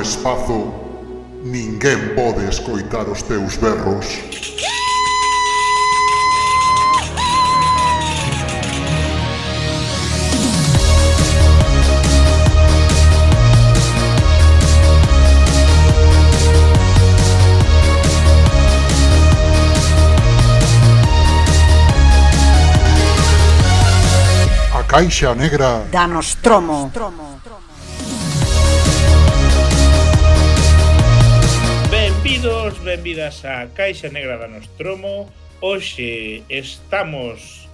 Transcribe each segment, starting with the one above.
espazo, ninguén pode escoitar os teus berros. A Caixa Negra da Nostromo. Benvidas á Caixa Negra da Nostromo. Hoxe estamos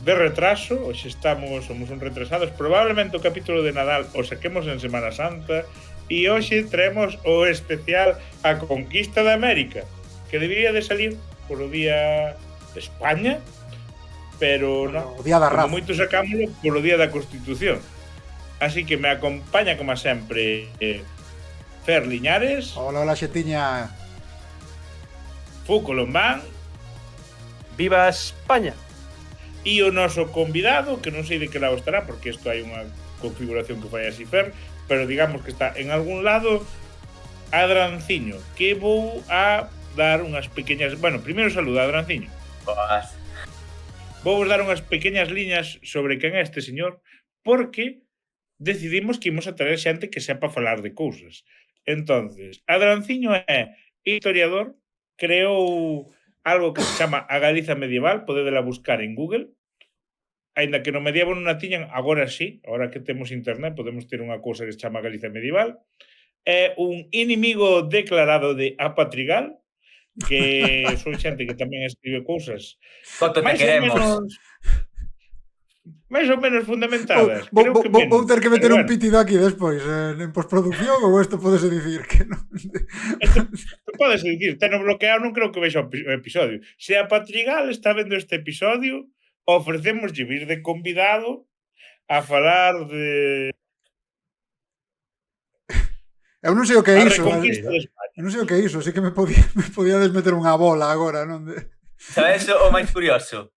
de retraso, somos un retrasados. Probablemente o capítulo de Nadal o saquemos en Semana Santa. E hoxe traemos o especial A Conquista de América, que debería de salir por o día de España, pero non, o día da raza. como moito sacámoslo por o día da Constitución. Así que me acompaña, como sempre, Fer Liñares. Hola, xetiña. Fu Colombán. Viva España. E o noso convidado, que non sei de que lado estará, porque isto hai unha configuración que fai así Fer, pero digamos que está en algún lado, Adranciño, que vou a dar unhas pequeñas... Bueno, primeiro saluda, Adranciño. Boas. Vou dar unhas pequeñas liñas sobre quen é este señor, porque decidimos que imos a traer xente que sepa falar de cousas. Entonces, Adranciño é historiador, creou algo que se chama a Galiza medieval, podedela buscar en Google, aínda que no medievo non a tiñan, agora sí, agora que temos internet podemos ter unha cousa que se chama Galiza medieval. É un inimigo declarado de Apatrigal, que son xente que tamén escribe cousas Coto, te queremos. máis ou menos fundamentadas. Vou ter que meter un pitido aquí despois en postproducción, ou isto podese dicir que non? Podes dicir, teno bloqueado, non creo que vexa o episodio. Se a Patrigal está vendo este episodio, ofrecemos vir de convidado a falar de... Eu non sei o que é iso. Eu non sei o que é iso, así que me podía desmeter unha bola agora, non? Sabes o máis curioso?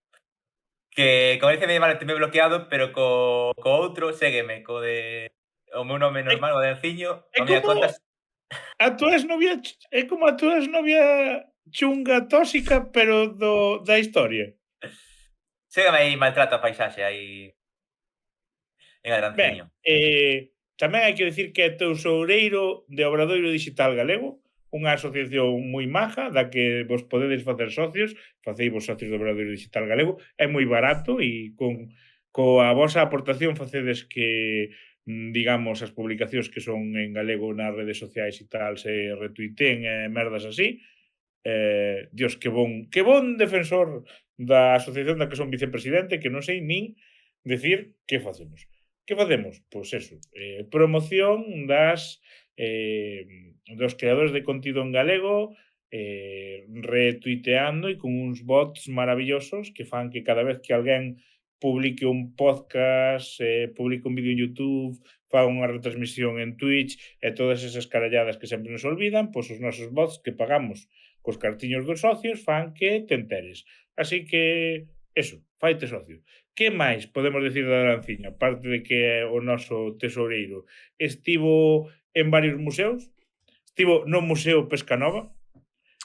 Que como dice medieval teme bloqueado, pero co outro ségueme, co de o meu nome normal, o de Anciño, É a miña como conta... a túa exnovia, é como a túa exnovia chunga tóxica, pero da historia. Ségueme aí, maltrato a paisaxe aí en Adranciño. Tamén hai que dicir que é tesoureiro de Obradoiro Digital Galego, unha asociación moi maja da que vos podedes facer socios, faceivos socios do Obradoiro Digital Galego, é moi barato e coa vosa aportación facedes que, digamos, as publicacións que son en galego nas redes sociais e tal se retuiteen merdas así. Dios, que bon defensor da asociación da que son vicepresidente, que non sei nin decir que facemos. Que facemos? Pois eso, promoción dos creadores de contido en galego, retuiteando e con uns bots maravillosos que fan que cada vez que alguén publique un podcast, publique un vídeo en YouTube, faga unha retransmisión en Twitch e todas esas caralladas que sempre nos olvidan, pois os nosos bots que pagamos cos cartiños dos socios fan que te enteres. Así que, eso, faite socio. Que máis podemos decir de Adranciño? Aparte de que é o noso tesoureiro. Estivo en varios museos. Estivo no Museo Pescanova.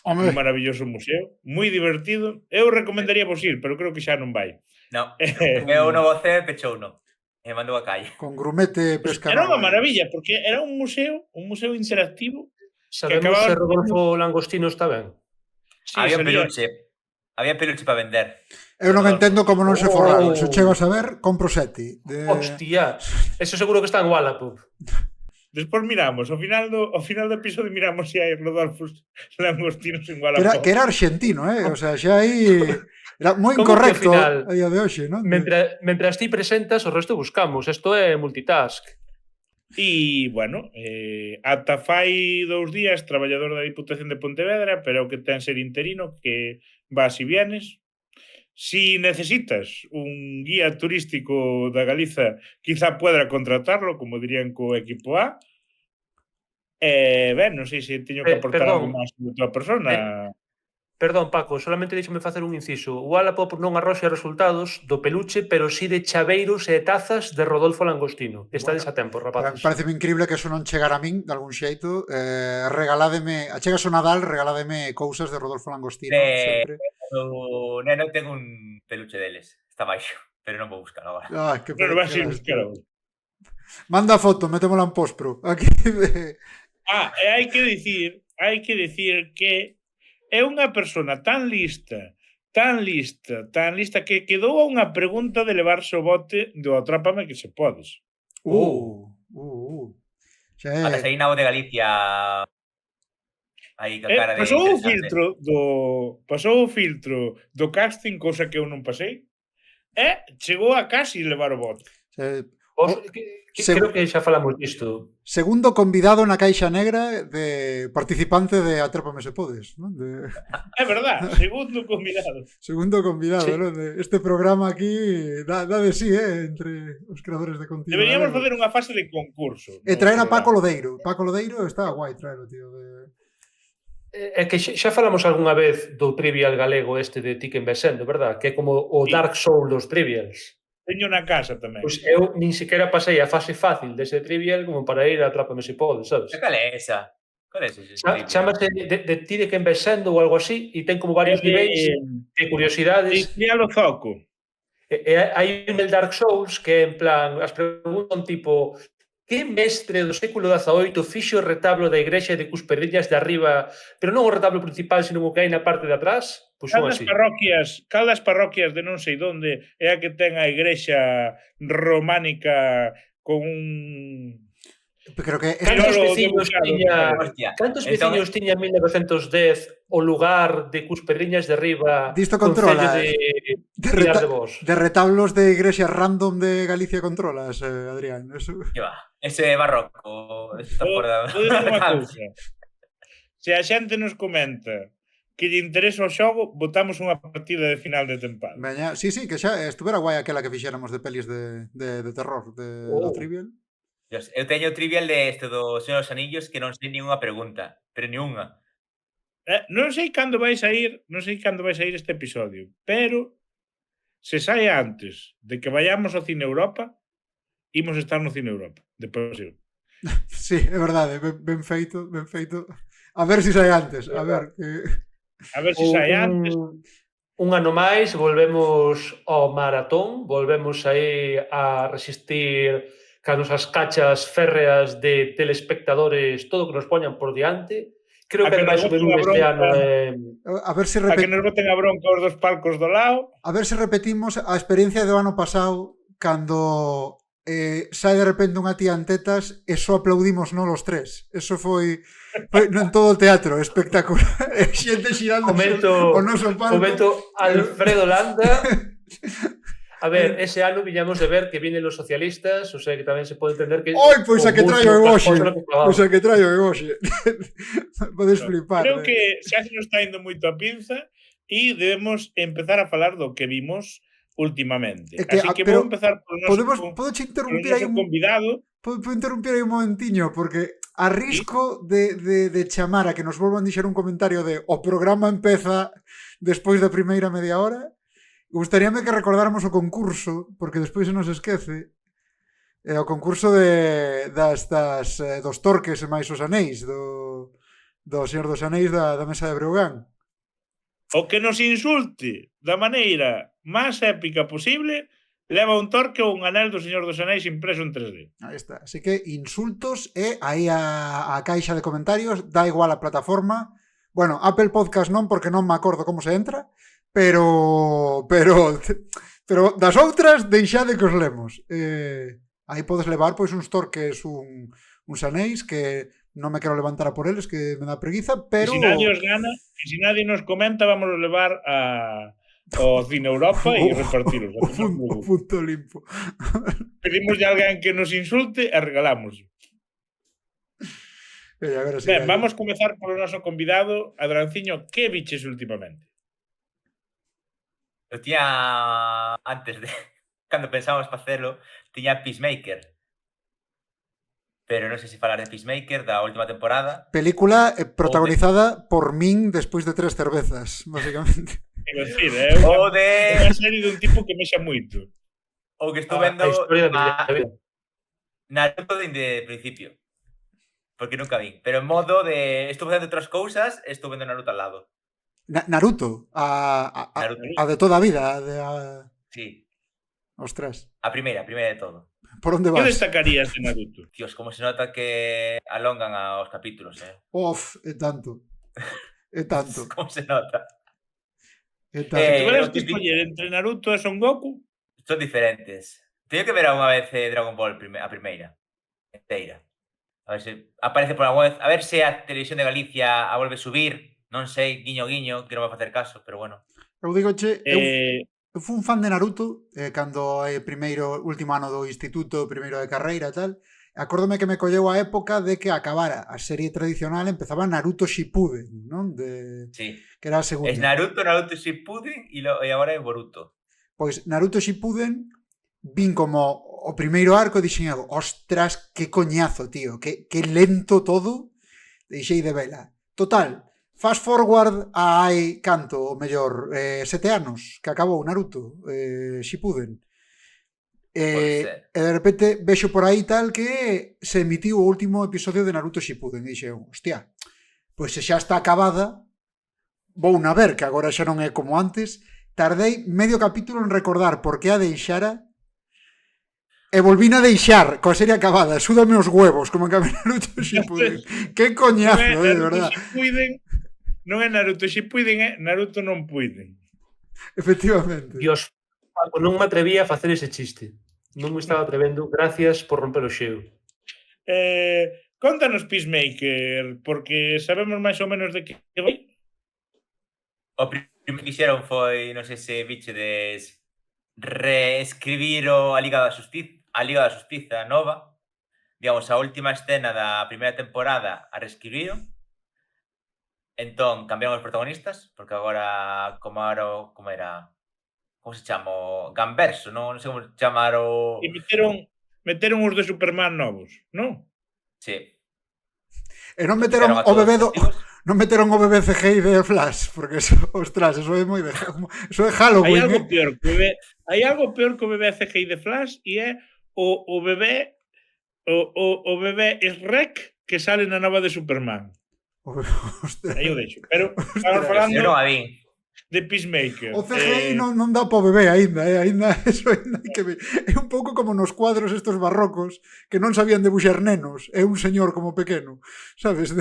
Un maravilloso museo. Moi divertido. Eu recomendaría vos ir, pero creo que xa non vai. No, eu non vocé, pechouno. E mandou a calle. Con grumete Pescanova. Era unha maravilla, porque era un museo interactivo. Sabemos se Rodolfo Langostino está ben. Sí, había peluche para vender. Eu non entendo como non se forraron. Se chego a saber, compro 7. Hostia, eso seguro que está en Wallapop. Despois miramos, ao final do episodio miramos se hai Rodolfo Langostinos en Wallapop. Que era argentino, O sea, xa aí... Era moi incorrecto a día de hoxe, non? Mentras ti presentas, o resto buscamos. Isto é multitask. E, bueno, ata fai 2 días traballador da Diputación de Pontevedra, pero que ten ser interino, que vas e vienes. Si necesitas un guía turístico da Galiza, quizá poda contratarlo, como dirían co equipo A. Ben, non sei se teño que aportar algo máis de tua persona. Perdón, Paco, solamente deixame facer un inciso. O Wallapop non arroxa resultados do peluche, pero sí de chaveiros e tazas de Rodolfo Langostino. Estades a tempo, rapaces. Pareceme increíble que eso non chegara a min, de algún xeito. Regaládeme, achegas o Nadal, regaládeme cousas de Rodolfo Langostino, sempre. O neno ten un peluche deles. Está baixo, pero non vou buscar agora. Ai, que Non vas a ir que buscar agora. Manda a foto, metémola en postpro. Aquí de... E hai que dicir que é unha persona tan lista que quedou a unha pregunta de levarse o bote do Atrápame que se podes. Xa é. Ata saí na voz de Galicia aí ca cara de Pasou interesante. o filtro do casting, cousa que eu non pasei, e chegou a casi levar o bote. Creo que xa falamos disto. Segundo convidado na caixa negra de participante de Atrápame se podes, non? É verdad, segundo convidado. Segundo convidado, Sí. non? Este programa aquí dá de sí, entre os creadores de contido. Deberíamos facer unha fase de concurso. E traer a Paco Lodeiro. Paco Lodeiro está guai traerlo, tío. É que xa falamos algunha vez do trivial galego este de Ti quen ves sendo, verdad? Que é como o Sí. Dark Souls dos trivials. Teño na casa tamén. Pois eu nin sequera pasei a fase fácil dese trivial como para ir a Atrápame se podes, sabes? Cal é esa? Cal é ese? Chámase de Ti de quen ves sendo ou algo así e ten como varios niveis de curiosidades. Trivial o zoco. Hai un del Dark Souls que en plan, as preguntas tipo que mestre do século XVIII fixo o retablo da igrexa de Cusperdiñas de arriba, pero non o retablo principal, sino o que hai na parte de atrás? Pois son así. Cal das parroquias de non sei onde é a que ten a igrexa románica con un... Creo que Cantos veciños tiña en 1910 o lugar de Cusperdiñas de arriba? Disto controlas de retablos de iglesias random de Galicia controlas, Adrián. Eso... Que va, ese barroco está fora da... Se a xente nos comenta que lle interesa o xogo, botamos unha partida de final de tempada. Veña, sí, que xa estuvera guai aquela que fixéramos de pelis de terror, do Trivial. Dios, eu teño o trivial de este do Señor dos Anillos que non sei ninguna pregunta, pero ninguna. Non sei cando vai sair este episodio, pero se sai antes de que vayamos ao Cine Europa, imos estar no Cine Europa, depois eu. Sí, é verdade, ben feito. A ver se sai antes, a ver se sai antes. Un ano máis, volvemos ao maratón, volvemos aí a resistir cas nosas cachas férreas de telespectadores, todo que nos poñan por diante. Creo que vai subir un este ano. A ver se a que nos boten a bronca os dos palcos do lado. A ver se repetimos a experiencia do ano pasado cando sai de repente unha tía en tetas e só aplaudimos non os tres. Eso foi en todo o teatro, espectacular. Xente xirando o noso palco. Comento Alfredo Landa. A ver, ese ano viñamos de ver que vienen os socialistas, o sea que tamén se pode entender que... Oi, pois a que traio eu hoxe. Podes flipar. Creo que xa se nos está indo moito a pinza e debemos empezar a falar do que vimos últimamente. Así que vou empezar por noso convidado. Podo interrumpir aí un momentiño, porque a risco de chamar a que nos volvan dixer un comentario de o programa empeza despois da primeira media hora. Gustaríame que recordáramos o concurso, porque despois se nos esquece, o concurso dos torques e máis os anéis do Señor dos Anéis da Mesa de Breogán. O que nos insulte da maneira máis épica posible leva un torque ou un anel do Señor dos Anéis impreso en 3D. Aí está. Así que insultos e aí a caixa de comentarios, dá igual a plataforma. Bueno, Apple Podcast non, porque non me acordo como se entra, pero das outras deixade que os lemos. Aí podes levar pois uns torques, uns anéis que non me quero levantar a por eles, que me dá preguiza, pero... E se nadie os gana, e se nadie nos comenta, vamos a levar ao Cine Europa e repartiros. O punto limpo. Pedimos a alguén que nos insulte e regalamos. Ben, vamos comezar polo noso convidado, Adranciño, que biches últimamente? Eu tiña, antes de, cando pensábamos facelo, tiña Peacemaker. pero non sei se falar de Peacemaker, da última temporada. Película protagonizada por min despois de 3 cervezas, basicamente. Quero dicir, é Ou unha de... serie dun tipo que mexa moito. Ou que estou A vendo historia da a vida. Naruto de principio. Porque nunca vi. Pero en modo de... Estou facendo outras cousas e estou vendo Naruto al lado. Naruto, Naruto. a de toda a vida, Sí. Ostras, A primeira de todo. por onde Que vas? destacarías de Naruto? Dios, como se nota que alongan aos capítulos, Of, é tanto. É tanto, Como se nota. é tanto. Se tuveras o que típico- escoller entre Naruto e Son Goku, Son diferentes. Teño que ver unha vez Dragon Ball a primeira. Inteira. A ver se aparece por alguna vez. A ver se a Televisión de Galicia a volve subir. Non sei, guiño guiño, que non vai facer caso, pero bueno. Eu digo, che, eu fui un fan de Naruto cando primeiro, último ano do instituto, primeiro de carreira e tal. Acórdome que me colleu a época de que acabara a serie tradicional, empezaba Naruto Shippuden, non? Sí. Que era a segunda. Es Naruto Shippuden e agora é Boruto. Pois Naruto Shippuden vin como o primeiro arco e dixen, ostras, que coñazo, tío, que lento todo, deixei de vela. Total, fast forward a hai canto, o mellor, 7 anos que acabou Naruto Shippuden. E de repente vexo por aí tal que se emitiu o último episodio de Naruto Shippuden e dixen, hostia, pois se xa está acabada, vou na ver, que agora xa non é como antes. Tardei medio capítulo en recordar por que a deixara e volvín a deixar coa serie acabada. Súdame os huevos, como acabé Naruto Shippuden. Que coñazo, de verdad. Non é Naruto Shippuden, é Naruto non puiden. Efectivamente. Dios, Paco, non me atreví a facer ese chiste. Non me estaba atrevendo. Gracias por romper o xeo. Contanos Peacemaker, porque sabemos máis ou menos de que vai. O primeiro que fixeron foi, non sei se bichedes, reescribir a Liga da Xustiza nova. Digamos, a última escena da primeira temporada a reescribiron. Entón, cambiaron os protagonistas, porque agora, como era... Como se chama? O Gamverso, non sei como chamar o... E meteron os de Superman novos, non? Sí. E non meteron o bebé non meteron o bebé CGI de Flash, porque eso, ostras, eso é moi de eso é Halloween. Hai algo peor que o bebé CGI de Flash e é o bebé Shrek que sale na nova de Superman. Aí o deixo. Pero estamos falando de Peacemaker. O CGI non dá para o bebé aínda, eso aínda hai que ver. É un pouco como nos cuadros estos barrocos que non sabían debuxar nenos, é un señor como pequeno, sabes?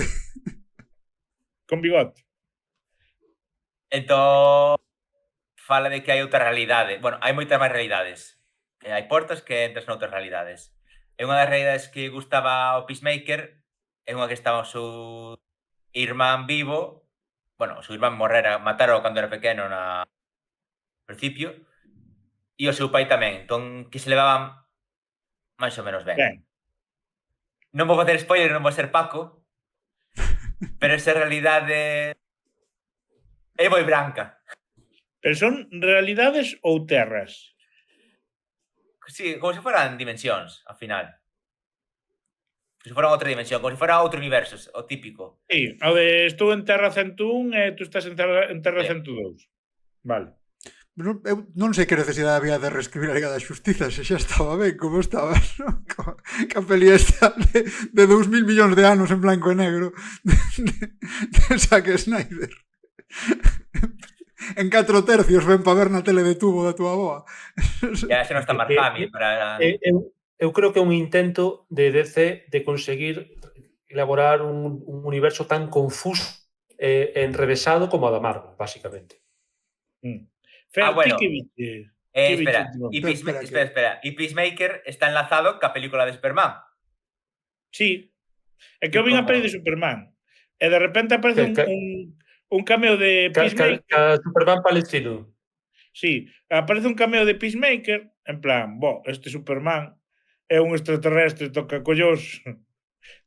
Con bigote. Entón, fala de que hai outra realidade. Bueno, hai moitas máis realidades. Hai portas que entras noutras realidades. E unha das realidades que gustaba o Peacemaker é unha que estaba o seu irmán vivo. Bueno, o seu irmán mataron cando era pequeno no principio. E o seu pai tamén. Entón, que se levaban máis ou menos ben. Non vou facer spoiler, non vou ser Paco. Pero esa realidade é moi branca. Pero son realidades ou terras? Sí, como se foran dimensións, ao final. Como se fora outra dimensión, como se fora outro universo, o típico. Sí, estou en Terra 101 e tú estás en Terra 102. Vale. Eu non sei que necesidade había de reescribir a Liga da Xustiza, se xa estaba ben como estaba, ¿no? Que a peli esta de 2.000 millóns de anos en blanco e negro de Zack Snyder. En 4 tercios ven para ver na tele de tubo da túa boa. Ya, se non está Marjami para... Eu creo que é un intento de DC de conseguir elaborar un universo tan confuso e enrevesado como a da Marvel, básicamente. bueno. Espera. E Peacemaker está enlazado ca película de Superman. Sí. É que eu vin a peli de Superman. E de repente aparece un cameo de Peacemaker. Superman palestino. Sí, aparece un cameo de Peacemaker, en plan, este Superman é un extraterrestre, toca collos,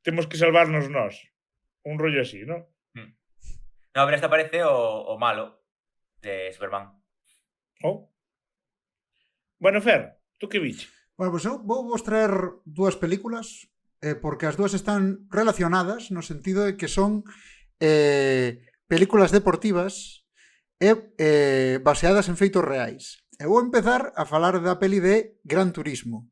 temos que salvarnos nós. Un rollo así, non? No, pero este aparece o malo de Superman. Bueno, Fer, tú que viche? Bueno, pues eu vou vos traer 2 películas porque as dúas están relacionadas no sentido de que son películas deportivas baseadas en feitos reais. E vou empezar a falar da peli de Gran Turismo.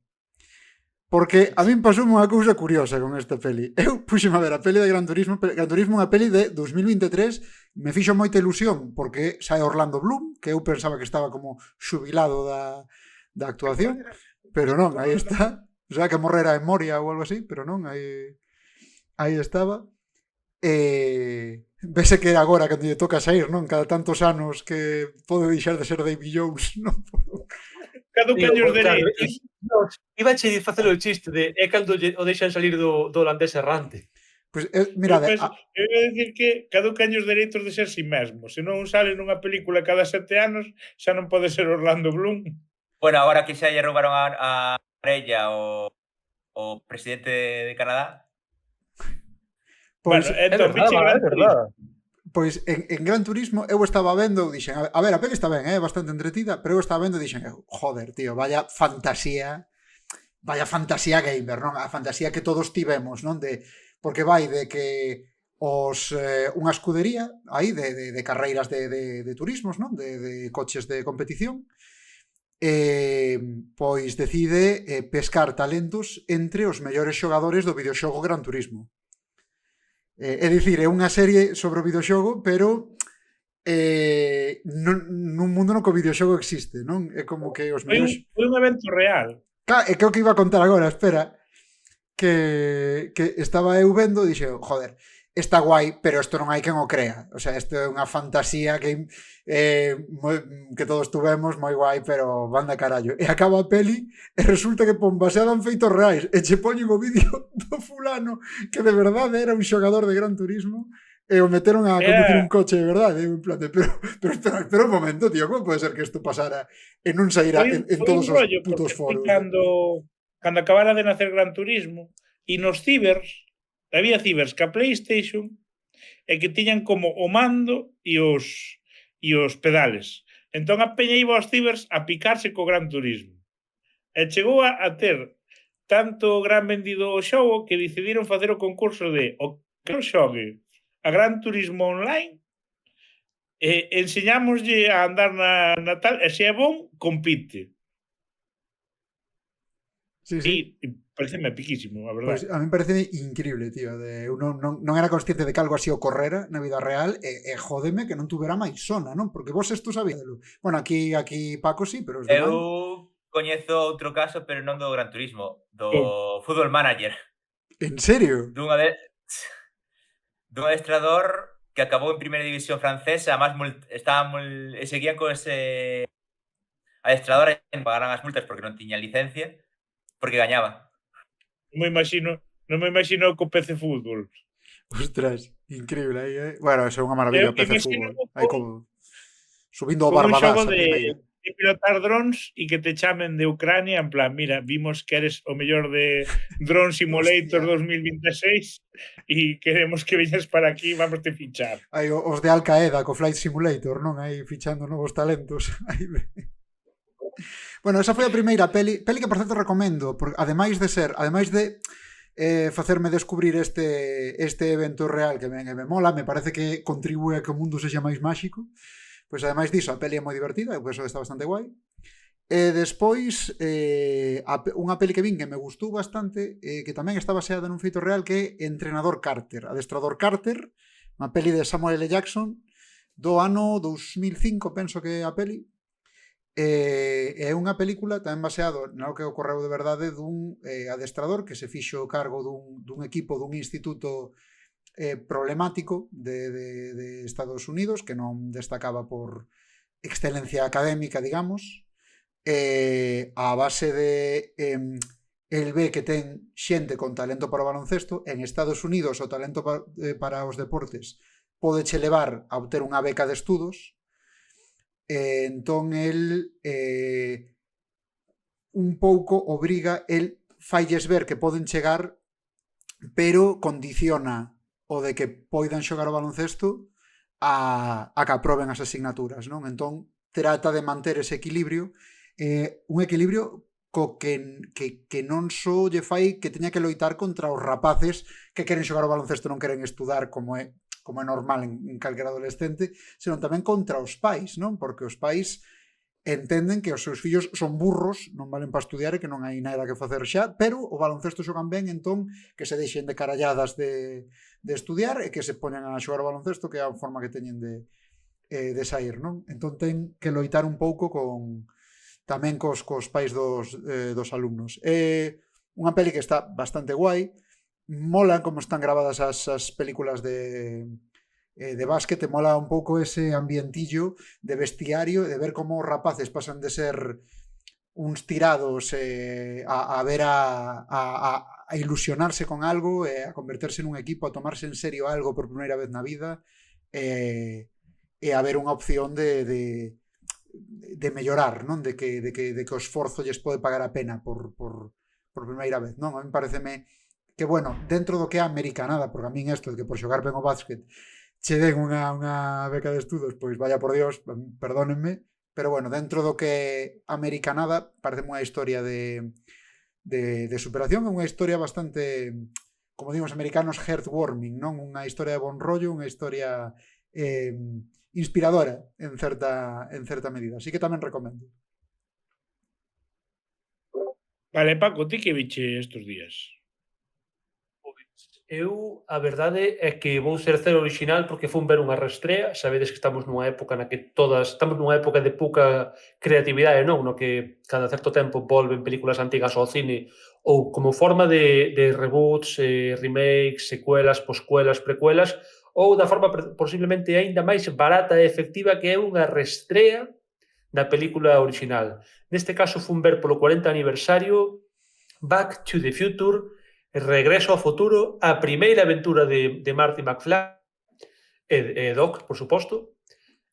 Porque a min pasou unha cousa curiosa con esta peli. Eu puxeme a ver a peli de Gran Turismo. Gran Turismo é unha peli de 2023. Me fixo moita ilusión porque sae Orlando Bloom, que eu pensaba que estaba como xubilado da actuación. Pero non, aí está. O sea, que morrera en Moria ou algo así, pero non, aí estaba. Vese que agora, cando lle toca sair, non? Cada tantos anos que pode deixar de ser Davy Jones, non? Caducaños dereitos. Iba a facer o chiste de cando o deixan salir do holandés errante. Pois, mirade... Eu ia dicir que caducaños dereitos de ser si mesmo. Se non sale nunha película cada 7 anos, xa non pode ser Orlando Bloom. Bueno, agora que xa lle roubaron a orella o presidente de Canadá. Pois, Bueno, entón, É verdade. Pois en Gran Turismo eu estaba vendo, dixen, a ver, a peli está ben, é bastante entretida, pero eu estaba vendo e dixen, joder, tío, vaya fantasía gamer, non? A fantasía que todos tivemos, non? Porque vai de que unha escudería aí de carreiras de turismos, non? De coches de competición, pois decide pescar talentos entre os mellores xogadores do videoxogo Gran Turismo. É dicir, é unha serie sobre o videoxogo, pero nun mundo no que o videoxogo existe, non? É como que os mellores... Foi un evento real. É que o que iba a contar agora, espera, que estaba eu vendo e dixe, joder, está guai, pero isto non hai quen o crea. O sea, isto é unha fantasía que todos tuvemos, moi guai, pero banda carallo. E acaba a peli e resulta que pon baseada en feitos reais e che poñen o vídeo do fulano que de verdade era un xogador de Gran Turismo e o meteron a conducir un coche de verdade. En plan de, pero espera un momento, tío, como pode ser que isto pasara e non saíra en todos os putos foros? Cando acabara de nacer Gran Turismo e nos cibers había cibers que a PlayStation e que tiñan como o mando e os pedales. Entón a peña iba aos cibers a picarse co Gran Turismo. E chegou a ter tanto gran vendido o xogo que decidiron facer o concurso de o que non xogue a Gran Turismo online enseñámoslle a andar na tal e se é bon, compite. Sí. E pareceme piquísimo, a verdade. Pues a mí parece increíble, tío. Eu non era consciente de que algo así ocorrera na vida real e jódeme que non tuvera máis sona, non? Porque vos isto sabíadelo. Bueno, aquí Paco sí, pero... Eu coñezo outro caso, pero non do Gran Turismo, do Football Manager. En serio? Dun adestrador que acabou en primeira división francesa, además seguían con ese adestrador e pagaran as multas porque non tiña licencia, porque gañaba. Non me imagino co PC Fútbol. Ostras, increíble aí, Bueno, eso é unha maravilla, PC Fútbol. Aí como subindo o un Barbadas xogo de pilotar drones e que te chamen de Ucrania en plan, mira, vimos que eres o mellor de Drone Simulator 2026 e queremos que veñas para aquí, vamos te fichar. Aí os de Al Qaeda co Flight Simulator, non? Aí fichando novos talentos. Bueno, esa foi a primeira peli que por certo recomendo, porque ademais de facerme descubrir este evento real que me mola, me parece que contribúe a que o mundo sexa máis máxico. Pois ademais diso, a peli é moi divertida, e eso está bastante guai. E despois, unha peli que vin que me gustou bastante, que tamén está baseada nun feito real, que é Entrenador Carter, Adestrador Carter, unha peli de Samuel L. Jackson, do ano 2005, penso que é a peli. É unha película tamén baseado no que ocorreu de verdade dun adestrador que se fixo cargo dun equipo dun instituto problemático de Estados Unidos que non destacaba por excelencia académica, digamos, a base de el ve que ten xente con talento para o baloncesto. En Estados Unidos o talento para os deportes pode che levar a obter unha beca de estudos. Entón el un pouco obriga, el failles ver que poden chegar, pero condiciona o de que poidan xogar o baloncesto a que aproben as asignaturas, non? Entón trata de manter ese equilibrio, un equilibrio co que non só lle fai que teña que loitar contra os rapaces que queren xogar o baloncesto, non queren estudar como é normal en calquera adolescente, senón tamén contra os pais, non? Porque os pais entenden que os seus fillos son burros, non valen para estudiar e que non hai nada que facer xa, pero o baloncesto xogan ben, entón que se deixen de caralladas de estudiar e que se poñan a xogar o baloncesto, que é a forma que teñen de sair, non? Entón ten que loitar un pouco tamén cos pais dos alumnos. É unha peli que está bastante guai, mola como están grabadas as películas de básquet, mola un pouco ese ambientillo de vestiario, de ver como os rapaces pasan de ser uns tirados a ver a ilusionarse con algo, a converterse nun equipo, a tomarse en serio algo por primeira vez na vida, e a ver unha opción de mellorar, non? De que o esforzo lles pode pagar a pena por primeira vez, non? A mí pareceme que, bueno, dentro do que é americanada, porque a min isto de que por xogar ben o básquet che den unha beca de estudos, pois vaya por Dios, perdónenme, pero bueno, dentro do que é americanada, parece unha historia de superación, é unha historia bastante, como digo os americanos, heartwarming, non? Unha historia de bon rollo, unha historia inspiradora en certa medida, así que tamén recomendo. Vale, Paco, ti que viche estes días? Eu, a verdade é que vou ser cero original porque fun ver unha restrea. Sabedes que estamos nunha época na que estamos nunha época de pouca creatividade, non? No que cada certo tempo volven películas antigas ao cine ou como forma de reboots, remakes, secuelas, poscuelas, precuelas, ou da forma posiblemente aínda máis barata e efectiva que é unha restrea da película original. Neste caso fun ver polo 40 aniversario Back to the Future, Regreso ao futuro, a primeira aventura de Marty McFly e Doc, por suposto,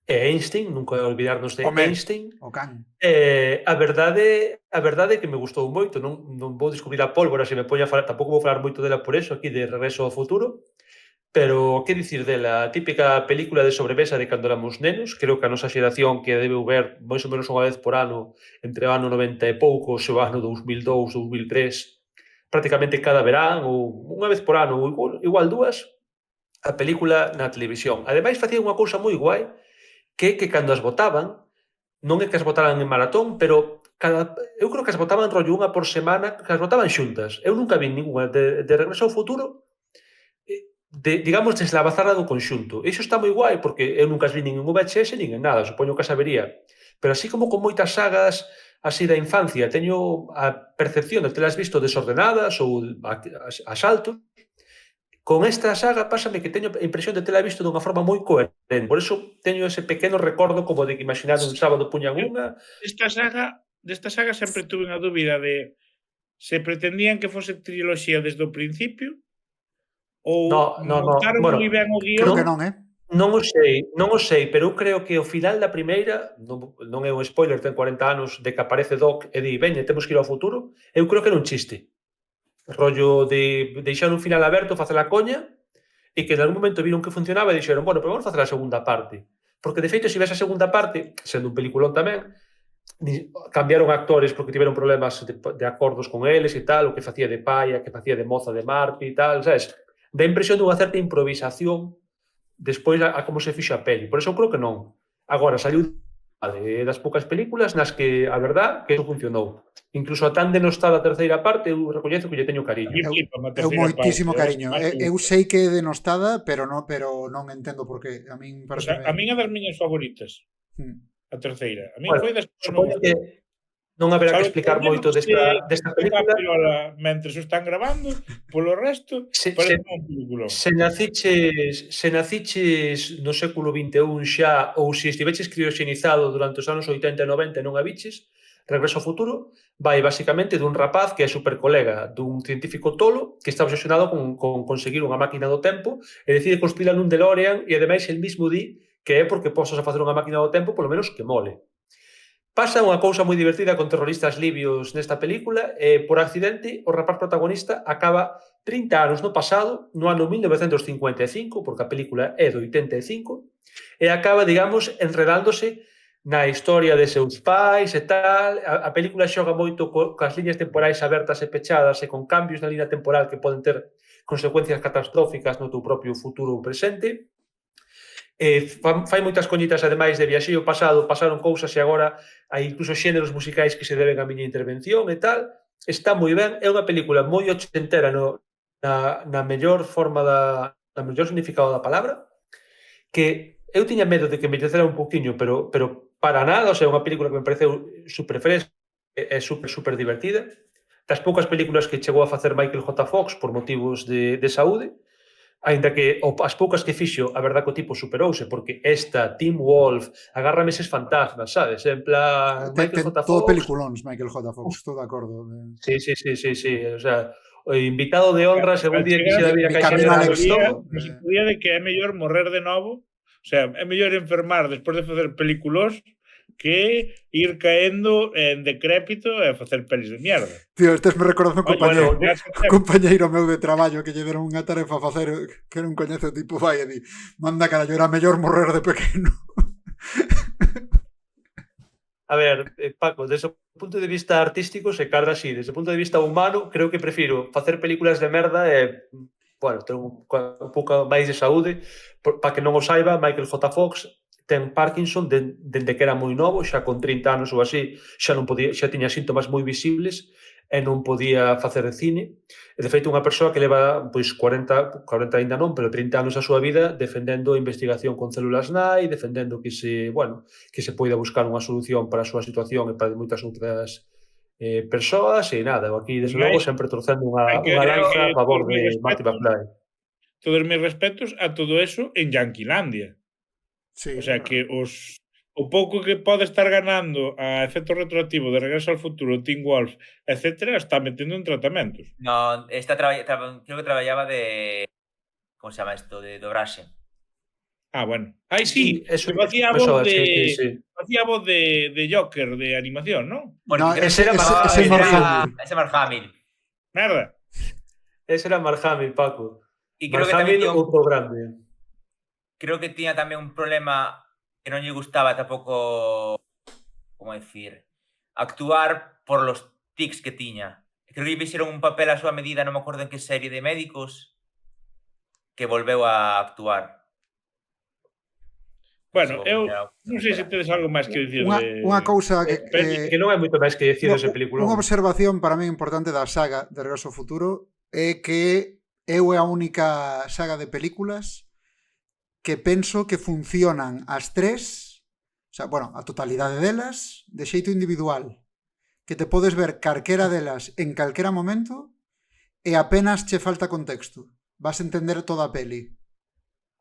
e Einstein, nunca olvidarnos de Einstein. O can. A verdade é que me gustou moito, non vou descubrir a pólvora se me poño a falar, tampouco vou falar moito dela por eso, aquí de Regreso ao futuro, pero que dicir dela? A típica película de sobremesa de cando éramos nenos, creo que a nosa xeración que debe ver máis ou menos unha vez por ano entre o ano 90 e poucos e o ano 2002, 2003, prácticamente cada verán ou unha vez por ano ou igual dúas, a película na televisión. Ademais, facía unha cousa moi guai, que cando as botaban, non é que as botaran en maratón, pero eu creo que as botaban rollo unha por semana, que as botaban xuntas. Eu nunca vi ninguna de Regreso ao futuro, digamos, deslabazada do conxunto. Iso está moi guai, porque eu nunca as vi nin en VHS nin en nada, supoño que as sabería. Pero así como con moitas sagas así da infancia, teño a percepción de telas visto desordenadas ou a saltos. Con esta saga pásame que teño a impresión de tela visto dunha forma moi coherente. Por eso teño ese pequeno recordo como de que imaginado un sábado puñan unha. Desta saga sempre tuve unha dúbida de se pretendían que fose triloxía desde o principio ou montaron moi ben o guión. Creo que non, Non o sei, pero eu creo que o final da primeira, non é un spoiler, ten 40 anos, de que aparece Doc e di, veña, temos que ir ao futuro, eu creo que era un chiste. Rollo de deixar un final aberto, facer a coña, e que en algún momento viron que funcionaba e dixeron, bueno, pero vamos facer a segunda parte. Porque, de feito, se ves a segunda parte, sendo un peliculón tamén, cambiaron actores porque tiveron problemas de acordos con eles e tal, o que facía de paia, que facía de moza de Marty e tal, sabes? Dá impresión dunha certa improvisación despois a como se fixo a peli. Por eso eu creo que non. Agora, saliu das poucas películas nas que, a verdad, que eso funcionou. Incluso a tan denostada a terceira parte, eu recoñezo que lle teño cariño. Eu moitísimo cariño. Eu sei que é denostada, pero non entendo por qué. A min parece... A min é das miñas favoritas. A terceira. A min foi despois... Supoño que non haberá que explicar moito desta película. Mentres o están grabando, polo resto, parece un película. Se naciches no século XXI xa, ou se estiveches crioxenizado durante os anos 80 e 90 e non a viches, Regreso ao futuro vai basicamente dun rapaz que é supercolega dun científico tolo que está obsesionado con conseguir unha máquina do tempo e decide construíla nun DeLorean e ademais el mismo di que é porque posas a facer unha máquina do tempo polo menos que mole. Pasa unha cousa moi divertida con terroristas libios nesta película e, por accidente, o rapaz protagonista acaba 30 anos no pasado, no ano 1955, porque a película é do 85, e acaba, digamos, enredándose na historia de seus pais e tal. A película xoga moito coas liñas temporais abertas e pechadas e con cambios na liña temporal que poden ter consecuencias catastróficas no teu propio futuro ou presente. Fai moitas coñitas, ademais de viaxei ao pasado, pasaron cousas e agora hai incluso xéneros musicais que se deben á miña intervención e tal. Está moi ben, é unha película moi ochentera na mellor forma na mellor significado da palabra, que eu tiña medo de que envellecera un poquinho, pero para nada, o sea, unha película que me pareceu super fresca, é super divertida. Das poucas películas que chegou a facer Michael J. Fox por motivos de saúde, aínda que as poucas que fixo, a verdad que o tipo superouse, porque esta, Teen Wolf, agárrame eses fantasmas, sabes? En plan, Michael J. Fox... Todo peliculóns, Michael J. Fox, estou de acordo. Sí, o sea, o invitado de honra, según día quixera vir a Caixera se podía de que é mellor morrer de novo, o sea, é mellor enfermar despois de facer películos que ir caendo en decrépito e facer pelis de mierda. Tío, estes me recordando un compañeiro meu de traballo que lle deron unha tarefa a facer que non coñece o tipo vai e di manda carallo, era mellor morrer de pequeno. A ver, Paco, desde o punto de vista artístico se cadra así, desde o punto de vista humano creo que prefiro facer películas de merda e, bueno, ter un pouco máis de saúde. Para que non o saiba, Michael J. Fox ten Parkinson dende que era moi novo, xa con 30 anos ou así, xa tiña síntomas moi visibles e non podía facer cine. E, de feito, unha persoa que leva pois 40 ainda non, pero 30 anos a súa vida defendendo a investigación con células nai, defendendo que se poida buscar unha solución para a súa situación e para moitas outras persoas, e nada, aquí, desde logo, sempre torcendo unha lanza a favor de Marty McFly. Todos os meus respetos a todo eso en Yanquilandia. Sí, o sea que o pouco que pode estar ganando a efecto retroactivo de Regreso ao Futuro, Teen Wolf, etc., está metendo en tratamentos. No, creo que traballaba de... ¿Cómo se llama esto? De dobraxe. Ah, bueno. Ai, sí, eso facía voz de Joker de animación, ¿no? No, ese era Mark Hamill. Merda. Ese era Mark Hamill, Paco. E creo que tamén tiña outro grande. Creo que tiña tamén un problema que non lle gustaba tampouco, como decir, actuar por los tics que tiña. Creo que lle fixeron un papel a súa medida, non me acordo en que serie de médicos, que volveu a actuar. Bueno, eu non sei se tedes algo máis que dicir unha cousa que non hai moito máis que dicir dese película. Unha observación para mí importante da saga de Regreso ao Futuro é que é a única saga de películas que penso que funcionan as tres, o sea, bueno, a totalidade delas, de xeito individual. Que te podes ver calquera delas en calquera momento e apenas che falta contexto. Vas a entender toda a peli.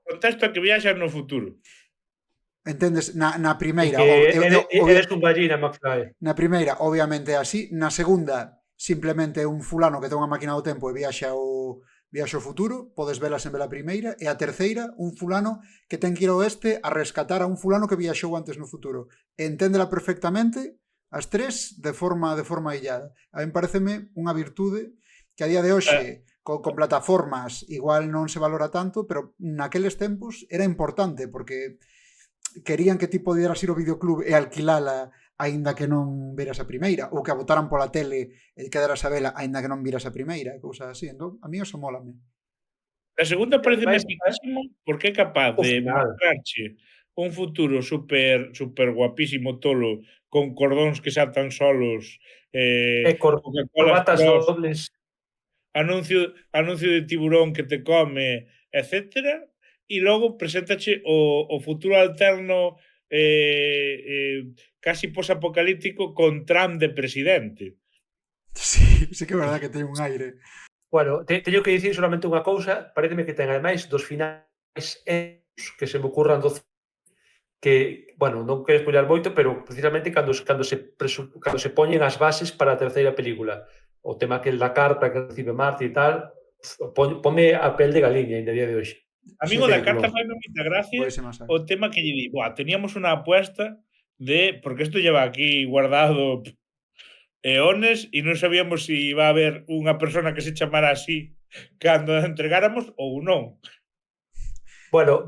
Contexto que viaxas no futuro. Entendes? Na primeira... Eres un gallina, McFly. Na primeira, obviamente, así. Na segunda, simplemente un fulano que ten unha máquina do tempo e viaxa ao futuro, podes velas en vela primeira, e a terceira, un fulano que ten que ir ao oeste a rescatar a un fulano que viaxou antes no futuro. Enténdela perfectamente, as tres, de forma illada. A mí pareceme unha virtude que a día de hoxe, con plataformas, igual non se valora tanto, pero naqueles tempos era importante, porque querían que ti pudieras ir ao videoclub e alquilala aínda que non veras a primeira, ou que a botaran pola tele e quedaras a vela aínda que non viras a primeira, cousas así. Entón, a mí eso mólame. A segunda parece eficísimo porque é capaz de mostrarche un futuro super guapísimo tolo con cordóns que saltan solos corbatas dobles, anuncio de tiburón que te come, etcétera, e logo preséntache o futuro alterno casi posapocalíptico con Trump de presidente. Sí que é verdade que ten un aire. Bueno, teño que dicir solamente unha cousa, pareceme que ten ademais dos finais que se me ocurran que, bueno, non quero spoiler moito, pero precisamente cando se poñen as bases para a terceira película, o tema que da carta que recibe Marty e tal, pome a pel de galiña ainda día de hoxe. Amigo, da carta fai moita gracia o tema que lle di, teníamos unha apuesta de, porque isto lleva aquí guardado eones e non sabíamos se iba a haber unha persona que se chamara así cando entregáramos ou non. Bueno,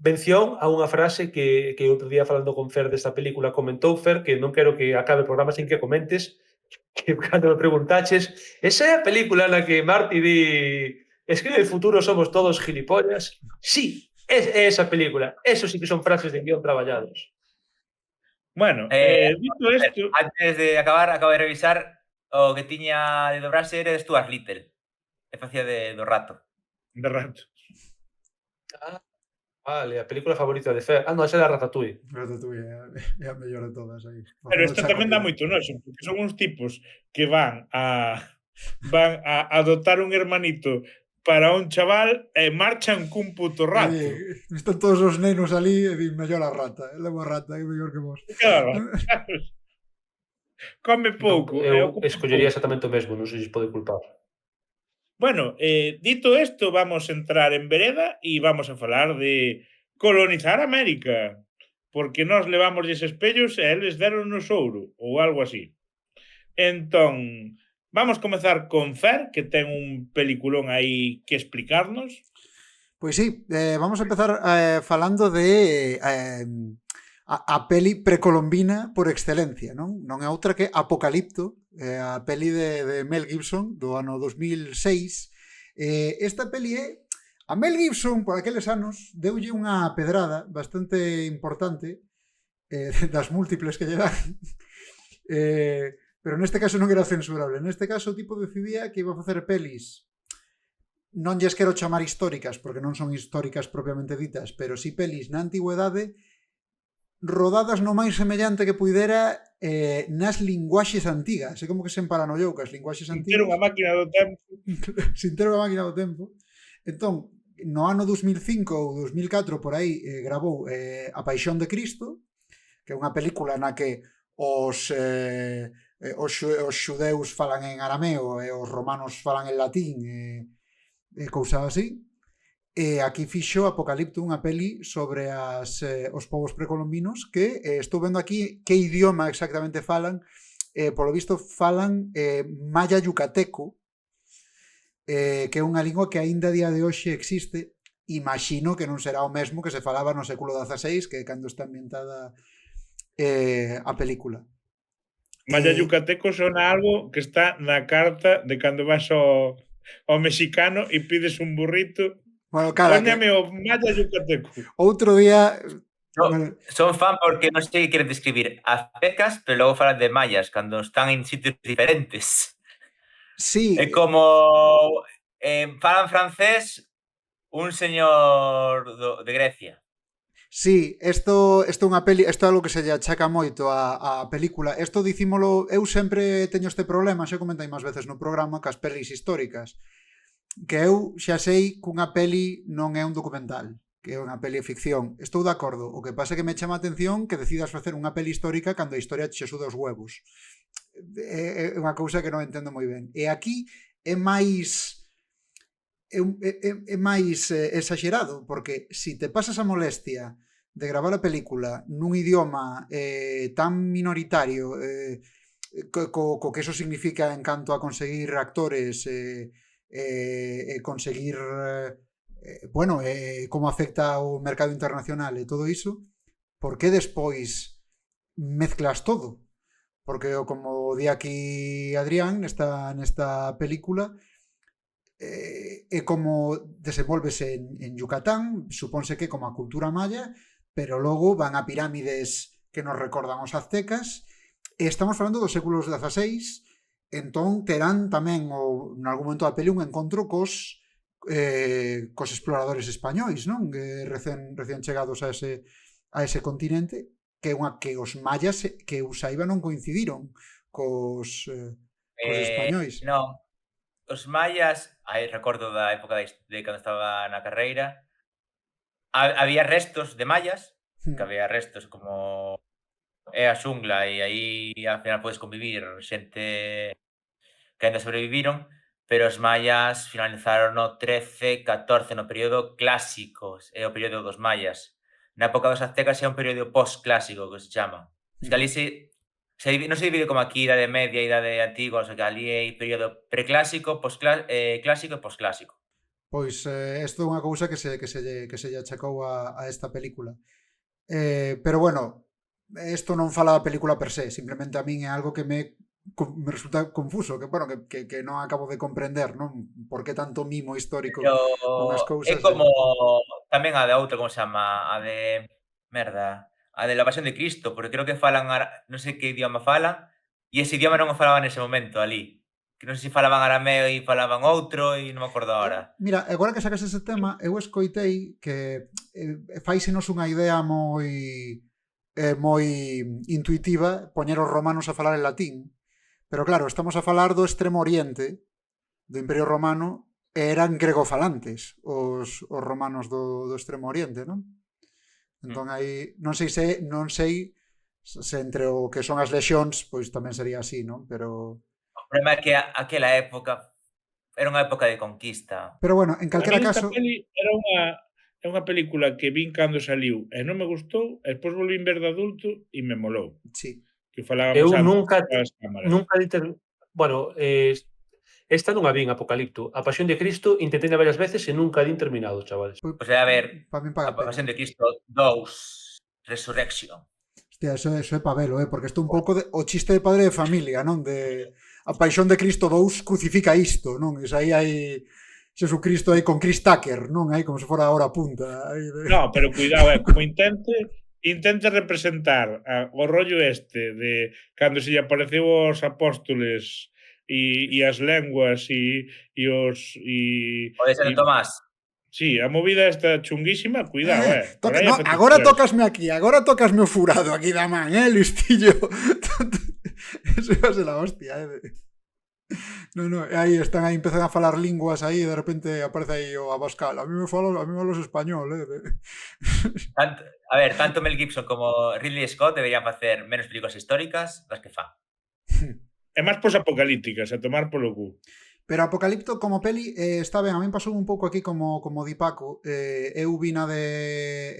mención a unha frase que outro día falando con Fer desta película comentou Fer, que non quero que acabe o programa sin que comentes, que cando me preguntaches, esa é a película na que Marty di es que en el futuro somos todos gilipollas? Sí, é esa película. Eso sí que son frases de guión traballados. Bueno, dito isto... Antes de acabar, acabo de revisar o que tiña de dobrarse era de Stuart Little. E facía do rato. De rato. Vale, a película favorita de Fer. Non, esa era Ratatouille. Ratatouille é a mellor de todas aí. Pero esta tamén dá moito noxo, porque son uns tipos que van a adoptar un hermanito para un chaval e marchan cun puto rato. Están todos os nenos ali e din mellor a rata. Ela é unha rata, é mellor que vos. Claro, come pouco. Eu escollería exactamente o mesmo, non sei se pode culpar. Bueno, dito isto, vamos a entrar en vereda e vamos a falar de colonizar América, porque nós levamos eses espellos e eles deronnos ouro, ou algo así. Entón, vamos comezar con Fer, que ten un peliculón aí que explicarnos. Pois sí, vamos a empezar falando de a peli precolombina por excelencia, non? Non é outra que Apocalipto, a peli de Mel Gibson do ano 2006. Esta peli é... A Mel Gibson, por aqueles anos, deulle unha pedrada bastante importante das múltiples que lle dan. Pero neste caso non era censurable. Neste caso o tipo decidía que iba a facer pelis, non lles quero chamar históricas, porque non son históricas propiamente ditas, pero sí pelis na antigüedade, rodadas no máis semellante que puidera nas linguaxes antigas. É como que se emparanollou que as linguaxes antigas... Sin ter unha máquina do tempo. Sin ter unha máquina do tempo. Entón, no ano 2005 ou 2004, por aí, gravou A Paixón de Cristo, que é unha película na que os xudeus falan en arameo e os romanos falan en latín e cousas así. E aquí fixo Apocalipto, unha peli sobre os povos precolombinos que estou vendo aquí que idioma exactamente falan. Polo visto falan maya yucateco, que é unha lingua que aínda a día de hoxe existe. Imagino que non será o mesmo que se falaba no século XVI, que é cando está ambientada a película. Maya yucateco sona algo que está na carta de cando vas ao mexicano e pides un burrito. Bueno, cara, póñame o maya yucateco. Outro día... Son fan porque non sei que queren describir aztecas, pero logo falan de mayas cando están en sitios diferentes. Sí. É como falan francés un señor de Grecia. Sí, isto é unha peli, isto é algo que se lle achaca moito a película. Isto dicímolo, eu sempre teño este problema, xa comentei máis veces no programa, cas pelis históricas, que eu xa sei que unha peli non é un documental, que é unha peli de ficción. Estou de acordo, o que pasa é que me chama a atención que decidas facer unha peli histórica cando a historia che suda os huevos. É unha cousa que non entendo moi ben. E aquí é máis... é máis exagerado, porque se te pasas a molestia de gravar a película nun idioma tan minoritario, co que eso significa en canto a conseguir actores conseguir como afecta o mercado internacional e todo iso, por que despois mezclas todo? Porque como di aquí Adrián nesta película, é como desenvolvese en Yucatán, supónse que como a cultura maya, pero logo van a pirámides que nos recordan os aztecas, e estamos falando dos séculos XVI, entón terán tamén en algún momento da peli un encontro cos exploradores españois, non? Recén chegados a ese continente, que os mayas que eu saiba non coincidiron cos españois. Non. Os mayas, recordo da época de cando estaba na carreira, había restos de mayas, que había restos como é a xungla e aí ao final podes convivir xente que ainda sobreviviron, pero os mayas finalizaron no 13, 14, no período clásico, é o período dos mayas. Na época dos aztecas é un período post-clásico que se chama. Que ali non se divide como aquí idade media, idade antigua, o sea que ali é período preclásico, clásico e posclásico. Pois isto é unha cousa que se lle achacou a esta película. Pero bueno, isto non fala da película per se, simplemente a min é algo que me resulta confuso, que bueno, que non acabo de comprender, non? Por que tanto mimo histórico Pero con as é cousas. como tamén a de outra, como se chama? A de merda, a de la Pasión de Cristo, porque creo que falan non sei que idioma falan, e ese idioma non o falaban nese momento ali. Que non sei se falaban arameo e falaban outro e non me acordo agora. Mira, agora que sacas ese tema, eu escoitei que faísenos unha idea moi intuitiva poñer os romanos a falar en latín, pero claro, estamos a falar do Extremo Oriente, do Imperio Romano, e eran gregofalantes os romanos do Extremo Oriente, non? Entón aí, non sei se entre o que son as lexións, pois tamén sería así, non? Pero O problema é que aquela época era unha época de conquista. Pero bueno, en calquera caso... Peli é unha película que vin cando saliu e non me gustou, e despois volvín ver de adulto e me molou. Sí. Que falábamos Eu antes das cámaras. nunca bueno, esta non a vin, Apocalipto. A Pasión de Cristo intentei varias veces e nunca a din terminado, chavales. Pois a ver, Para min a paga pena. Pasión de Cristo 2, Resurrection. Hostia, eso é pavelo, porque isto é un pouco o chiste de padre de familia, non? De a Paixón de Cristo 2 crucifica isto, non? Iso aí hai Jesucristo aí con Chris Tucker, non? Aí como se fora a hora punta. No, pero cuidado, como intente representar o rollo este de cando se lle apareceu aos apóstoles e as lenguas e os... Pode ser de Tomás. Sí, a movida esta chunguísima, cuidado, No, agora tócasme aquí, agora tócasme o furado aquí da man, listillo. Eso iba a ser la hostia, No, aí están aí, empezan a falar linguas aí e de repente aparece aí o Abascal. A mí me falos español, A ver, tanto Mel Gibson como Ridley Scott deberían facer menos películas históricas das que fan. É máis posapocalípticas, a tomar polo cu. Pero Apocalipto como peli está ben, a min pasou un pouco aquí como di Paco. Eu vina de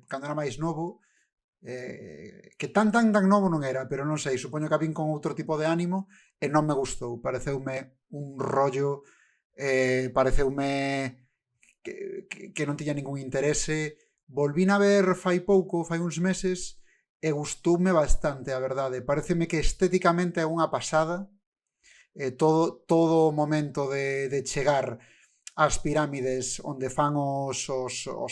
cando era máis novo, que tan novo non era, pero non sei, supoño que a vin con outro tipo de ánimo e non me gustou, pareceume un rollo, pareceume que non tiña ningún interese. Volvín a ver fai uns meses e gustoume bastante, a verdade. Pareceme que estéticamente é unha pasada. Todo o momento de chegar ás pirámides onde fan os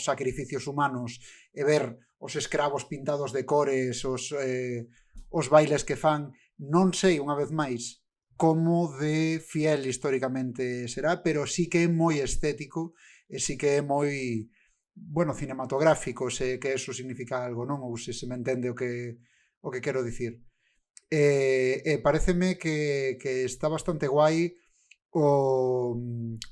sacrificios humanos e ver os escravos pintados de cores, os bailes que fan, non sei, unha vez máis, como de fiel históricamente será, pero sí que é moi estético e sí que é moi, bueno, cinematográfico, se que eso significa algo, non? Ou se me entende o que quero dicir. Pareceme que está bastante guai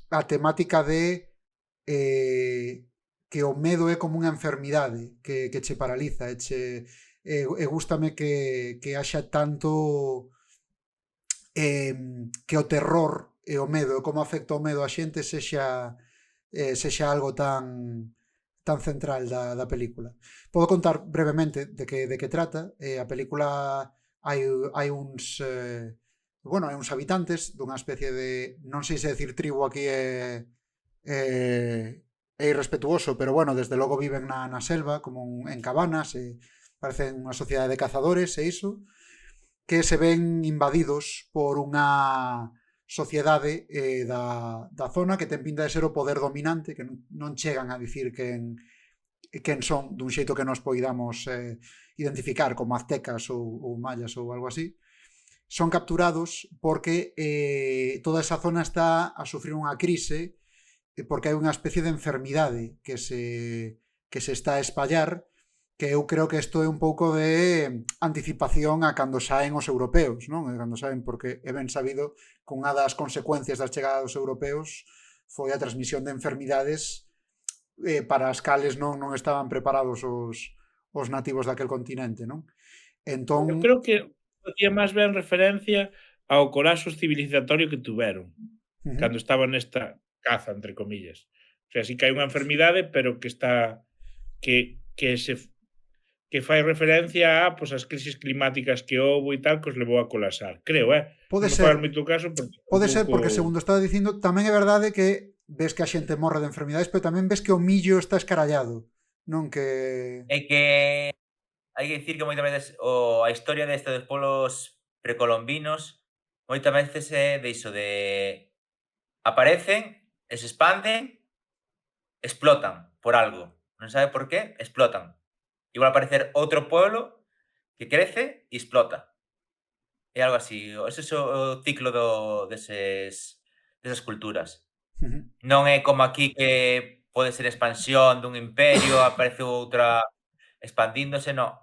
a temática de que o medo é como unha enfermidade que che paraliza e gústame que haxa tanto que o terror e o medo e como afecta o medo a xente sexa algo tan central da película. Podo contar brevemente de que trata. A película hai uns habitantes dunha especie de, non sei se decir tribu aquí é irrespetuoso, pero bueno, desde logo viven na selva, como en cabanas, parecen unha sociedade de cazadores e iso, que se ven invadidos por unha sociedade da zona que ten pinta de ser o poder dominante, que non chegan a dicir quen son, dun xeito que nos poidamos identificar como aztecas ou mayas ou algo así. Son capturados porque toda esa zona está a sufrir unha crise porque hai unha especie de enfermidade que se está a espallar, que eu creo que isto é un pouco de anticipación a cando saen os europeos, non? Cando saen, porque é ben sabido que unha das consecuencias da chegada dos europeos foi a transmisión de enfermidades para as cales non estaban preparados os nativos daquel continente, non? Entón... Eu creo que facía máis ben referencia ao coraxo civilizatorio que tuveron cando estaban nesta caza, entre comillas. O sea, sí que hai unha enfermidade, pero que está que fai referencia a as crisis climáticas que houve e tal, que os levou a colapsar. Creo, Pode non ser. Moito caso Pode ser, porque segundo estaba dicindo, tamén é verdade que ves que a xente morre de enfermidades, pero tamén ves que o millo está escarallado, non que... É que hai que dicir que moitas veces a historia dos polos precolombinos moitas veces é iso de aparecen, e se expanden, explotan por algo. Non sabe por qué, explotan. Igual aparecer outro pueblo que crece e explota. É algo así. Ese é o ciclo desas culturas. Non é como aquí que pode ser expansión dun imperio, aparece outra expandíndose, non.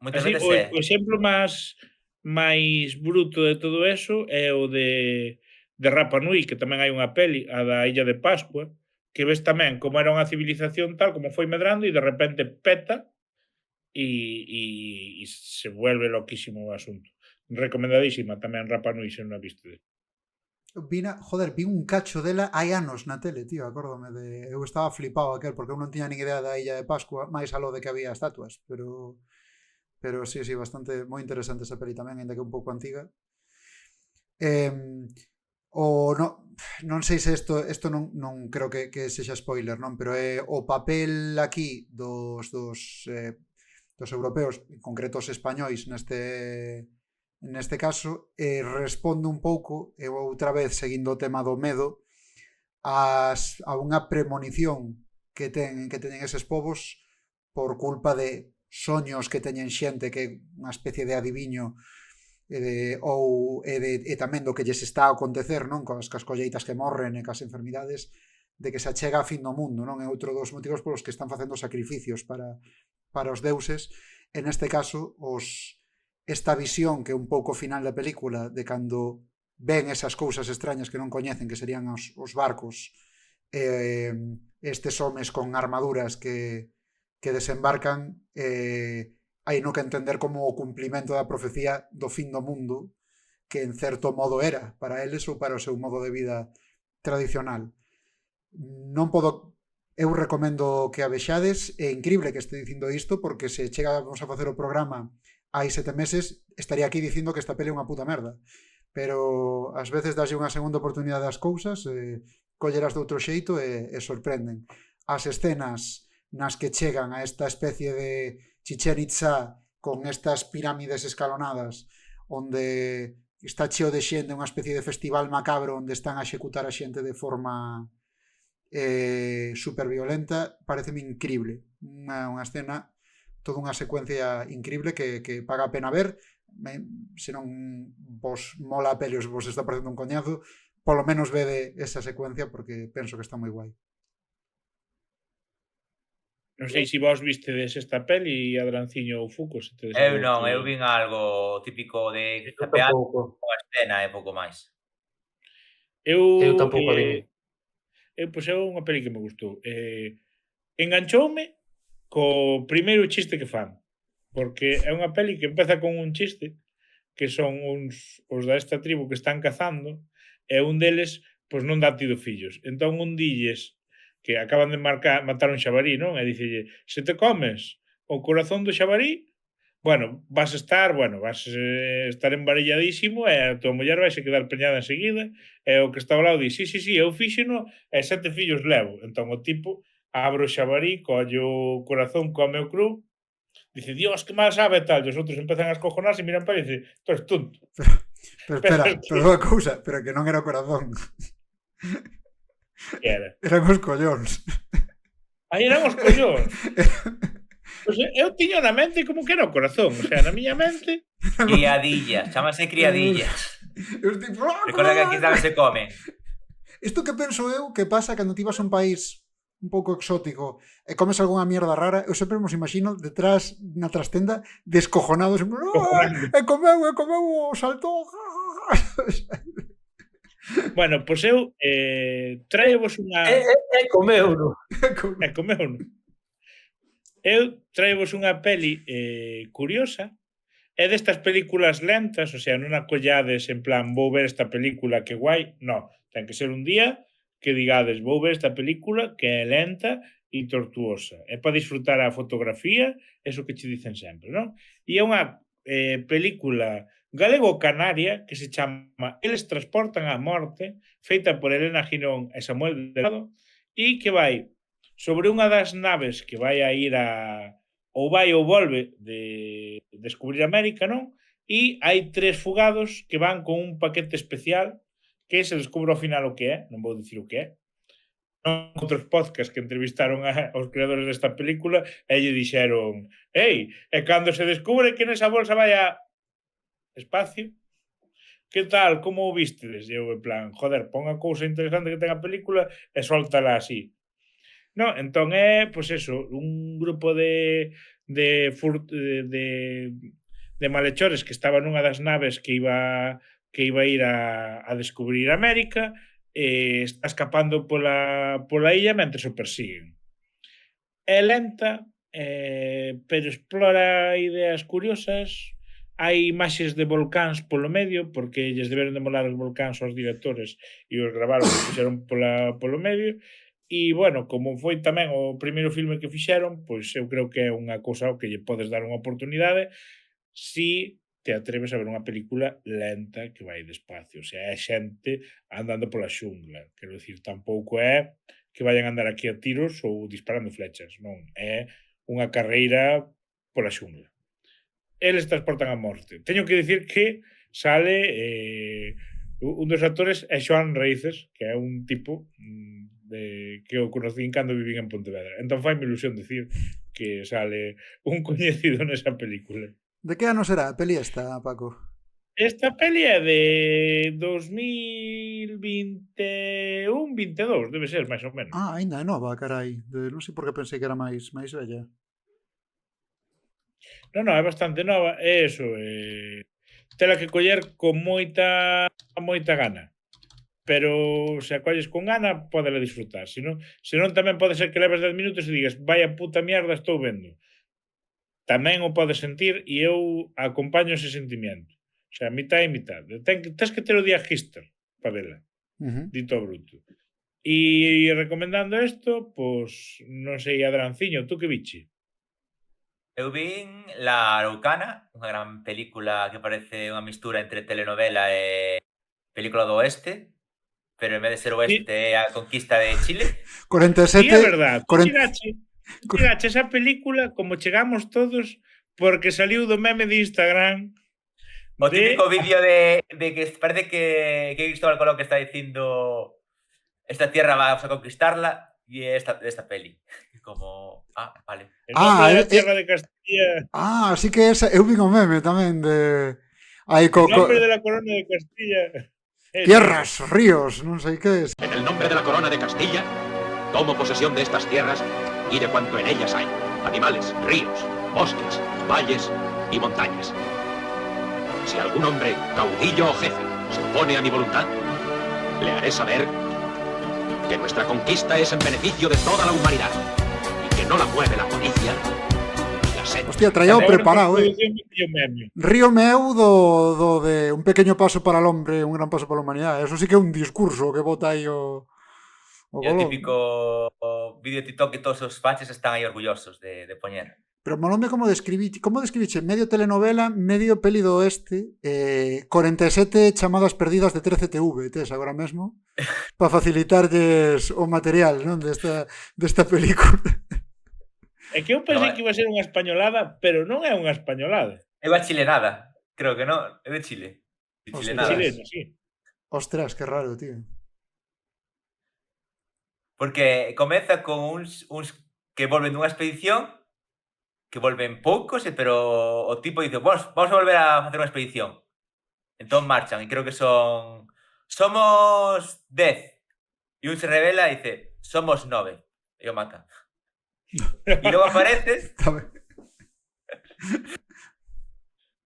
Moitas Así, veces o é. exemplo máis bruto de todo eso é o de Rapa Nui, que tamén hai unha peli, a da Illa de Pascua, que ves tamén como era unha civilización tal, como foi medrando e de repente peta e se vuelve loquísimo o asunto. Recomendadísima tamén Rapa Nui, se non a viste. Vi un cacho dela hai anos na tele, tío, acórdome de... Eu estaba flipado aquel, porque eu non tiña nin idea da Illa de Pascua, máis aló de que había estatuas, pero sí, bastante moi interesante esa peli tamén, ainda que un pouco antiga. Non sei se isto non creo que sexa spoiler, non, pero é o papel aquí dos europeos, en concreto os españois neste caso, responde un pouco, e outra vez seguindo o tema do medo, a unha premonición que teñen eses povos por culpa de soños que teñen xente, que é unha especie de adiviño e tamén do que lles está a acontecer, non, cas colleitas que morren e cas enfermidades, de que se achega a fin do mundo, non? É outro dos motivos polos que están facendo sacrificios para os deuses. En este caso, esta visión que é un pouco final da película de cando ven esas cousas extrañas que non coñecen, que serían os barcos, estes homes con armaduras que desembarcan, hai no que entender como o cumplimento da profecía do fin do mundo, que en certo modo era para eles ou para o seu modo de vida tradicional. Non podo... Eu recomendo que a vexades. É increíble que este dicindo isto, porque se chegamos a facer o programa hai 7 meses, estaría aquí dicindo que esta peli é unha puta merda. Pero ás veces daslle unha segunda oportunidade ás cousas, colleras de outro xeito e sorprenden. As escenas nas que chegan a esta especie de Chichén Itzá con estas pirámides escalonadas onde está cheo de xente, unha especie de festival macabro onde están a executar a xente de forma super violenta, pareceme increíble. Unha escena, toda unha secuencia increíble que paga a pena ver. Se non vos mola a peli ou se vos está parecendo un coñazo, polo menos vede esa secuencia porque penso que está moi guai. Non sei se vos vistedes esta peli, Adranciño ou Fuco. Eu non, eu vin algo típico de capear unha escena e pouco máis. Eu tampouco a vin. Pois é unha peli que me gustou. Enganchoume co primeiro chiste que fan, porque é unha peli que empeza con un chiste que son os desta tribu que están cazando e un deles pois non dá tido fillos. Entón un dilles que acaban de matar un xabarí, non? E dicelle, se te comes o corazón do xabarí, vas estar embarelladísimo e a tua muller vai se quedar preñada enseguida e o que está ao lado di, sí, eu fíxeno e 7 fillos levo. Entón o tipo abre o xabarí, colle o corazón, come o cru, dice, Dios, que mal sabe tal, e os outros empezan a escojonarse e miran para e dice, tú eres tonto. Pero espera, pero unha cousa, pero que non era o corazón. Que era? Eran os collóns. Aí eran os collóns. Pois eu tiño na mente como que era o corazón, o sea, na miña mente... Criadillas, chamase criadillas. Recorda que aquí tamén se come. Isto que penso eu que pasa cando ti vas a un país un pouco exótico e comes algunha mierda rara, eu sempre nos imagino detrás na trastenda descojonados, e comeu o saltón. Bueno, pois eu traevos unha... comeuno. Eu traevos unha peli curiosa, é destas películas lentas, o sea, non a collades en plan, vou ver esta película que guai, non, ten que ser un día que digades, vou ver esta película que é lenta e tortuosa. É para disfrutar a fotografía, eso que che dicen sempre, non? E é unha película galego-canaria que se chama Eles transportan a morte, feita por Elena Ginón e Samuel Delgado, e que vai sobre unha das naves que vai a ir a ou vai ou volve de descubrir América, non? E hai 3 fugados que van con un paquete especial que se descubre ao final o que é, non vou dicir o que é. Non outros podcasts que entrevistaron aos creadores desta película e lle dixeron: "Ei, e cando se descubre que nesa bolsa vai a espacio, que tal, como o vistedes?" E eu, en plan, joder, pon a cousa interesante que ten a película e soltala así. No, entón é, pois eso, un grupo de malhechores que estaba nunha das naves que iba a ir a descubrir América, está escapando pola illa mentre o persiguen. É lenta, pero explora ideas curiosas. Hai imaxes de volcáns polo medio, porque lles deberon de molar os volcáns aos directores e os gravaron e fixeron polo medio. E, bueno, como foi tamén o primeiro filme que fixeron, pois eu creo que é unha cousa que lle podes dar unha oportunidade si te atreves a ver unha película lenta que vai despacio. O sea, é xente andando pola xungla. Quero dicir, tampouco é que vayan a andar aquí a tiros ou disparando flechas. Non, é unha carreira pola xungla. Eles transportan a morte. Teño que dicir que sale un dos actores é Xoán Raíces, que é un tipo que eu conocín cando vivín en Pontevedra. Entón fai-me ilusión dicir que sale un coñecido nesa película. De que ano será a peli esta, Paco? Esta peli é de 2021-22, debe ser, máis ou menos. Ah, ainda é nova, carai. Non sei por que pensei que era máis vella. Non, é bastante nova. É eso, tela que coller con moita gana. Pero se a colles con gana, podela disfrutar. Se non tamén pode ser que leves 10 minutos e digas, vaya puta mierda estou vendo. Tamén o podes sentir e eu acompaño ese sentimiento. O sea, mitad e mitad. Tens que ter o día Gister para vela. Dito bruto. E recomendando isto, pois, non sei, Adranciño, tú que viche? Eu vin La Araucana, unha gran película que parece unha mistura entre telenovela e película do oeste, pero en vez de ser oeste é a conquista de Chile. 47... E é verdad, chegache esa película como chegamos todos porque saliu do meme de Instagram. O típico vídeo de que parece que Cristóbal Colón que está dicindo esta tierra vamos a conquistarla e esta peli. Como, vale. El nombre de la tierra de Castilla. Así que esa, eu vin o meme tamén de... El nombre de la corona de Castilla. Tierras, ríos, non sei que es. En el nombre de la corona de Castilla, tomo posesión de estas tierras y de cuanto en ellas hay. Animales, ríos, bosques, valles y montañas. Si algún hombre, caudillo o jefe, se opone a mi voluntad, le haré saber que nuestra conquista es en beneficio de toda la humanidad y que no la mueve la codicia ni la sed. Hostia, traíao preparado, Río meu do de un pequeño paso para el hombre, un gran paso para la humanidad. Eso sí que é un discurso que bota aí o Colón. O típico vídeo TikTok que todos os faches están aí orgullosos de poñer. Pero molome como describiche medio telenovela, medio peli do oeste, 47 chamadas perdidas de 13TV, tes agora mesmo, para facilitarlles o material, non, desta película. É que eu pensei que iba a ser unha españolada, pero non é unha españolada. É unha chilenada, creo que non, é de Chile. De chileno, sí. Ostras, que raro, tío. Porque comeza con uns que volven dunha expedición, que volven poucos, pero o tipo dice, vamos a volver a facer unha expedición. Entón marchan, e creo que somos 10. E un se revela e dice, somos 9. E o mata. E logo aparece...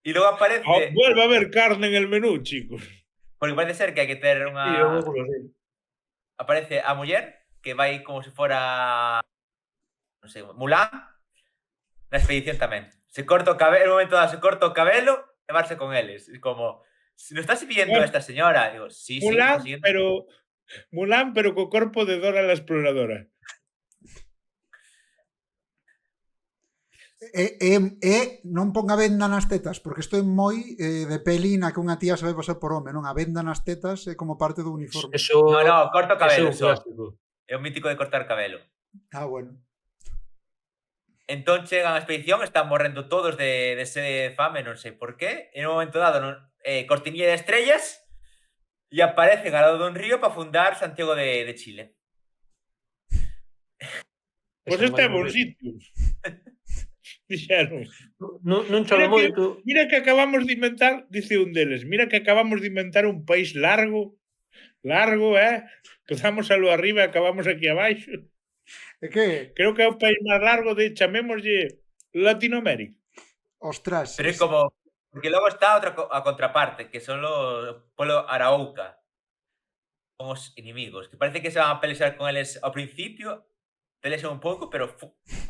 E logo aparece... Vuelve a haber carne en el menú, chicos. Porque parece ser que hai que ter unha... Aparece a muller, que vai como se fora... non sei, Mulan, na expedición tamén. Se corta o cabelo, en un momento dado se corta o cabelo e marcha con eles. E como, se non estás siguiendo a esta señora, digo, sí, Mulan, pero co corpo de Dora la Exploradora. Non pon a venda nas tetas, porque isto é moi de peli na que unha tía se vai pasar por home, non? A venda nas tetas é como parte do uniforme. Eso, No, corto eso é cabelo un só. clásico. É o mítico de cortar cabelo. Ah, bueno. Entón chegan a expedición, están morrendo todos de sede de fame, non sei por qué. En un momento dado, cortinilla de estrellas, e aparecen ao lado dun río para fundar Santiago de Chile. Pois Eso este é non bon me- sitio. Dixeron. Non chove moito. Mira que acabamos de inventar, dice un deles, mira que acabamos de inventar un país largo, empezamos a lo arriba e acabamos aquí abaixo. É que, Creo que é o país máis largo de, chamémoslle, Latinoamérica. ostras, Pero é como... Porque logo está a contraparte, que son o pueblo Arauca. Son os inimigos, que parece que se van a pelear con eles ao principio, pelexan un pouco, pero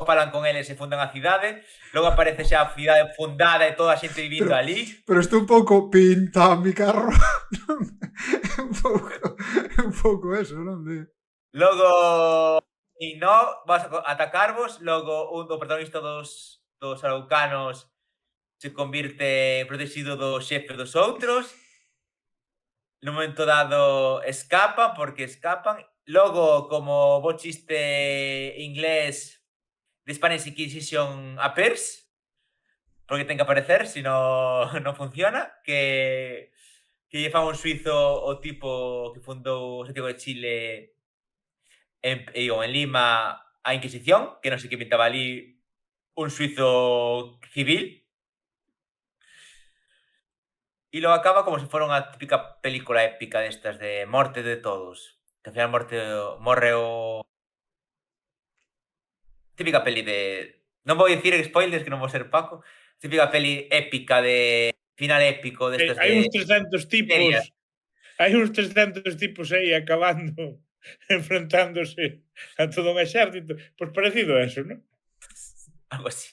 falan con eles e fundan a cidade, logo aparece xa a cidade fundada e toda a xente vivindo Pero- ali. pero isto un pouco pinta mi carro. un pouco eso, non? Logo, e no, vas a atacarvos, logo un do protagonista dos araucanos se convirte protegido do xefe dos outros. No momento dado escapan, porque escapan. Logo, como bo chiste inglés, de Spanish Inquisition appears, porque ten que aparecer, si no, non funciona, que lle fan un suizo o tipo que fundou Santiago de Chile en Lima a Inquisición, que non sei que pintaba ali un suizo civil. E logo acaba como se fora unha típica película épica destas de morte de todos. Que ao final morre o... Típica peli de... Non vou dicir spoilers, que non vou ser Paco. Típica peli épica de... Final épico destas Hai uns de... 300 tipos, hai uns 300 tipos aí acabando, enfrentándose a todo un exército. Pois parecido a eso, non? Algo así.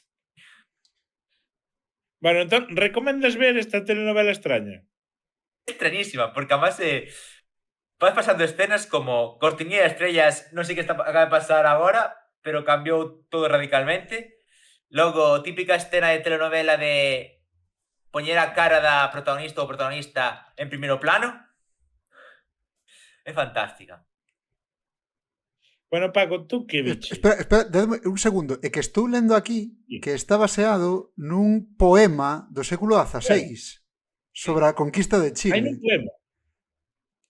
Bueno, entón, recomendas ver esta telenovela extraña? Extrañísima, porque además vas pasando escenas como cortinilla de estrellas, non sei que acaba de pasar agora, pero cambiou todo radicalmente. Logo, típica escena de telenovela de poñer a cara da protagonista ou protagonista en primeiro plano. É fantástica. Bueno, Paco, tú que biche? Espera, dadme un segundo. É que estou lendo aquí Sí. que está baseado nun poema do século XVI sobre a conquista de Hai un Chile. poema.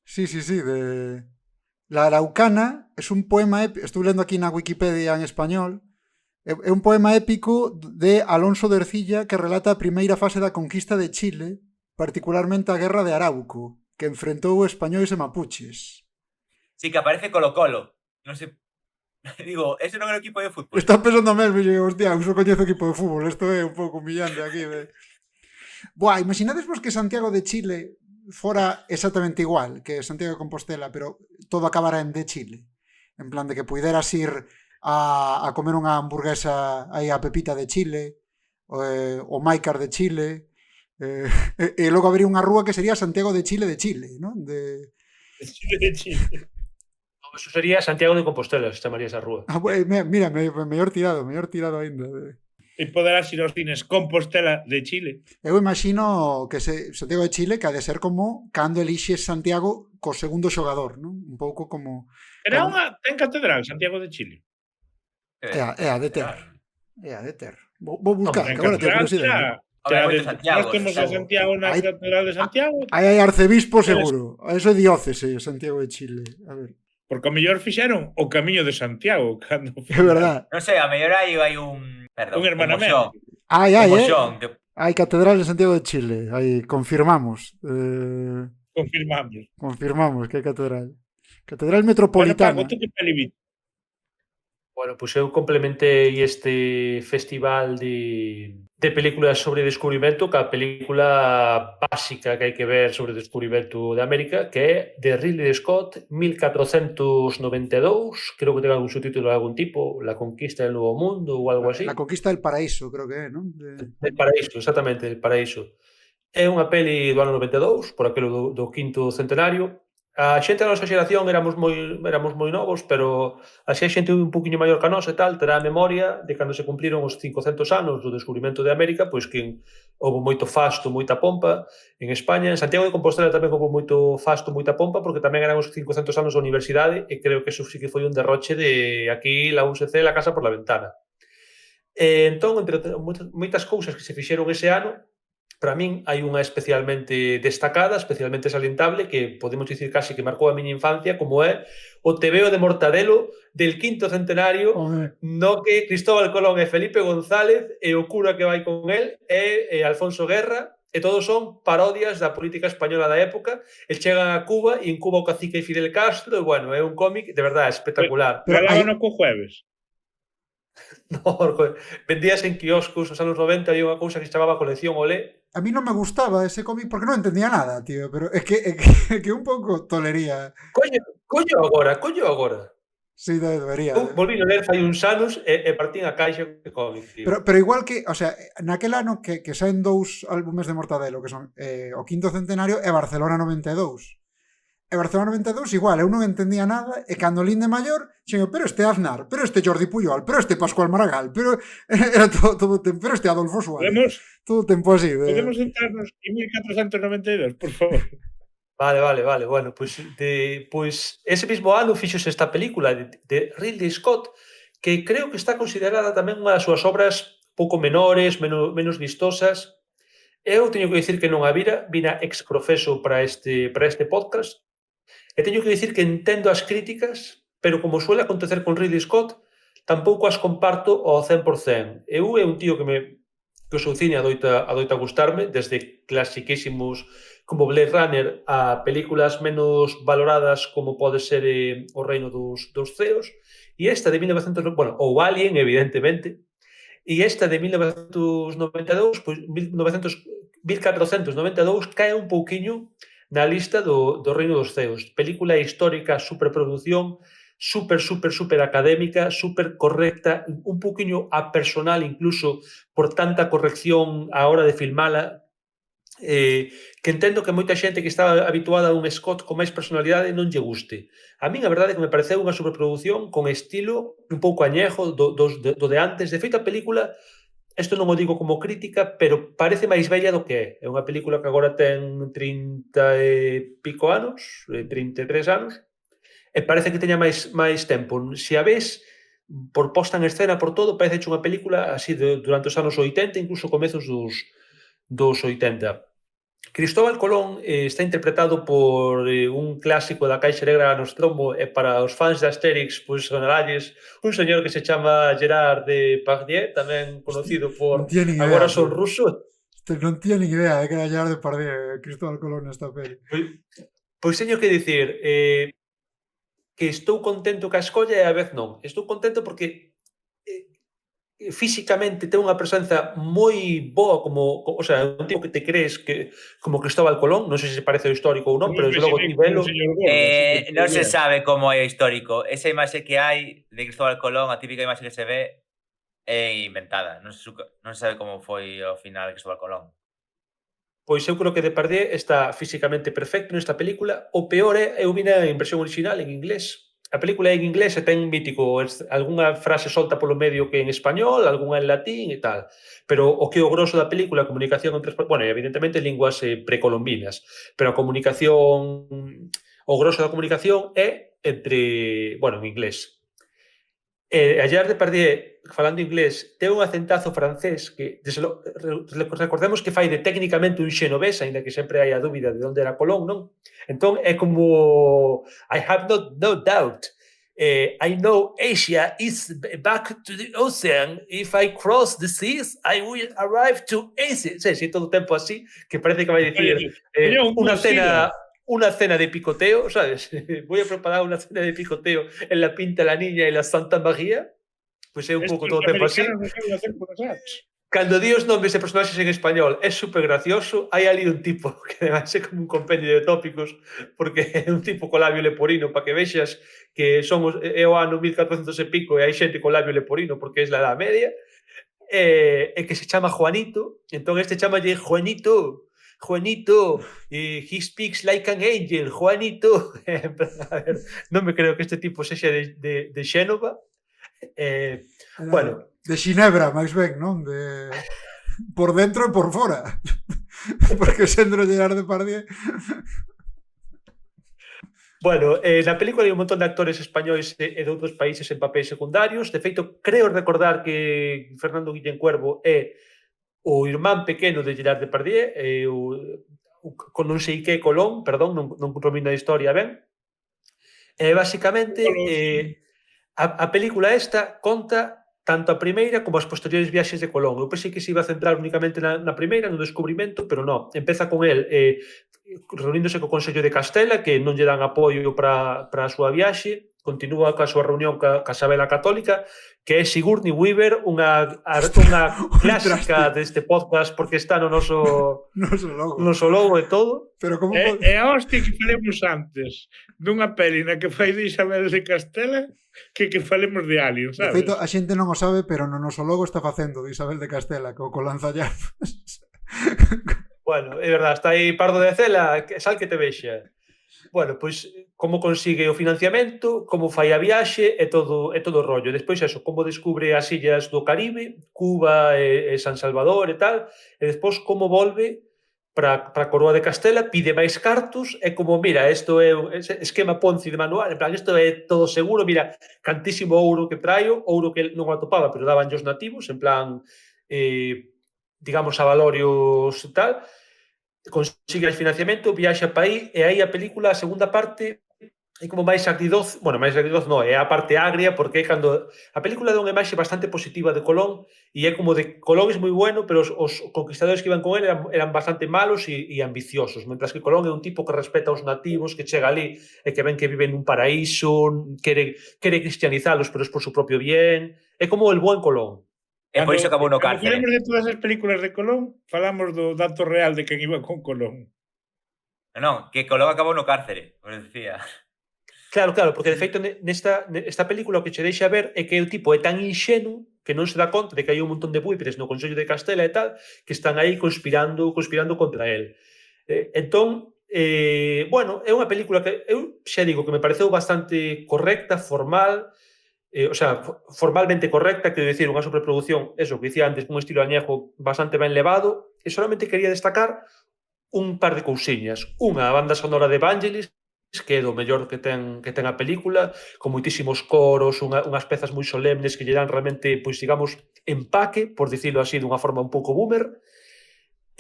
Sí, de... La Araucana es un poema épico, estou lendo aquí na Wikipedia en español, é un poema épico de Alonso de Ercilla que relata a primeira fase da conquista de Chile, particularmente a Guerra de Arauco, que enfrentou españois e mapuches. Sí, que aparece Colo-Colo. Non sei... Digo, ese non é o equipo de fútbol. Está pensando mesmo, e hostia, eu só coñezo equipo de fútbol, isto é un pouco humillante aquí. Buah, imaginades vos que Santiago de Chile fora exactamente igual que Santiago de Compostela, pero todo acabara en de Chile. En plan de que puideras ir a comer unha hamburguesa aí a Pepita de Chile, o Maicar de Chile, e logo habría unha rúa que sería Santiago de Chile, non? De Chile. Eso sería Santiago de Compostela, se chamaría esa rúa. Mira, mellor tirado aínda. E poderás ir aos cines Compostela de Chile. Eu imagino que Santiago de Chile que ha de ser como cando elixes Santiago co segundo xogador, non? Un pouco como... Era ten catedral Santiago de Chile. É a de ter. Vou buscar, Ten que agora teño catedral, curiosidade. Santiago, nós temos a Santiago na Hai- catedral de Santiago, Aí hai arcebispo seguro. Eso é diócese, Santiago de Chile. A ver, porque ao mellor fixeron o Camiño de Santiago cando é verdad. Non sei, a mellor hai un... Perdón, un hermanamento. Hai, Un eh? moxón. Hai catedral de Santiago de Chile. Aí confirmamos. Confirmamos. Que hai catedral. Catedral Bueno, metropolitana. Paco, tú que peli viste? Bueno, pois eu complementei este festival de películas sobre descubrimento ca película básica que hai que ver sobre o descubrimento de América, que é de Ridley Scott, 1492, creo que ten algún subtítulo de algún tipo, La conquista del Nuevo Mundo ou algo así. La conquista del paraíso, creo que é, non? El Paraíso, exactamente, El Paraíso. É unha peli do ano 92, por aquelo do quinto centenario, A xente da nosa xeración éramos moi novos, pero así a xente un poquinho maior que a nosa e tal, terá a memoria de cando se cumpliron os 500 anos do descubrimento de América, pois que houve moito fasto, moita pompa en España. En Santiago de Compostela tamén houve moito fasto, moita pompa, porque tamén eran os 500 anos da universidade e creo que eso sí que foi un derroche de aquí la USC, la casa por la ventana. Entón, entre moitas cousas que se fixeron ese ano, para min hai unha especialmente destacada, especialmente salientable, que podemos dicir casi que marcou a miña infancia, como é o tebeo de Mortadelo del quinto centenario, no que Cristóbal Colón e Felipe González e o cura que vai con él é Alfonso Guerra, e todos son parodias da política española da época, e chegan a Cuba, e en Cuba o cacique Fidel Castro, e bueno, é un cómic de verdade espectacular. Galábano co jueves. No, vendías en quioscos nos anos 90, había unha cousa que se chamaba Colección Olé. A mí non me gustaba ese cómic porque non entendía nada, tío, pero é que un pouco tolería. Collo agora. Sí, debería. Volví a ler fai uns anos e partín a caixa de cómic, tío. Pero igual que, o sea, naquel ano que saen 2 álbumes de Mortadelo, que son o quinto centenario e Barcelona 92. E Barcelona 92 igual, eu non entendía nada, e cando lin de maior, xengo, pero este Aznar, pero este Jordi Puyol, pero este Pascual Maragall, pero era todo tempo, pero este Adolfo Suárez. Todo tempo así. Podemos sentarnos en 1492, por favor. Vale. Bueno, pois ese mesmo ano fixose esta película de Ridley Scott, que creo que está considerada tamén unha das súas obras pouco menores, menos vistosas. Eu teño que dicir que non a vira ex profeso para este podcast. E teño que dicir que entendo as críticas, pero como suele acontecer con Ridley Scott, tampouco as comparto ao 100%. Eu é un tío que o seu cine adoita gustarme, desde clasiquísimos como Blade Runner a películas menos valoradas como pode ser O reino dos ceos, e esta de 1992, bueno, ou Alien, evidentemente, e esta de 1992, pois 1492 cae un pouquiño na lista do Reino dos Ceos. Película histórica, superproducción, super académica, super correcta, un pouquiño apersonal incluso por tanta corrección á hora de filmala, que entendo que moita xente que está habituada a un Scott con máis personalidade non lle guste. A min a verdade é que me pareceu unha superproducción con estilo un pouco añejo do de antes. De feito, a película, isto non o digo como crítica, pero parece máis bella do que é. É unha película que agora ten 30 e pico anos, 33 anos, e parece que teña máis tempo. Se a ves, por posta en escena, por todo, parece unha película así durante os anos 80, incluso comezos dos 80. Cristóbal Colón está interpretado por un clásico da Caixa Negra Nostromo, e para os fans de Asterix, pois sonaralles un señor que se chama Gerard Depardieu, tamén conocido por Agora son ruso. Non tiña nin idea de que era Gerard Depardieu, Cristóbal Colón nesta peli. Pois teño que dicir que estou contento que a escolla e a vez non. Estou contento porque físicamente ten unha presenza moi boa, como, o sea, un tipo que te crees que como Cristóbal Colón, non sei se parece o histórico ou non, pero desde logo ti velo. Non se sabe como é histórico. Esa imaxe que hai de Cristóbal Colón, a típica imaxe que se ve, é inventada. Non se sabe como foi ao final de Cristóbal Colón. Pois eu creo que Depardieu está físicamente perfecto nesta película. O peor é, eu vina en versión original en inglés. A película é en inglés e ten mítico algunha frase solta polo medio que en español, algunha en latín e tal. Pero o que o grosso da película, a comunicación entre... Bueno, evidentemente linguas precolombinas, pero a comunicación... O grosso da comunicación é entre... Bueno, en inglés. A Gerard Depardieu, falando inglés, ten un acentazo francés que, recordemos que fai de técnicamente un xenovés, ainda que sempre hai a dúbida de onde era Colón, non? Entón, é como I have no doubt. I know Asia is back to the ocean. If I cross the seas, I will arrive to Asia. Sí, todo o tempo así, que parece que vai dicir una cena de picoteo, ¿sabes? Voy a preparar una cena de picoteo en la Pinta la Niña y la Santa María. Pues é un pouco todo o tempo así. Cando di os nomes de personaxes en español é super gracioso. Hai ali un tipo que debe ser como un compendio de tópicos, porque é un tipo co labio leporino, para que vexas que é o ano 1400 e pico e hai xente co labio leporino porque é a Edad Media, e que se chama Juanito. Entón este chamalle Juanito, Juanito, he speaks like an angel, Juanito. A ver, non me creo que este tipo sexa de Xénova. Bueno, De Xinebra, máis ben, non? Por dentro e por fora. Porque sendo Gerard Depardieu... Bueno, na película hai un montón de actores españois e de outros países en papéis secundarios. De feito, creo recordar que Fernando Guillén Cuervo é o irmán pequeno de Gerard Depardieu, con non sei que Colón, perdón, non domino a historia ben. Basicamente, a película esta conta tanto a primeira como as posteriores viaxes de Colón. Eu pensei que se iba a centrar únicamente na primeira, no descubrimento, pero non. Empeza con el reuníndose co Consello de Castela, que non lle dan apoio para a súa viaxe, continúa coa súa reunión ca Sabela Católica, que é Sigourney Weaver, unha clásica deste podcast, porque está no noso logo e todo. Pero como é a hostia que falemos antes dunha peli na que fai de Isabel de Castela que falemos de Alien, sabes? De feito, a xente non o sabe, pero no noso logo está facendo de Isabel de Castela co lanzallamas. Bueno, é verdade, está aí Pardo de Cela, sal que te vexa. Bueno, pois, como consigue o financiamento, como fai a viaxe e todo o rollo. Despois, eso, como descubre as illas do Caribe, Cuba e San Salvador e tal, e despois como volve para a Coroa de Castela, pide máis cartos, e como, mira, isto é un esquema Ponzi de manual, en plan, isto é todo seguro, mira, cantísimo ouro que traio, ouro que non atopaba, pero daban os nativos, en plan, digamos, avalorios e tal, consigue el financiamento, viaxa para aí, e aí a película, a segunda parte, é como máis agridoz, bueno, máis agridoz non, é a parte agria, porque é cando a película dá unha imaxe bastante positiva de Colón, e é como de Colón é moi bueno, pero os conquistadores que iban con ele eran bastante malos e ambiciosos, mentras que Colón é un tipo que respeta aos nativos, que chega ali e que ven que viven nun paraíso, quere cristianizalos, pero é por su propio bien, é como el buen Colón. E por iso acabou no cárcere. Falamos de todas as películas de Colón, falamos do dato real de quen iba con Colón. Non, que Colón acabou no cárcere, por decía. Claro, porque de feito nesta película o que che deixa ver é que o tipo é tan inxenuo que non se dá conta de que hai un montón de buitres no Consello de Castela e tal que están aí conspirando contra él. Entón, bueno, é unha película que eu xa digo que me pareceu bastante correcta, formal, o sea, formalmente correcta, quero dicir, unha sobreproducción, eso que dicía antes, un estilo añejo bastante ben levado, e solamente quería destacar un par de cousiñas. Unha, a banda sonora de Vangelis, que é do mellor que ten a película, con moitísimos coros, unhas pezas moi solemnes que lle dan realmente, pois digamos, empaque, por dicirlo así, dunha forma un pouco boomer.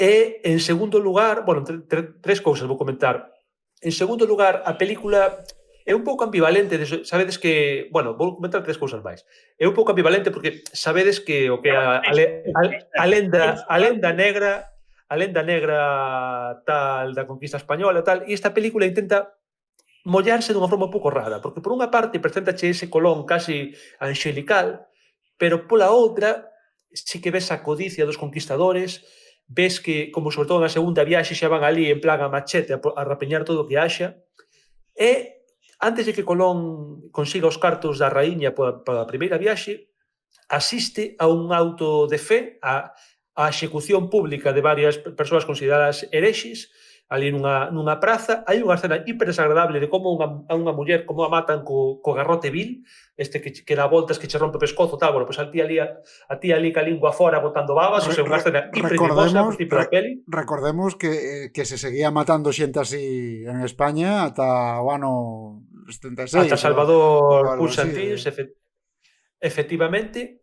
E, en segundo lugar, bueno, tres cousas vou comentar. En segundo lugar, a película é un pouco ambivalente, sabedes que, bueno, vou comentar tres cousas máis. É un pouco ambivalente porque sabedes que o que a lenda negra tal da conquista española tal, e esta película intenta mollarse dunha forma un pouco rara, porque por unha parte preséntache ese Colón casi angelical, pero pola outra sí que ves a codicia dos conquistadores, ves que, como sobre todo na segunda viaxe, xa van ali en plan a machete a rapeñar todo o que haxa, e antes de que Colón consiga os cartos da raíña para a primeira viaxe, asiste a un auto de fe, a execución pública de varias persoas consideradas herexes, ali nunha praza. Hai unha escena hiper desagradable de como a unha muller como a matan co garrote vil, este que dá voltas, que che rompe o pescozo, tal, bueno, pois a ti ali ca lingua fora botando babas, ou sea, unha escena hiper divosa, tipo da peli. Recordemos que se seguía matando xente así en España ata o ano 76. Ata Salvador Pulsantins, efectivamente.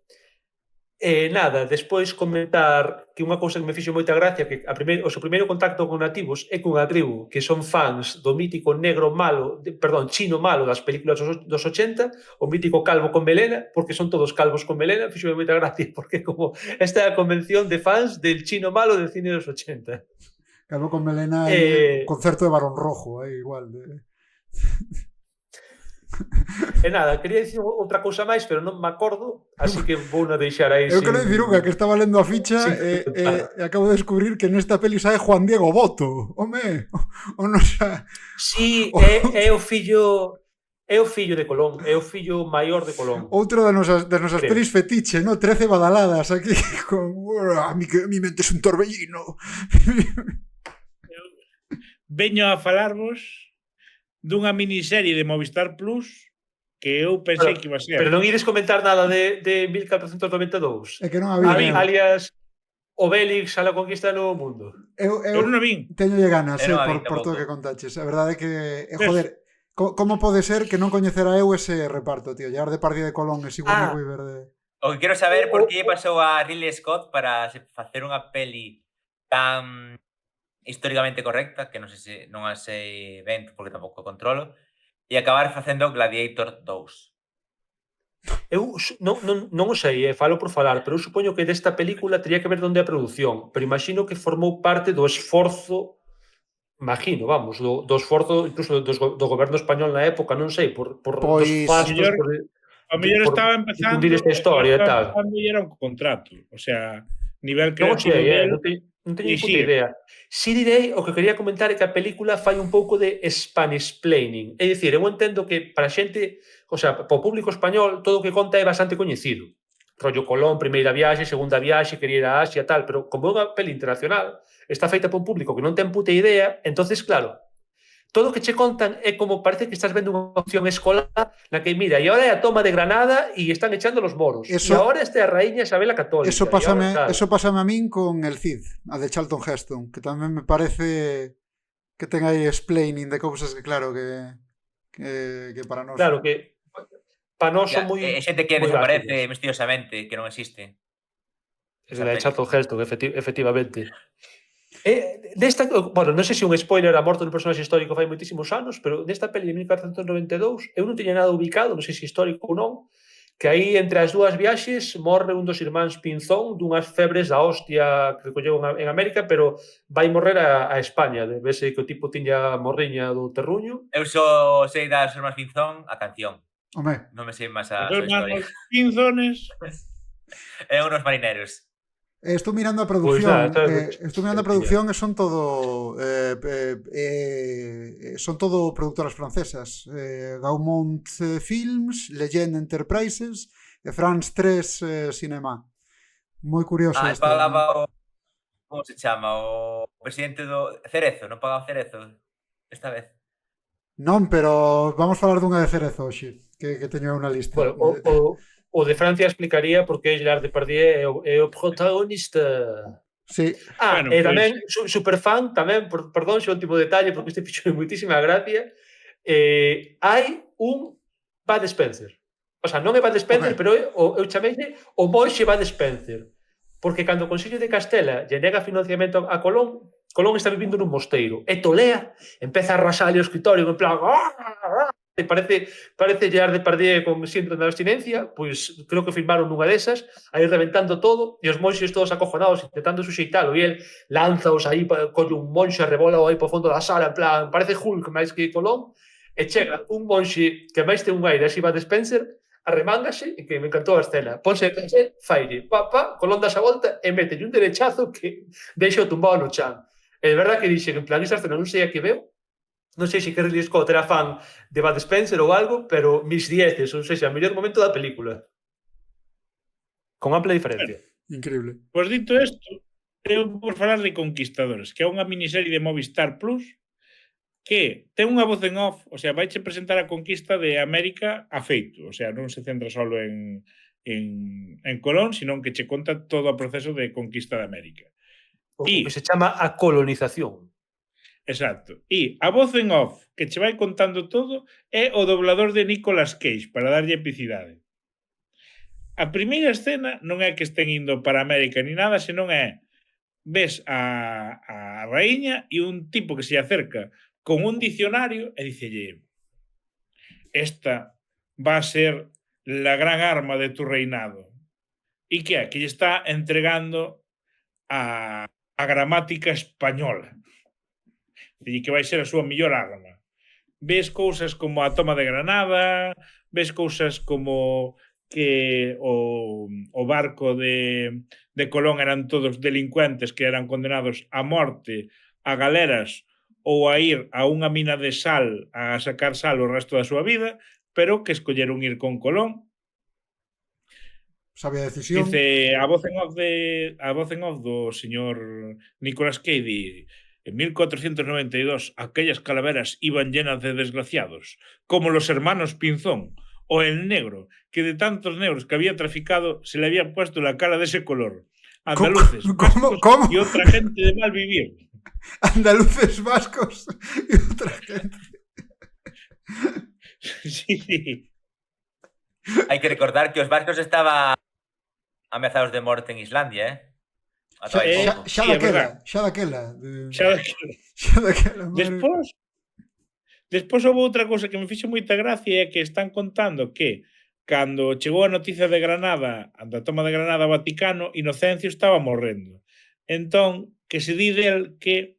Nada, despois comentar que unha cousa que me fixo moita gracia, que o seu primeiro contacto con nativos é cunha tribu que son fans do mítico chino malo das películas dos 80, o mítico calvo con melena, porque son todos calvos con melena, fixo moita gracia, porque como esta é a convención de fans del chino malo del cine dos 80. Calvo con melena e concerto de Barón Rojo, igual de... E nada, quería dicir outra cousa máis, pero non me acordo, así que vou na deixar aí. Eu quero dicir unha, que estaba lendo a ficha e acabo de descubrir que nesta peli sae Juan Diego Boto. Home, o non xa... Sí, é o fillo de Colón, é o fillo maior de Colón. Outro das nosas pelis fetiche, ¿no? 13 badaladas aquí con... mi mente es un torbellino. veño a falarvos dunha miniserie de Movistar Plus que eu pensei que iba a ser. Pero non ides comentar nada de 1492? É que non había. Alias Obélix a la conquista do novo mundo. Eu non a vin. Teñolle ganas, Eu non a vi por todo o tampouco. que contaches. A verdade é que, joder, como pode ser que non coñecera eu ese reparto, tío? Llegar de Partida de Colón e Sigourney Weaver de... O que quero saber por que pasou a Ridley Scott para facer unha peli tan históricamente correcta, que non sei ben, porque tampouco controlo, e acabar facendo Gladiator 2. Eu non o sei, falo por falar, pero eu supoño que desta película teria que ver onde a produción, pero imagino que formou parte do esforzo, imagino, vamos, do esforzo incluso do goberno español na época, non sei, por dos fastos, A mellor por estaba empezando difundir esta historia e tal. E era un contrato, o sea, nivel Non o creativo sei, del, non teño e ni puta sí. idea. Si direi, o que quería comentar é que a película fai un pouco de Spanish-plaining. É dicir, eu entendo que para a xente, o sea, para o público español, todo o que conta é bastante coñecido. Rollo Colón, primeira viaxe, segunda viaxe, quería ir a Asia, tal, pero como é unha peli internacional, está feita por un público que non ten puta idea, entonces claro, todo o que che contan é como parece que estás vendo unha opción escolar na que, mira, e agora é a toma de Granada e están echando los moros. E agora este é a raíña Isabel a Católica. Eso pásame a min con El Cid, a de Charlton Heston, que tamén me parece que ten aí explaining de cousas que, claro, que para nós... Claro, que para nós son moi... E xente que desaparece misteriosamente, que non existe. Esa de Charlton Heston, efectivamente. Bueno, non sei se un spoiler, a morte dun personaxe histórico fai moitísimos anos, pero nesta peli de 1492 eu non tiña nada ubicado, non sei se histórico ou non, que aí entre as dúas viaxes morre un dos irmáns Pinzón dunhas febres da hostia que recolleu en América, pero vai morrer a España, de vese que o tipo tiña morriña do terruño. Eu só sei das irmáns Pinzón a canción. Home. Non me sei máis a súa historia. Pinzones. É unos marineros. Estou mirando a produción, e son todo productoras francesas. Gaumont Films, Legend Enterprises e France 3 Cinema. Moi curioso isto. Pagaba como se chama? O presidente do Cerezo, non pagaba Cerezo esta vez. Non, pero vamos falar dunha de Cerezo hoxe, que teño unha lista. Bueno, o de Francia explicaría por que Gerard Depardieu é o protagonista. Sí. Bueno, e tamén, superfan, tamén, perdón, xe o último detalle, porque este fixo moitísima gracia, hai un Bud Spencer. O sea, non é Bud Spencer, pero eu chameille o Moixe Bud Spencer. Porque cando o Consello de Castela lle nega financiamento a Colón, Colón está vivindo nun mosteiro. E Tolea empeza a arrasar o escritorio en plan... E parece Gerard Depardieu con síndrome de abstinencia, pois creo que filmaron nunha desas, aí reventando todo, e os monxes todos acojonados intentando suxeitalo, e el lánzaos aí, colle un monxe, rebola aí por fondo da sala, en plan, parece Hulk máis que Colón, e chega un monxe que máis ten un aire así va de Spencer, arremángase, e que me encantou a escena, ponse a canse, faille, Colón das a volta, e mete un derechazo que deixa o tumbado no chan. E de verdad que dixen, en plan, esta escena non sei a que veo, non sei se Ridley Scott era fan de Bud Spencer ou algo, pero mis dieces, ou seja, o mellor momento da película. Con ampla diferencia. Increíble. Pois dito isto, eu vou falar de Conquistadores, que é unha miniserie de Movistar Plus que ten unha voz en off, o sea, vaiche presentar a conquista de América a feito, o sea, non se centra solo en Colón, sino que che conta todo o proceso de conquista de América. O que se chama a colonización. Exacto. E a voz en off que che vai contando todo é o doblador de Nicolas Cage para darlle epicidade. A primeira escena non é que estén indo para América ni nada, senón é ves a raíña e un tipo que se acerca con un dicionario e dicelle esta va a ser la gran arma de tu reinado. E que é? Que lle está entregando a gramática española. E que vai ser a súa mellor arma. Ves cousas como a toma de Granada, ves cousas como que o barco de Colón eran todos delincuentes que eran condenados a morte, a galeras ou a ir a unha mina de sal a sacar sal o resto da súa vida, pero que escolleron ir con Colón. Sabia decisión. Dice a voz en off do señor Nicolas Cage En 1492 aquellas calaveras iban llenas de desgraciados, como los hermanos Pinzón, o el negro, que de tantos negros que había traficado se le había puesto la cara de ese color. Andaluces, vascos ¿Cómo? y otra gente de mal vivir. Andaluces, vascos y otra gente. Sí. Hai que recordar que os vascos estaban ameazados de morte en Islandia, Ata hai pouco. Xa Sí, é verdad. daquela. Xa Xa daquela, madre. Despois houve outra cousa que me fixo moita gracia, é que están contando que cando chegou a noticia de Granada, da toma de Granada ao Vaticano, Inocencio estaba morrendo. Entón, que se di del que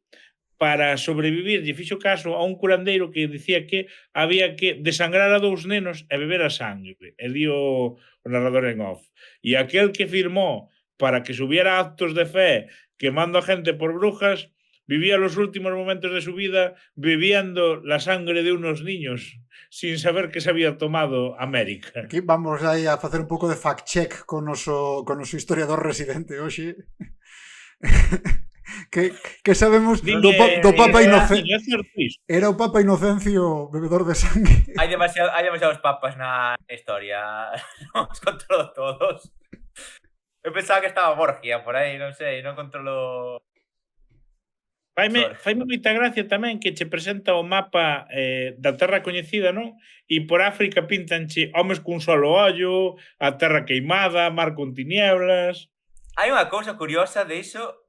para sobrevivir lle fixo caso a un curandeiro que dicía que había que desangrar a 2 nenos e beber a sangre. E di o narrador en off. E aquel que firmó para que subiera actos de fe quemando a gente por brujas, vivía los últimos momentos de su vida bebiendo la sangre de unos niños sin saber que se había tomado América. Aquí vamos aí a facer un pouco de fact-check con noso historiador residente hoxe. que sabemos do Papa Inocencio. Era o Papa Inocencio bebedor de sangue. Hai demasiados papas na historia. Non os controlo todos. Eu pensaba que estaba Borgia por aí, non sei, non controlo... Faime moita gracia tamén que che presenta o mapa da terra coñecida, non? E por África pintanche homes cun solo ollo, a terra queimada, mar con tinieblas... Hai unha cousa curiosa de iso,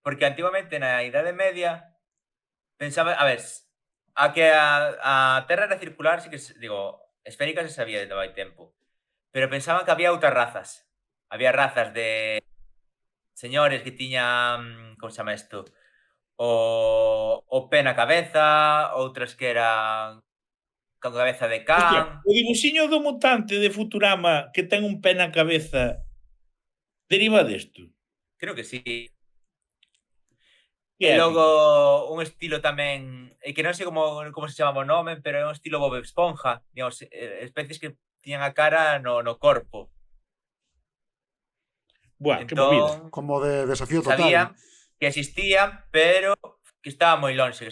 porque antiguamente na Idade Media pensaba, a ver, a que a terra era circular, sí que, digo, esférica se sabía desde hai tempo, pero pensaban que había outras razas. Había razas de señores que tiñan, como se chama isto, o pé na cabeza, outras que eran con cabeza de can... Hostia, o dibuxiño do mutante de Futurama que ten un pé na cabeza deriva desto? Creo que sí. Que E logo un estilo tamén, que non sei como se chamaba o nome, pero é un estilo Bob Esponja, digamos, especies que tiñan a cara no corpo. Buah, que Entón, movida. Como de desafío total. Sabían que existían, pero que estaba moi lonxe,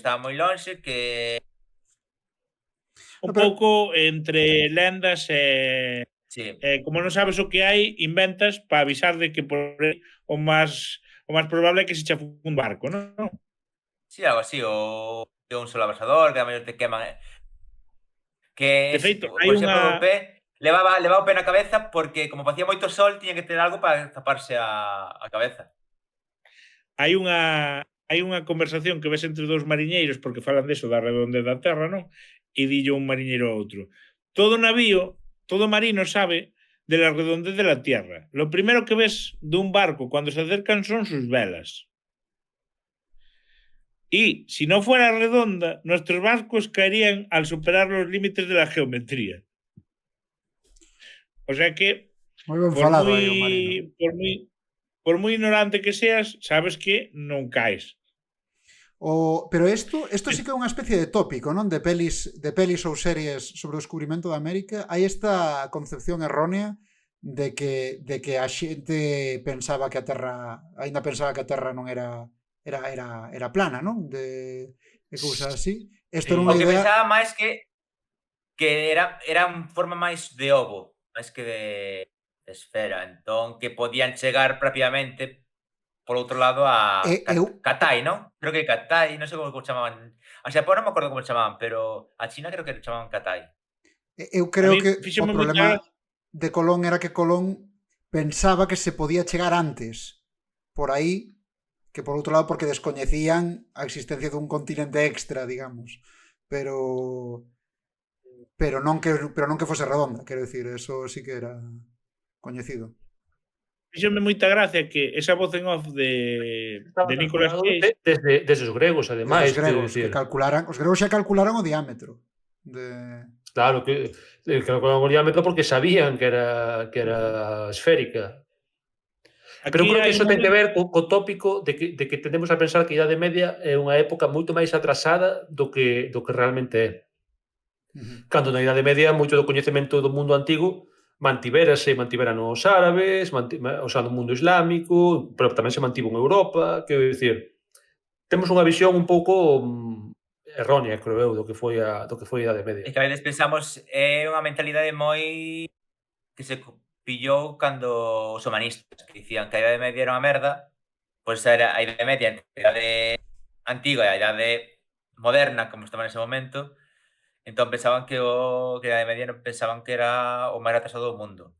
que... Un pouco entre lendas e... Sí. Como non sabes o que hai, inventas para avisar de que por aí o máis probable é que se che funde un barco, non? Sí, algo así, o un solo abrasador, que a mellor te queman... Que, de feito, por exemplo, o pé, levaba o pé na cabeza porque, como facía moito sol, tiña que ter algo para taparse a cabeza. Hai unha conversación que ves entre dous mariñeiros porque falan deso da redondez da terra, non? E dillo un mariñeiro a outro. Todo navío, todo marino sabe de la redondez de la tierra. Lo primero que ves dun barco cuando se acercan son sus velas. Y si no fuera redonda, nuestros barcos caerían al superar los límites de la geometría. O sea que, Moi ben falado aí o marino. por moi ignorante que seas, sabes que non caes. Pero isto sí que é unha especie de tópico, non? De pelis ou series sobre o descubrimento da América. Hai esta concepción errónea de que a xente pensaba que a Terra, aínda pensaba que a Terra non era plana, non? De cousas así. Isto era unha idea... O que pensaba máis que era en forma máis de ovo, máis que de esfera. Entón, que podían chegar rápidamente por outro lado a Cathay, non? Creo que Cathay, non sei como chamaban. A Xapón non me acordo como chamaban, pero a China creo que chamaban Cathay. Eu creo que o problema de Colón era que Colón pensaba que se podía chegar antes por aí, que por outro lado porque descoñecían a existencia dun continente extra, digamos. Pero non que fose redonda, quero dicir, eso sí que era coñecido. Fíxome moita gracia que esa voz en off de Nicolas Cage desde os gregos, ademais, os gregos xa calcularan o diámetro claro, que calcularan o diámetro porque sabían que era esférica. Pero creo que iso ten que ver co tópico de que tendemos a pensar que a Idade Media é unha época moito máis atrasada do que realmente é. Cando na Idade Media moito do coñecemento do mundo antigo mantiveran os árabes, o sea, no mundo islámico, pero tamén se mantivo en Europa, quero dicir, temos unha visión un pouco errónea, creo eu, do que foi a Idade Media. É que a veces pensamos unha mentalidade moi que se pillou cando os humanistas que dicían que a Idade Media era unha merda, pois era a Idade Media entre a Idade Antiga e a Idade Moderna, como estaba nese momento, entón pensaban que a Idade Media pensaban que era o máis atrasado do mundo.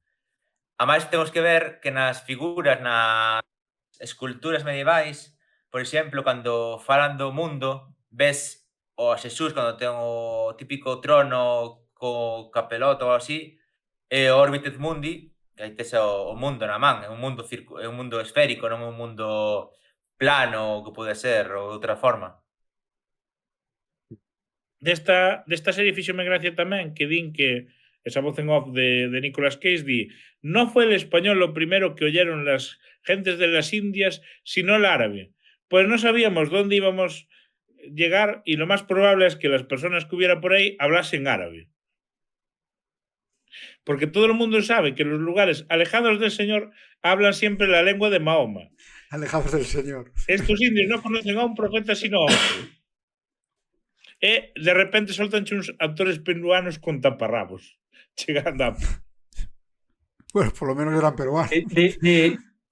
A máis temos que ver que nas figuras, nas esculturas medievais, por exemplo, cando falan do mundo, ves o Xesús cando ten o típico trono co capeloto ou así, e o Orbited Mundi, que aí tes o mundo na man, é un mundo esférico, non un mundo plano, que pode ser, ou de outra forma. Desta serie fíxome gracia tamén que din que esa voz en off de Nicolas Cage di: no fue el español lo primero que oyeron las gentes de las Indias, sino el árabe. Pues no sabíamos dónde íbamos a llegar y lo más probable es que las personas que hubiera por ahí hablasen árabe. Porque todo el mundo sabe que los lugares alejados del Señor hablan siempre la lengua de Mahoma. Alejados del Señor. Estos indios no conocen a un profeta sino a otro. E de repente soltanche uns actores peruanos con taparrabos. Chegando a... Bueno, por lo menos eran peruanos.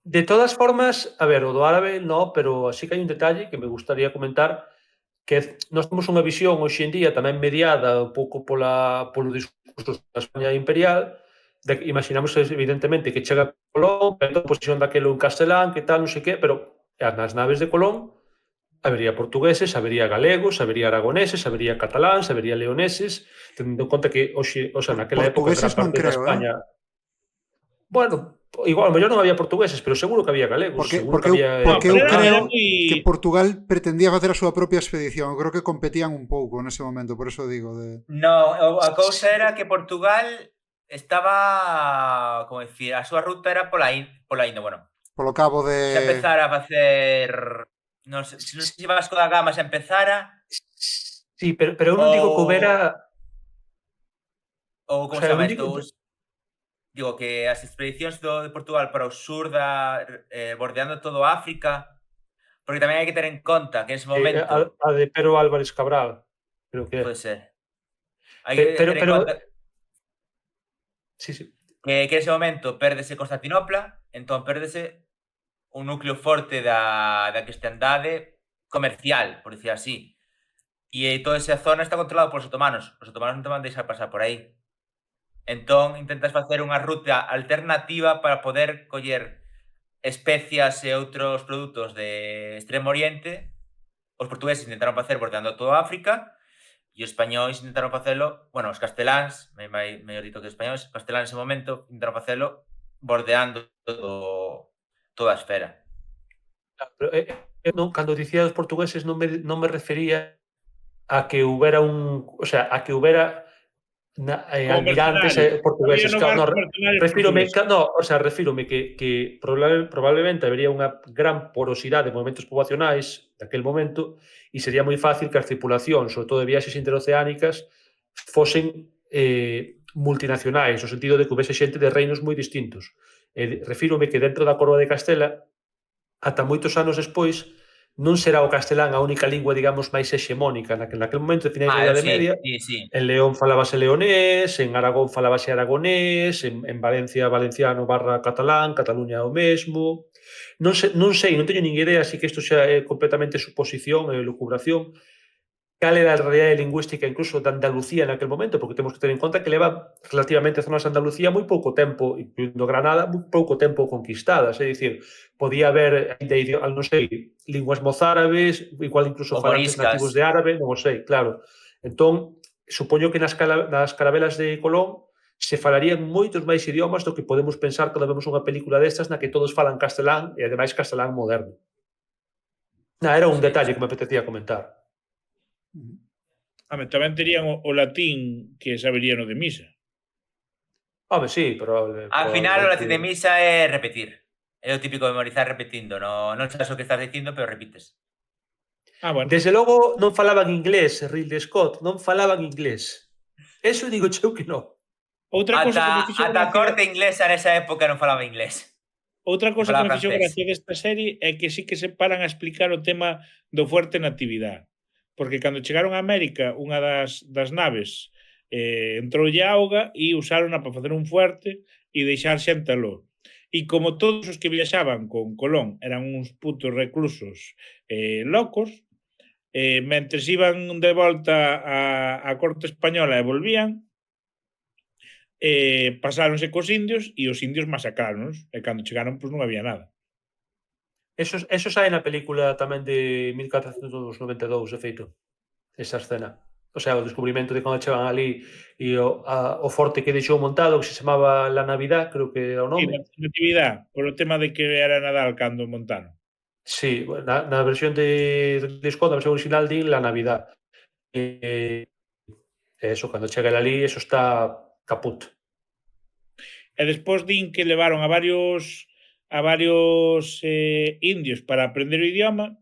De todas formas, a ver, o do árabe no, pero así que hai un detalle que me gustaría comentar, que nós temos unha visión hoxe en día tamén mediada un pouco polo discurso da España imperial, imaginamos evidentemente que chega Colón, a posición daquelo en castelán, que tal, non sei que, pero nas naves de Colón habería portugueses, habería galegos, habería aragoneses, habería cataláns, habería leoneses, tendo en conta que hoxe, o sea, naquela época gran parte da España... Bueno, igual, a mellor non había portugueses, pero seguro que había galegos. Porque eu creo que Portugal pretendía facer a súa propia expedición. Eu creo que competían un pouco nese momento, por eso digo de... No, a cousa era que Portugal estaba, como dicir, a súa ruta era pola Indo, bueno. Polo cabo de... Se empezara a facer... Non sei se Vasco da Gama se empezara... Sí, pero eu non digo que houbera... Ou como se chama isto? Digo que as expedicións de Portugal para o sur bordeando todo África, porque tamén hai que ter en conta que en ese momento... A de Pedro Álvarez Cabral, creo que é. Pode ser. Hai que ter en conta... Sí, sí. Que en ese momento pérdese Constantinopla, entón pérdese un núcleo forte da cristiandade comercial, por dicir así. E toda esa zona está controlada polos otomanos. Os otomanos non te van deixar pasar por aí. Entón, intentas facer unha ruta alternativa para poder coller especias e outros produtos de Extremo Oriente. Os portugueses intentaron facer bordeando toda África e os españois intentaron facelo, bueno, os casteláns, mellor dito que os españois, os casteláns nese momento intentaron facelo bordeando toda a esfera. Cando dicía os portugueses non me refería a que houbera o sea, a que houbera almirantes portugueses. Refírome que probablemente habería unha gran porosidade de movimentos poboacionais daquel momento e sería moi fácil que as tripulacións, sobre todo de viaxes interoceánicas, fosen multinacionais, no sentido de que houvese xente de reinos moi distintos. Refírome que dentro da Coroa de Castela, ata moitos anos despois, non será o castelán a única lingua, digamos, máis hexemónica. Naquel momento, de finais da Idade Media, en León falábase leonés, en Aragón falábase aragonés, en Valencia, valenciano / catalán, Cataluña o mesmo. Non sei, non teño nin idea, así que isto xa é completamente suposición e lucubración, cal era a realidade lingüística incluso de Andalucía naquel momento, porque temos que ter en conta que leva relativamente a zonas de Andalucía moi pouco tempo, incluindo Granada, moi pouco tempo conquistadas, é dicir, podía haber, non sei, linguas mozárabes, igual incluso falantes nativos de árabe, non o sei, claro. Entón, supoño que nas carabelas de Colón se falarían moitos máis idiomas do que podemos pensar cando vemos unha película destas na que todos falan castelán e ademais castelán moderno. Era un detalle que me apetecía comentar. Tamén terían o latín que saberían o de misa. Sí, probablemente. Al final o latín de misa é repetir. É o típico de memorizar repetindo. Non sabes o que estás dicindo, pero repites. Bueno. Desde logo non falaban inglés, Ridley Scott, non falaban inglés. Eso digo eu que non. Outra cosa ata a corte inglesa nesa época non falaba inglés. Outra cousa que falaba me fixo francés. gracia desta serie é que sí que se paran a explicar o tema do fuerte natividade. Porque cando chegaron a América, unha das naves entroulle auga e usaron para facer un fuerte e deixar xente aló. E como todos os que viaxaban con Colón eran uns putos reclusos locos, mentres iban de volta a corte española e volvían, pasáronse cos indios e os indios masacráronos. E cando chegaron, pois non había nada. Eso sae na película tamén de 1492, de feito, esa escena. O sea, o descubrimento de cando chegan ali e o forte que deixou montado, que se chamaba La Navidad, creo que era o Sí, nome. natividade, polo tema de que era Nadal cando montaron. Sí, na versión de Scott, na versión original, din La Navidad. Eso, cando chega ali, eso está caput. E despois din que levaron a varios indios para aprender o idioma,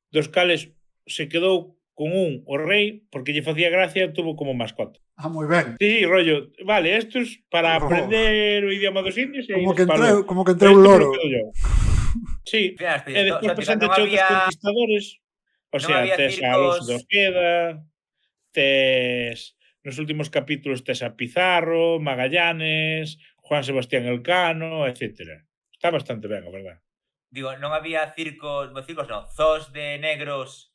dos cales se quedou con o rei, porque lle facía gracia e tuvo como mascota. Ah, moi ben. Sí, rollo, vale, estos para aprender o idioma dos indios e Como ides que palo. entreu un loro. Sí, Mira, e despois non presenta outros había conquistadores, o non sea, había tes a Alonso de circos, Ojeda, tes nos últimos capítulos tes a Pizarro, Magallanes, Juan Sebastián Elcano, etcétera. Está bastante ben, a verdad. digo, non había circos non, zoos de negros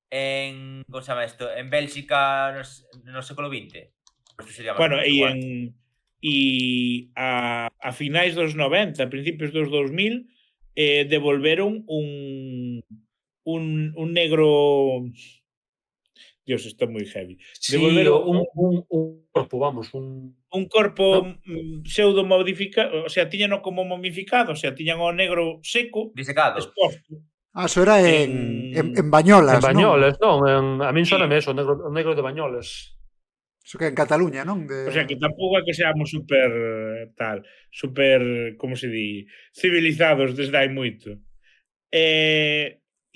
en, como se chama isto, en Bélxica no século XX. Isto sería máis Bueno, ou menos e igual. a finais dos 90, a principios dos 2000, devolveron un negro. Dios, está moi heavy. Sí, Devolveron un corpo, vamos, un corpo ¿no? pseudo modificado, o sea, tiñano como momificado, o sea, tiñan o negro seco Disecado. exposto Ah, eso era en en Bañolas, non? Bañoles, non? A min Sí. soname eso, o negro de Bañoles. Eso que en Cataluña, non? O sea, que tampouco é que seamos super, como se di, civilizados desde hai moito.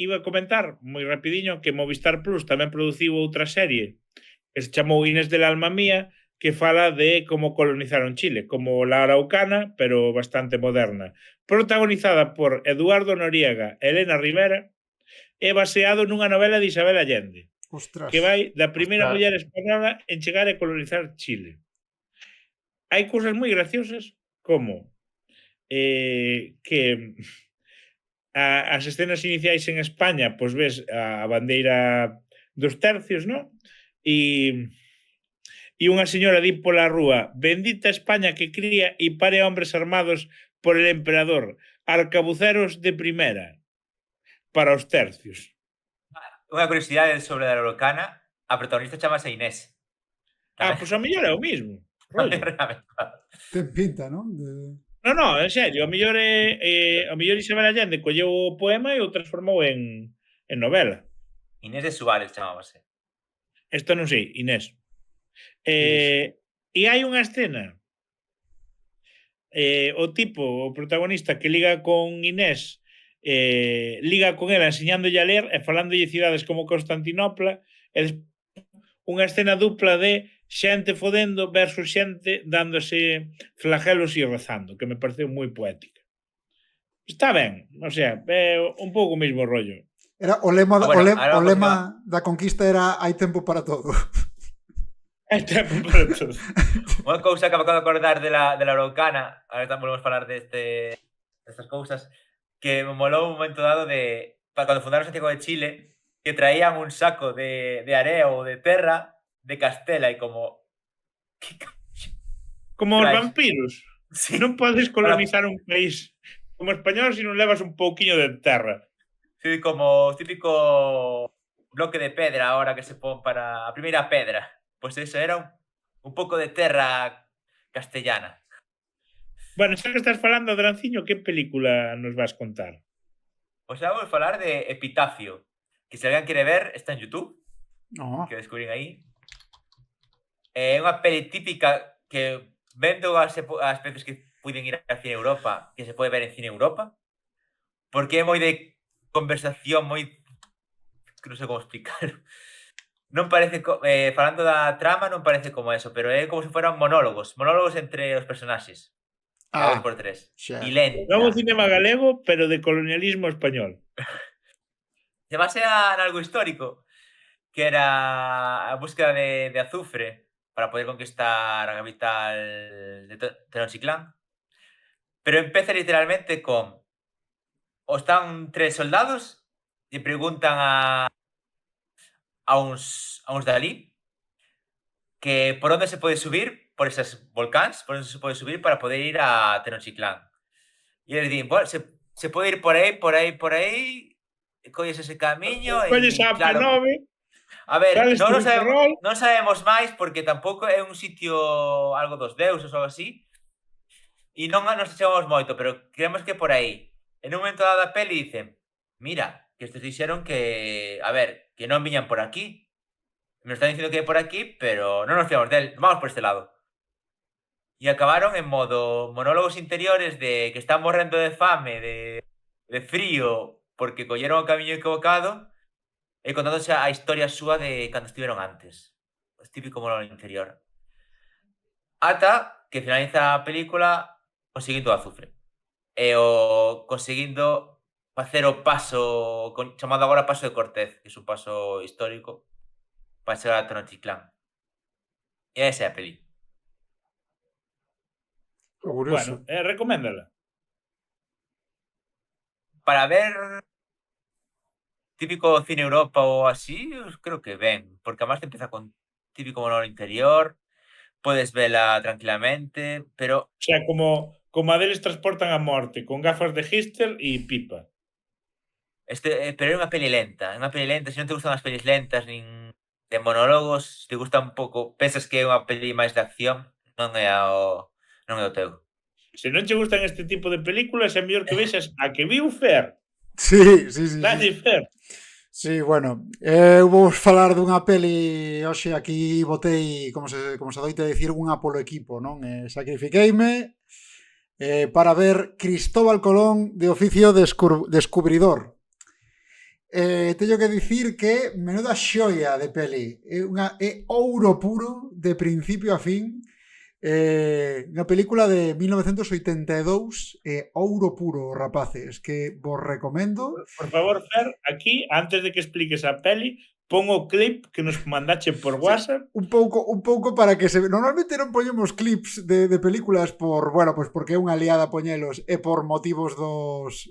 Iba a comentar moi rapidiño que Movistar Plus tamén produciu outra serie que se chamou Inés del Alma Mía, que fala de como colonizaron Chile, como la Araucana, pero bastante moderna. Protagonizada por Eduardo Noriega e Elena Rivera, e baseado nunha novela de Isabel Allende, Ostras. que vai da primeira Ostras. muller española en chegar e colonizar Chile. Hai cousas moi graciosas como que as escenas iniciais en España, pois ves a bandeira dos tercios, non? E unha señora di pola rúa: bendita España que cría e pare a hombres armados por el emperador, arcabuceros de primera, para os tercios. Unha curiosidade sobre a Araucana, a protagonista chamase Inés. Pois a mellor é o mismo, rollo. Ten pinta, non? No, en serio, a mellor Isabel Allende colleu o poema e o transformou en novela. Inés de Suárez chamábase. Isto non sei, Inés. E hai unha escena, o protagonista que liga con Inés, liga con ela enseñándolle a ler e falándolle cidades como Constantinopla, e unha escena dupla de xente fodendo versus xente dándose flagelos e rezando, que me pareceu moi poética. Está ben, o sea, é un pouco o mesmo rollo. Era o lema, Bueno, o lema da conquista era hai tempo para todo. Hai tempo para todo. Unha cousa que me acabo de acordar de la Araucana, ahora volvemos a falar destas cousas, que me molou un momento dado de cando fundaron Santiago de Chile, que traían un saco de area ou de terra de Castela e como Como os Traes. vampiros. sí, Non podes colonizar un país como español se non levas un pouquiño de terra. sí, como típico bloque de pedra ahora que se pon para a primeira pedra. Pois eso era un pouco de terra castellana. Bueno, xa que estás falando, Dranciño, que película nos vas contar? Pois xa vou falar de Epitafio, que se alguén quere ver, está en YouTube, No. que descubrín aí. É unha peli típica que vendo as veces que puiden ir a Cine Europa, que se pode ver en Cine Europa, porque é moi de conversación, moi... que non sei como explicar. Non parece, falando da trama, non parece como eso, pero é como se fueran monólogos entre os personaxes. Cada 2x3. xa. E lenta. Novo cinema galego, pero de colonialismo español. Se basea en algo histórico, que era a búsqueda de azufre para poder conquistar a capital de Tenochtitlán. Pero empeza literalmente con... Están 3 soldados e preguntan a uns de ali que por onde se pode subir, por esos volcáns, por onde se pode subir para poder ir a Tenochtitlán. E eles din, bueno, se pode ir por aí, colles ese camiño e Colles a claro, P9, a ver, sales non tú ferrol. sabemos máis porque tampouco é un sitio algo dos deuses ou algo así. E non nos chegamos moito, pero creemos que por aí. En un momento dado da peli dicen, mira, que estes dixeron que, a ver, que non viñan por aquí. Nos están dicindo que é por aquí, pero non nos fiamos del, vamos por este lado. E acabaron en modo monólogos interiores de que están morrendo de fame, de frío, porque colleron o camiño equivocado, e contándose a historia súa de cando estiveron antes. O típico monólogo interior. Ata que finaliza a película conseguindo o azufre. E o conseguindo facer o paso, chamado agora Paso de Cortez, que é un paso histórico, para chegar a Tenochtitlán. E esa é a peli. Curioso. Bueno, recoméndala. Para ver típico cine Europa ou así, creo que ben, porque además te empieza con típico monólogo interior, podes vela tranquilamente, pero... O sea, como a deles transportan a morte, con gafas de Hister e pipa. Pero é unha peli lenta, se non te gustan as pelis lentas, nin de monólogos, se te gusta un pouco, pensas que é unha peli máis de acción, non é o teu. Se non che gustan este tipo de películas, é mellor que vexas a que viu Fer. Sí. Dalle Fer. Sí, bueno, eu vou falar dunha peli hoxe aquí botei, como se doite dicir, unha polo equipo, non? Sacrifiqueime para ver Cristóbal Colón de oficio descubridor. Teño que dicir que menuda xoia de peli, é ouro puro de principio a fin. Unha película de 1982, ouro puro, rapaces, que vos recomendo. Por favor, Fer, aquí, antes de que expliques a peli, pon o clip que nos mandache por WhatsApp. Un pouco para que se... Normalmente non poñemos clips de películas por, bueno, pues porque é unha liada poñelos e por motivos dos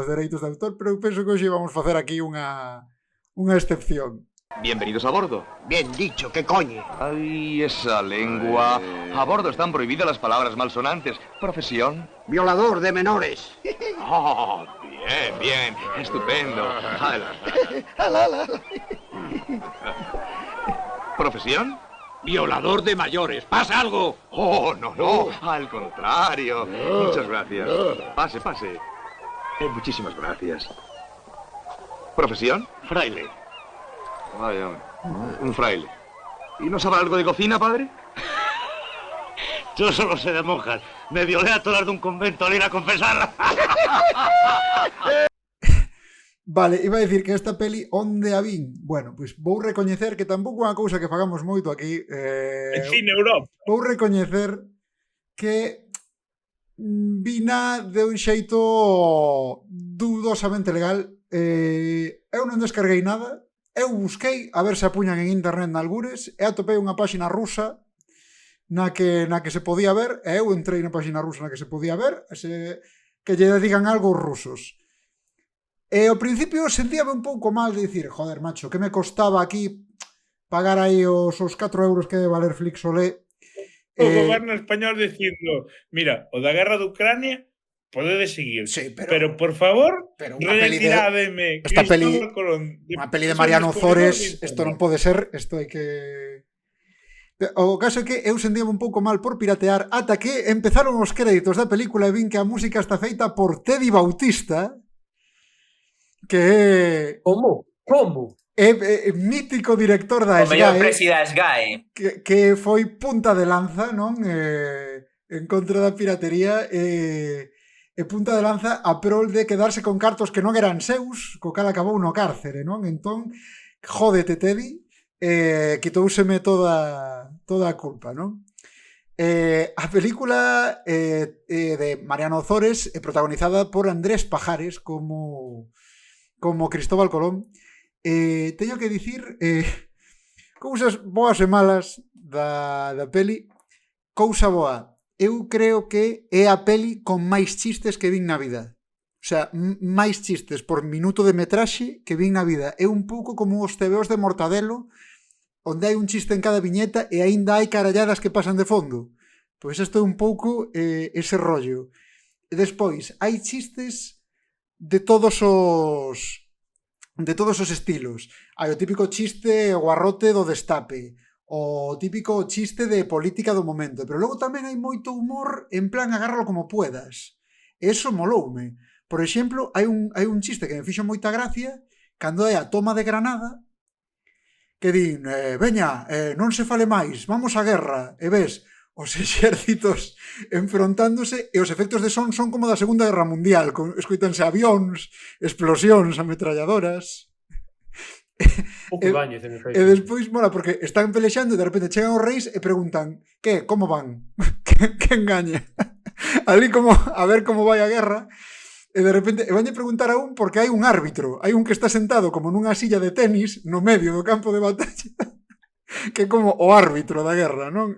dereitos de autor, pero eu penso que hoxe vamos facer aquí unha excepción. Bienvenidos a bordo. Bien dicho, ¿qué coño? Ay, esa lengua. A bordo están prohibidas las palabras malsonantes. Profesión. Violador de menores. Oh, bien. Estupendo. Adelante. ¿Profesión? Violador de mayores. ¿Pasa algo? Oh, no. Al contrario. Muchas gracias. Pase. Muchísimas gracias. ¿Profesión? Fraile. Vaya, un fraile. ¿Y no sabe algo de cocina, padre? Yo solo sé de monjas. Me violé a todas de un convento al ir a confesar. Vale, iba a decir que esta peli onde a vin? Bueno, pois vou recoñecer que tampouco é unha cousa que fagamos moito aquí. En Cine Europa. Vou recoñecer que vina de un xeito dudosamente legal. Eu non descarguei nada. Eu busquei a ver se apuñan en internet nalgures e atopei unha páxina rusa na que se podía ver, e eu entrei na páxina rusa na que se podía ver, que lle digan algo os rusos. E ao principio sentíame un pouco mal de dicir, joder, macho, que me costaba aquí pagar aí os 4 euros que debe valer Flixolé. O goberno español dicindo, mira, o da guerra de Ucrania podedes seguir, sí, pero por favor, retirádeme esta peli, unha peli de Mariano Ozores, isto non pode ser, isto hai que... O caso é que eu sentíame un pouco mal por piratear ata que empezaron os créditos da película e vin que a música está feita por Teddy Bautista, que é... Como? É mítico director da SGAE. O mellor presi da SGAE. Que foi punta de lanza, non? En contra da piratería e punta de lanza a prol de quedarse con cartos que non eran seus, co cal acabou no cárcere, non? Entón, jódete, Teddy, quitouseme toda a culpa, non? A película de Mariano Ozores protagonizada por Andrés Pajares como Cristóbal Colón. Teño que dicir cousas boas e malas da peli. Cousa boa, eu creo que é a peli con máis chistes que vin na vida. O sea, máis chistes por minuto de metraxe que vin na vida. É un pouco como os TVOs de Mortadelo, onde hai un chiste en cada viñeta e aínda hai caralladas que pasan de fondo. Pois isto é un pouco ese rollo. E despois, hai chistes de todos os estilos. Hai o típico chiste guarrote do Destape, o típico chiste de política do momento, pero logo tamén hai moito humor en plan agárralo como puedas. Eso moloume. Por exemplo, hai un chiste que me fixo moita gracia cando é a toma de Granada, que din, veña, non se fale máis, vamos á guerra, e ves os exércitos enfrontándose e os efectos de son como da Segunda Guerra Mundial, escoitanse avións, explosións, ametralladoras. E despois, mola, porque están pelexando e de repente chegan os reis e preguntan, que, como van? Que engaña? Ali como a ver como vai a guerra. E de repente, e vanlle preguntar a un porque hai un árbitro, hai un que está sentado como nunha silla de tenis no medio do campo de batalla, que é como o árbitro da guerra, non?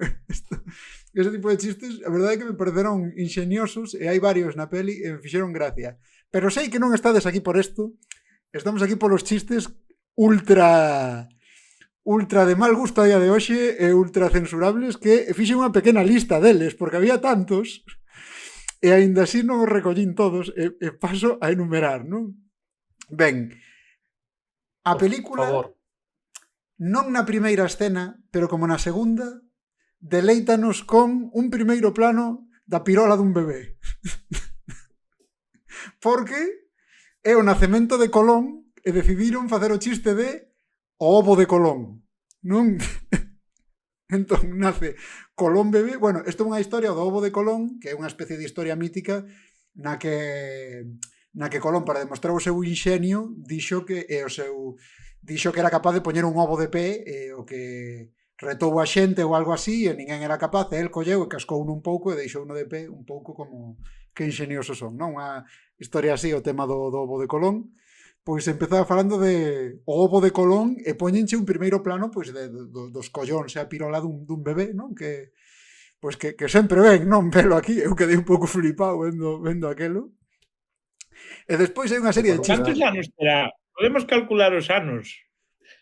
Ese tipo de chistes, a verdade é que me pareceron ingeniosos e hai varios na peli e me fixeron gracia. Pero sei que non estades aquí por isto, estamos aquí polos chistes ultra de mal gusto a día de hoxe e ultra censurables que fixe unha pequena lista deles, porque había tantos. E aínda así non os recollín todos e paso a enumerar, non? Ben, a película non na primeira escena, pero como na segunda, deleítanos con un primeiro plano da pirola dun bebé. Porque é o nacemento de Colón e decidiron facer o chiste de o ovo de Colón, non? Entón nace Colón bebé. Bueno, isto é unha historia do ovo de Colón, que é unha especie de historia mítica na que Colón, para demostrar o seu inxenio, dixo que era capaz de poñer un ovo de pé, o que retou a xente ou algo así, e ninguén era capaz, e el colleu e cascou un pouco e deixou uno de pé, un pouco como que inxeniosos son, non? Unha historia así, o tema do ovo de Colón. Pois empezaba falando de o ovo de Colón e poñenche un primeiro plano pois dos collóns e a pirola dun bebé, non? Que sempre ven, non? Velo aquí, eu quedei un pouco flipado vendo aquelo. E despois hai unha serie de chistes. Cantos anos terá? Podemos calcular os anos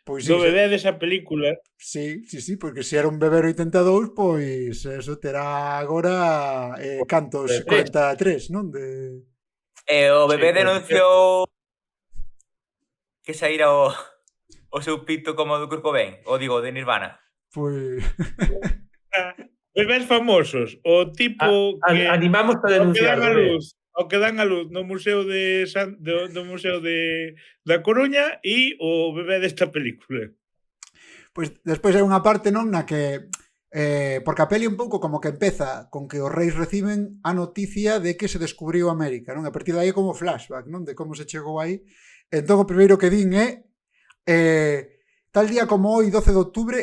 do bebé desa película. Sí, porque se era un bebé 82, pois eso terá agora cantos, 43, non? O bebé denunciou que saíra o seu pito como do Kurt Cobain, ou digo, de Nirvana. Pois... Bebés famosos, o tipo que... Animamos a denunciar. O que dan a luz no Museo do Museo da Coruña e o bebé desta película. Pois despois hai unha parte, non, na que... porque a peli un pouco como que empeza con que os reis reciben a noticia de que se descubriu América, non? A partir de aí como flashback, non? De como se chegou aí. Entón o primeiro que din é tal día como hoy, 12 de octubre,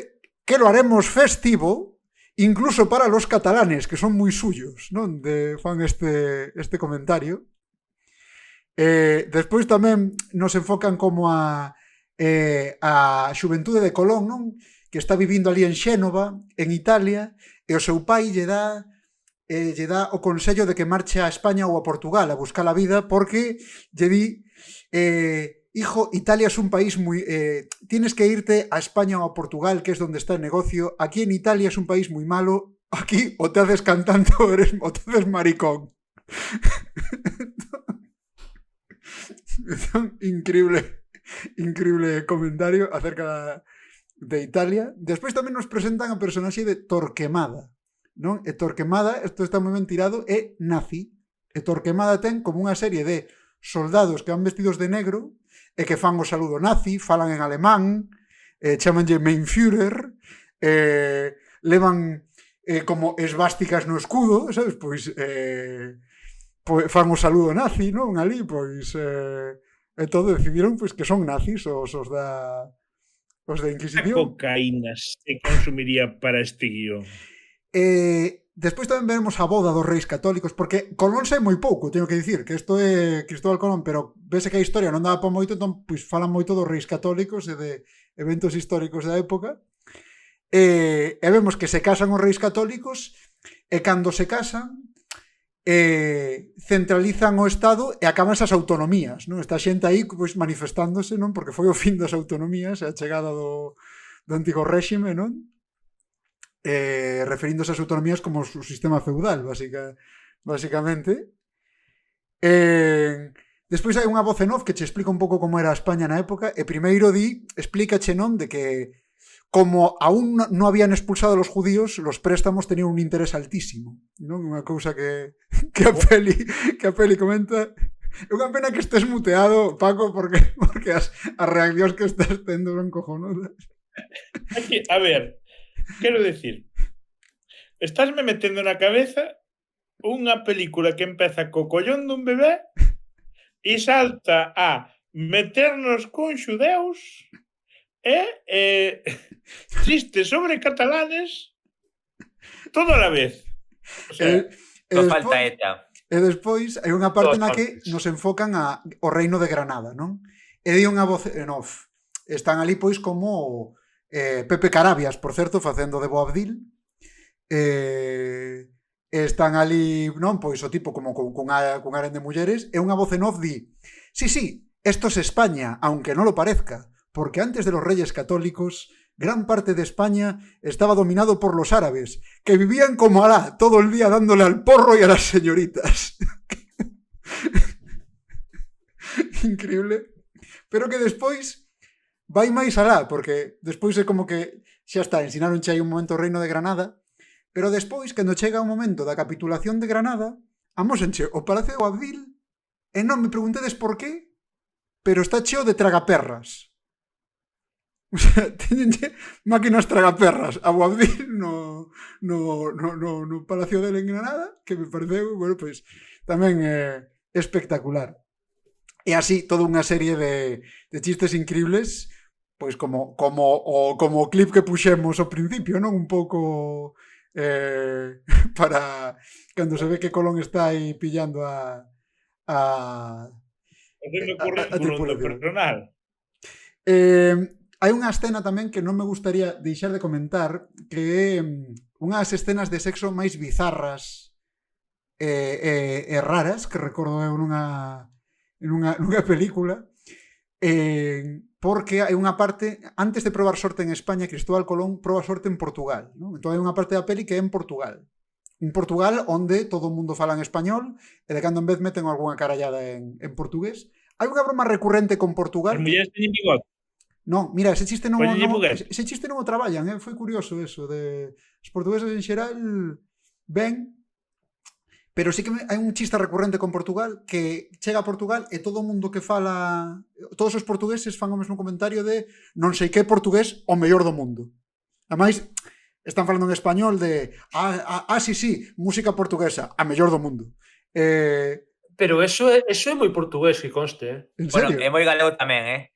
que lo haremos festivo incluso para los catalanes, que son moi suyos, non? Fan este comentario. Despois tamén nos enfocan como a xuventude de Colón, non? Que está vivindo ali en Xénova, en Italia, e o seu pai lle dá o consello de que marche a España ou a Portugal a buscar a vida, porque lle di hijo, Italia es un país muy... tienes que irte a España o a Portugal, que es donde está el negocio. Aquí en Italia es un país muy malo. Aquí o te haces cantante o te haces maricón. Increíble comentario acerca de Italia. Despois tamén nos presentan a personaxe de Torquemada, non? E Torquemada, isto está moi ben tirado, é nazi. E Torquemada ten como unha serie de soldados que van vestidos de negro e que fan o saludo nazi, falan en alemán, chamanlle Mein Führer, levan como esvásticas no escudo, sabes? Pois fan o saludo nazi, non? Ali, pois e todo decidiron pois que son nazis os da Inquisición. A cocaína se consumiría para este guión. Despois tamén vemos a boda dos reis católicos, porque Colón sei moi pouco, teño que dicir, que isto é Cristóbal Colón, pero vese que a historia non daba para moito, entón pois falan moito dos reis católicos e de eventos históricos da época. E vemos que se casan os reis católicos e cando se casan centralizan o Estado e acaban esas autonomías, non? Esta xente aí pois manifestándose, non? Porque foi o fin das autonomías, a chegada do antigo réxime, non? Referíndose ás autonomías como o sistema feudal, basicamente. Despois hai unha voz en off que che explica un pouco como era España na época, e primeiro explícache, non, de que como aún non habían expulsado a los judíos, los préstamos tenían un interés altísimo, non? Unha cousa que a peli comenta. É unha pena que estés muteado, Paco, porque as reaccións que estás tendo son cojonudas. Aquí, a ver, quero decir, estásme metendo na cabeza unha película que empeza co collón dun bebé e salta a meternos con xudeus e chistes sobre catalanes todo a la vez. O sea, non falta ETA. E despois hai unha parte na que nos enfocan ao reino de Granada, non? E di unha voz en off. Están ali pois como Pepe Carabias, por certo, facendo de Boabdil. Están ali, non? Pois o tipo como cun aren de mulleres, e unha voz en off di: sí, esto es España, aunque no lo parezca, porque antes de los reyes católicos, gran parte de España estaba dominado por los árabes, que vivían como Alá, todo el día dándole al porro y a las señoritas. Increíble. Pero que despois vai máis alá, porque despois é como que xa está, ensinaronche aí un momento o reino de Granada, pero despois, cando chega o momento da capitulación de Granada, amósenche o Palacio de Boabdil, e non me preguntedes por qué, pero está cheo de tragaperras. O sea, teñenche máquinas tragaperras a Boabdil no Palacio dele en Granada, que me pareceu, bueno, pois, tamén espectacular. E así, toda unha serie de chistes increíbles, pois como o clip que puxemos ao principio, non? Un pouco para cando se ve que Colón está aí pillando a tripulación personal. Hai unha escena tamén que non me gustaría deixar de comentar, que é unhas escenas de sexo máis bizarras e raras que recordo eu nunha película, porque hai unha parte, antes de probar sorte en España, Cristóbal Colón proba sorte en Portugal, non? Entón hai unha parte da peli que é en Portugal. Un Portugal onde todo o mundo fala en español e de cando en vez meten algunha carallada en portugués. Hai unha broma recurrente con Portugal. As mulleres teñen bigote. Non, mira, ese chiste non o traballan, foi curioso eso, de os portugueses en xeral ben, pero sí que hai un chiste recurrente con Portugal, que chega a Portugal e todo o mundo que fala, todos os portugueses fan o mesmo comentario de non sei que portugués o mellor do mundo. Ademais, están falando en español de sí, música portuguesa, a mellor do mundo. Pero eso é moi portugués, que conste. En serio? Bueno, é moi galego tamén,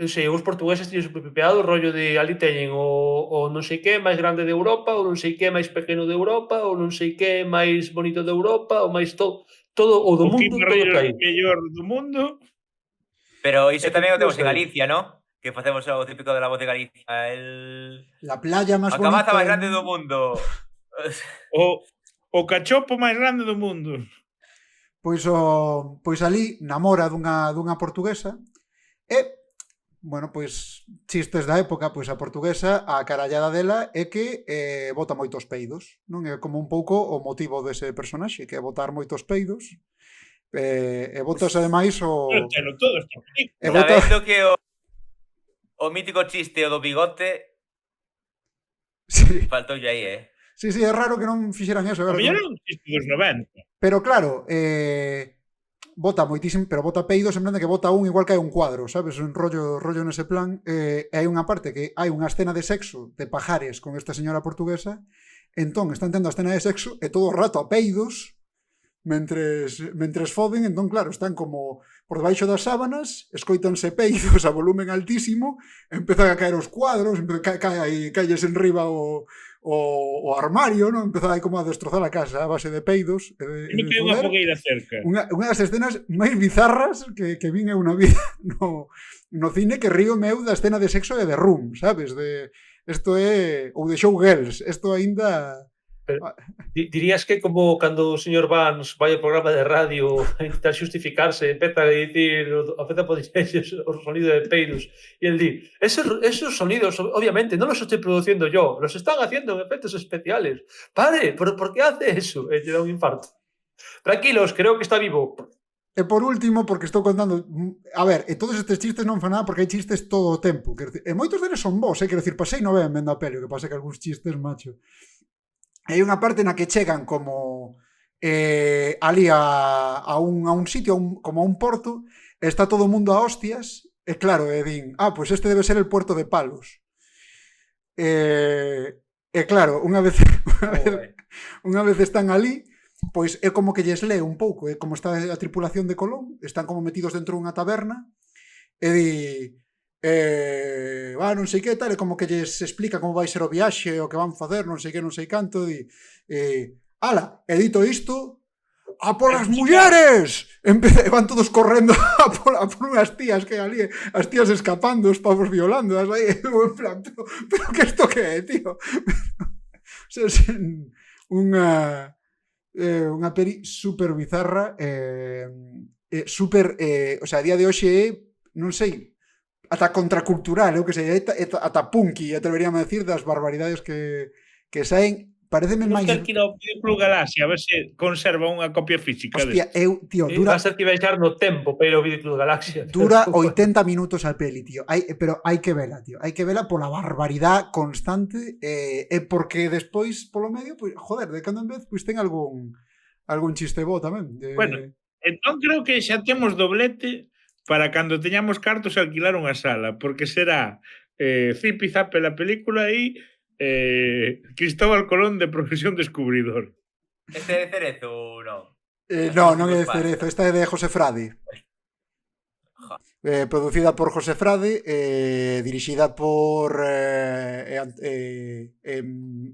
Sí, os portugueses tiñen super pipeado o rollo de ali teñen o non sei que máis grande de Europa, o non sei que máis pequeno de Europa, o non sei que máis bonito de Europa, o máis todo o do mundo, todo que hai. O mellor do mundo. Pero iso tamén o temos en Galicia, ¿no? Que facemos o típico de la voz de Galicia, la playa máis bonita. A cabaza máis grande do mundo. O cachopo máis grande do mundo. Pois ali namora dunha portuguesa e bueno, pois chistes da época, pois a portuguesa, a carallada dela é que bota moitos peidos, non? É como un pouco o motivo dese personaxe, que é botar moitos peidos. E botas ademais o... Pero todo está bonito. Sabendo que o mítico chiste o do bigote faltou aí, Sí, é raro que non fixeran eso. A mellor é un chiste dos 90. Pero claro, bota moitísimo, pero bota peidos en plan de que bota igual que hai un cuadro, sabes? Un rollo nese plan. E hai unha parte que hai unha escena de sexo de pajares con esta señora portuguesa, entón están tendo a escena de sexo e todo o rato a peidos, mentres foden, entón claro, están como por debaixo das sábanas, escoitanse peidos a volumen altísimo, empezan a caer os cuadros, calles en riba o armario, non? Empezan aí como a destrozar a casa a base de peidos E me cae unha fogueira cerca. unha das escenas máis bizarras que vin eu na vida no cine, que río meu da escena de sexo e de Room, sabes? Isto é ou de Showgirls, isto aínda Dirías que como cando o señor Vance vai ao programa de radio a intentar justificarse, empeza a dicir, afecta por o sonido de peidos, e el di, esos sonidos, obviamente, non los estoy produciendo yo, los están haciendo en efectos especiales. Pare, ¿por qué hace eso? E lle dá un infarto. Tranquilos, creo que está vivo. E por último, porque estou contando... A ver, e todos estes chistes non fan nada porque hai chistes todo o tempo. E moitos deles son bons, quero dicir, pasei no ben vendo a peli, que pasa que algúns chistes, macho. Hai unha parte na que chegan como ali a un sitio, como a un porto, e está todo o mundo a hostias, e claro, e din, pois este debe ser el puerto de Palos. E claro, unha vez están ali, pois é como que lles lee un pouco, é como está a tripulación de Colón, están como metidos dentro dunha taberna, e di... non sei que tal, é como que lles explica como vai ser o viaxe, o que van facer, non sei que, non sei canto, e ala, e dito isto, a polas mulleres! Van todos correndo a por unhas tías que ali, as tías escapando, os pavos violando, aí, en plan, pero que isto que é, tío? Unha peli super bizarra, super, o sea, a día de hoxe é, non sei, ata contracultural, eu que sei, ata punky, atreveríame a decir, das barbaridades que saen, pareceme máis... Ter que ir ao Videoclub Galaxia, a ver se conserva unha copia física. Hostia, tío, dura... Va a ser que vai echar no tempo para ir ao Videoclub Galaxia. Dura 80 minutos a peli, tío. Pero hai que vela, tío. Hai que vela pola barbaridade constante e porque despois, polo medio, pues, joder, de cando en vez, pues ten algún chiste bo tamén. Bueno, entón creo que xa temos doblete para cando teñamos cartos alquilar unha sala, porque será Zipi Zape la película e Cristóbal Colón de profesión descubridor. Este de Cerezo ou non? Non é de Cerezo, esta é de José Frade. Producida por José Frade, dirixida por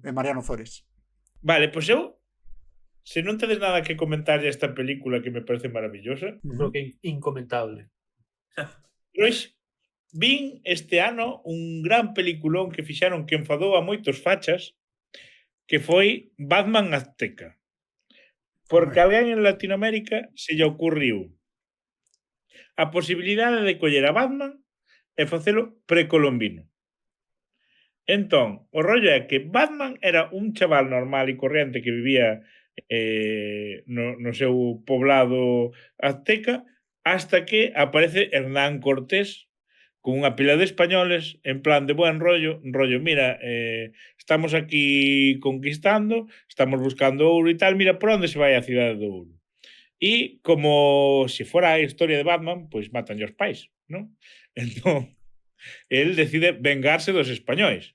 Mariano Zores. Vale, pois eu, se non tedes nada que comentar a esta película que me parece maravillosa, creo que incomentable. Pois vin este ano un gran peliculón que fixaron que enfadou a moitos fachas, que foi Batman Azteca. Porque alguén en Latinoamérica se lle ocurriu a posibilidade de coller a Batman e facelo precolombino. Entón, o rollo é que Batman era un chaval normal e corriente que vivía no seu poblado azteca, hasta que aparece Hernán Cortés con unha pila de españoles en plan de buen rollo, mira, estamos aquí conquistando, estamos buscando ouro e tal, mira por onde se vai a cidade do ouro. E como se fora a historia de Batman, pois matan os pais, non? Entón, el decide vengarse dos españois.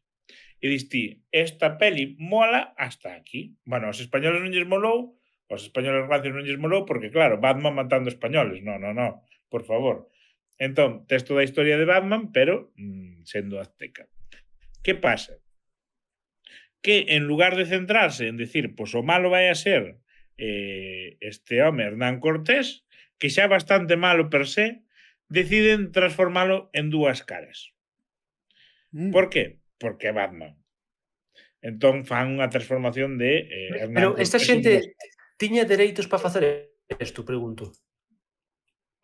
E diste, esta peli mola hasta aquí. Bueno, aos españoles non lles molou, aos españoles rancios non lles molou, porque claro, Batman matando españoles. No, por favor. Entón, tes toda a historia de Batman, pero sendo azteca. Que pasa? Que en lugar de centrarse en decir, pois o malo vai a ser este home Hernán Cortés, que xa é bastante malo per se, deciden transformalo en dúas caras. Por qué? Porque é Batman. Entón fan unha transformación de Hernán Pero Cortés. esta xente tiña dereitos para facer isto, pregunto.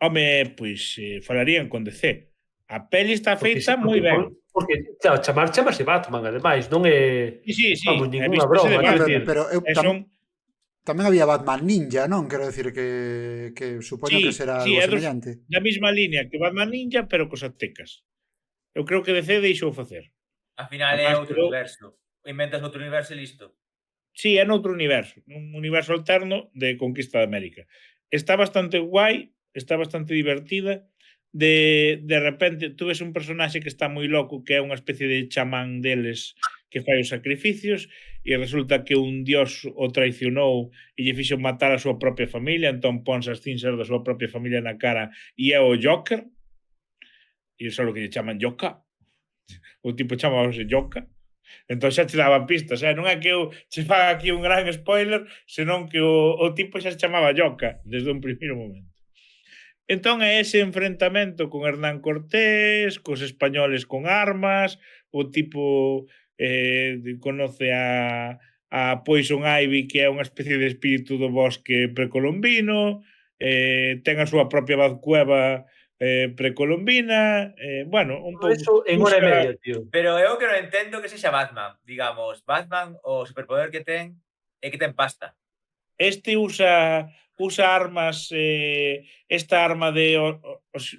Home, pois falarían con DC. A peli está feita moi ben. Porque, claro, chamarse Batman, ademais, non é... Sí, vamos, ninguna broma, pero tamén había Batman Ninja, non? Quero decir que supoño que será algo semellante. Da mesma línea que Batman Ninja, pero cos aztecas. Eu creo que DC deixou facer. Al final é outro universo. Inventas outro universo e listo. Sí, é noutro universo. Un universo alterno de Conquista de América. Está bastante guai, está bastante divertida. De repente, tú ves un personaxe que está moi loco, que é unha especie de chamán deles que fai os sacrificios, e resulta que un dios o traicionou e lle fixo matar a súa propia familia, entón ponse as cinzas da súa propia familia na cara e é o Joker, e iso é o que lle chaman Joka, o tipo chamábase Joka. Entón xa te daban pistas, non é que eu che faga aquí un gran spoiler, senón que o tipo xa se chamaba Joka desde un primeiro momento. Entón é ese enfrentamento con Hernán Cortés, cos españoles con armas, o tipo conoce a Poison Ivy, que é unha especie de espírito do bosque precolombino, ten a súa propia Bazcueva precolombina, bueno, un pouco... Eso en hora e media, tío. Pero eu que non entendo que sexa Batman, digamos, Batman o superpoder que ten é que ten pasta. Este usa armas, esta arma de...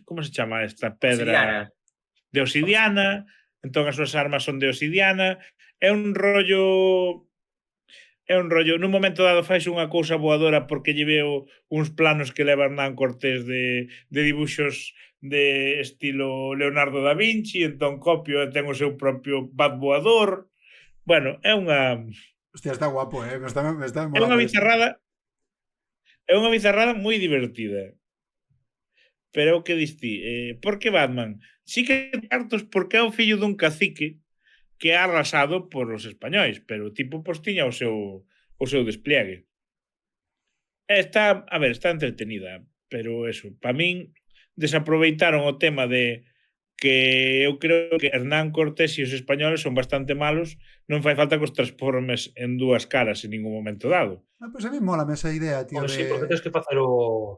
como se chama esta pedra? Obsidiana. De obsidiana, entón as súas armas son de obsidiana, é un rollo, nun momento dado fais unha cousa voadora porque lle veo uns planos que leva Hernán Cortés de dibuxos de estilo Leonardo da Vinci, entón copio e ten o seu propio bat voador. Bueno, é unha... Hostia, está guapo, me está molando. É unha bizarrada, é unha bizarrada moi divertida. Pero o que diste, por que Batman? Sí que cartos porque é o fillo dun cacique que é arrasado por os españois, pero o tipo pois tiña o seu despliegue. Está entretenida, pero eso, para min desaproveitaron o tema de que eu creo que Hernán Cortés e os españoles son bastante malos, non fai falta que os transformes en dúas caras en ningún momento dado. Pois a mí mólame esa idea, tío. Sí, porque tens que facer o...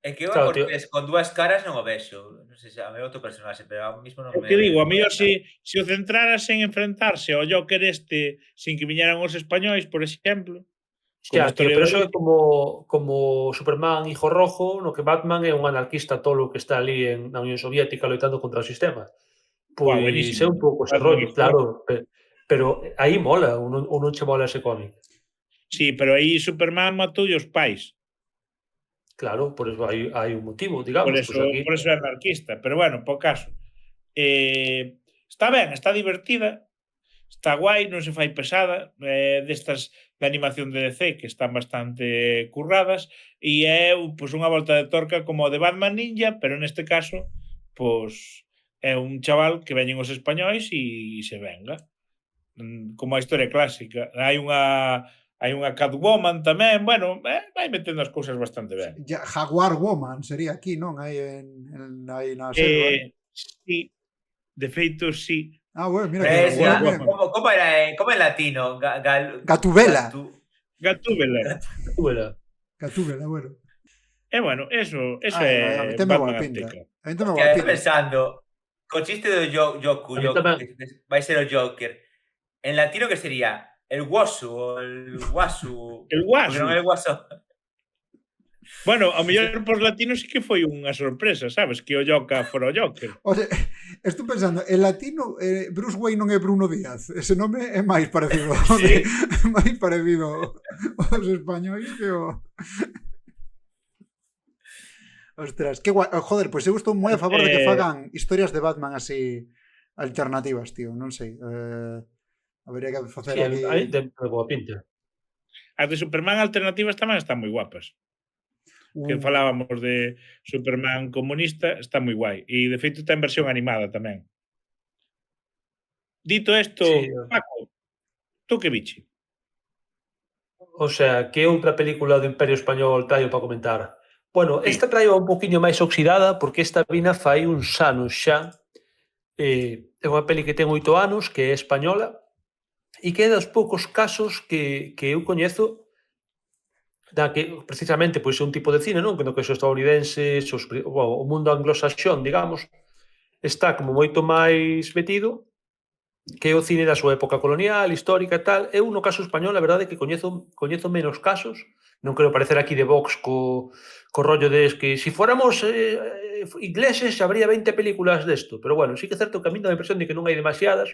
É que eu a Cortés con dúas caras non o vexo. Non sei se a mí outro personaxe, pero ao mismo non me... O que digo, a mellor se o centraras en enfrentarse ao Joker sin que viñeran os españois, por exemplo... Hostia, tío, pero eso é como Superman Hijo Rojo, no que Batman é un anarquista tolo que está ali na Unión Soviética loitando contra o sistema. Pois é un pouco ese rollo, claro. Pero aí mola, ou non che mola ese cómic? Sí, pero aí Superman matou os pais. Claro, por eso hai un motivo, digamos. Por eso é anarquista. Pero bueno, por caso. Está ben, está divertida, está guai, non se fai pesada, destas de animación de DC que están bastante curradas, e é pois, unha volta de torca como o de Batman Ninja, pero neste caso pois, é un chaval que veñen os españois e se venga. Como a historia clásica. Hai unha Catwoman tamén, bueno, vai metendo as cousas bastante ben. Jaguar Woman sería aquí, non? Aí na selva. Sí, de feito, sí. Ah, bueno, mira que como era en latino? Gatúbela. Gatúbela, bueno. Bueno, eso é Batman Azteca. Estou pensando, co chiste do Yoku, vai ser o Joker. En latino que sería? El Wasu ou el Wasu? El Wasu. Non é el Wasu. Bueno, ao mellor por latino sí que foi unha sorpresa, sabes? Que o Joka fora o Joker. Oye, estou pensando, en latino Bruce Wayne non é Bruno Díaz. Ese nome é máis parecido. Sí. Máis parecido aos españois que o... Ostras, que guai. Joder, pois eu estou moi a favor de que fagan historias de Batman así alternativas, tío. Non sei. Habería que facer aquí... Aí ten boa pinta. As de Superman alternativas tamén están moi guapas. Que falábamos de Superman comunista, está moi guai. E, de feito, ten versión animada tamén. Dito isto, sí. Paco, tú que biche? O sea, que outra película do Imperio Español traio para comentar? Bueno, sí. Esta traio un poquinho máis oxidada, porque esta vina fai uns anos xa. É unha peli que ten 8 anos, que é española, e que é dos poucos casos que eu coñezo da que precisamente pois é un tipo de cine, non? Que no que os estadounidenses, o mundo anglosaxón, digamos, está como moito máis metido que o cine da súa época colonial, histórica e tal. Eu no caso español, a verdade é que coñezo menos casos. Non quero parecer aquí de Vox co rollo de que si fóramos ingleses habría 20 películas desto, pero bueno, sí que é certo que a mí dá a impresión de que non hai demasiadas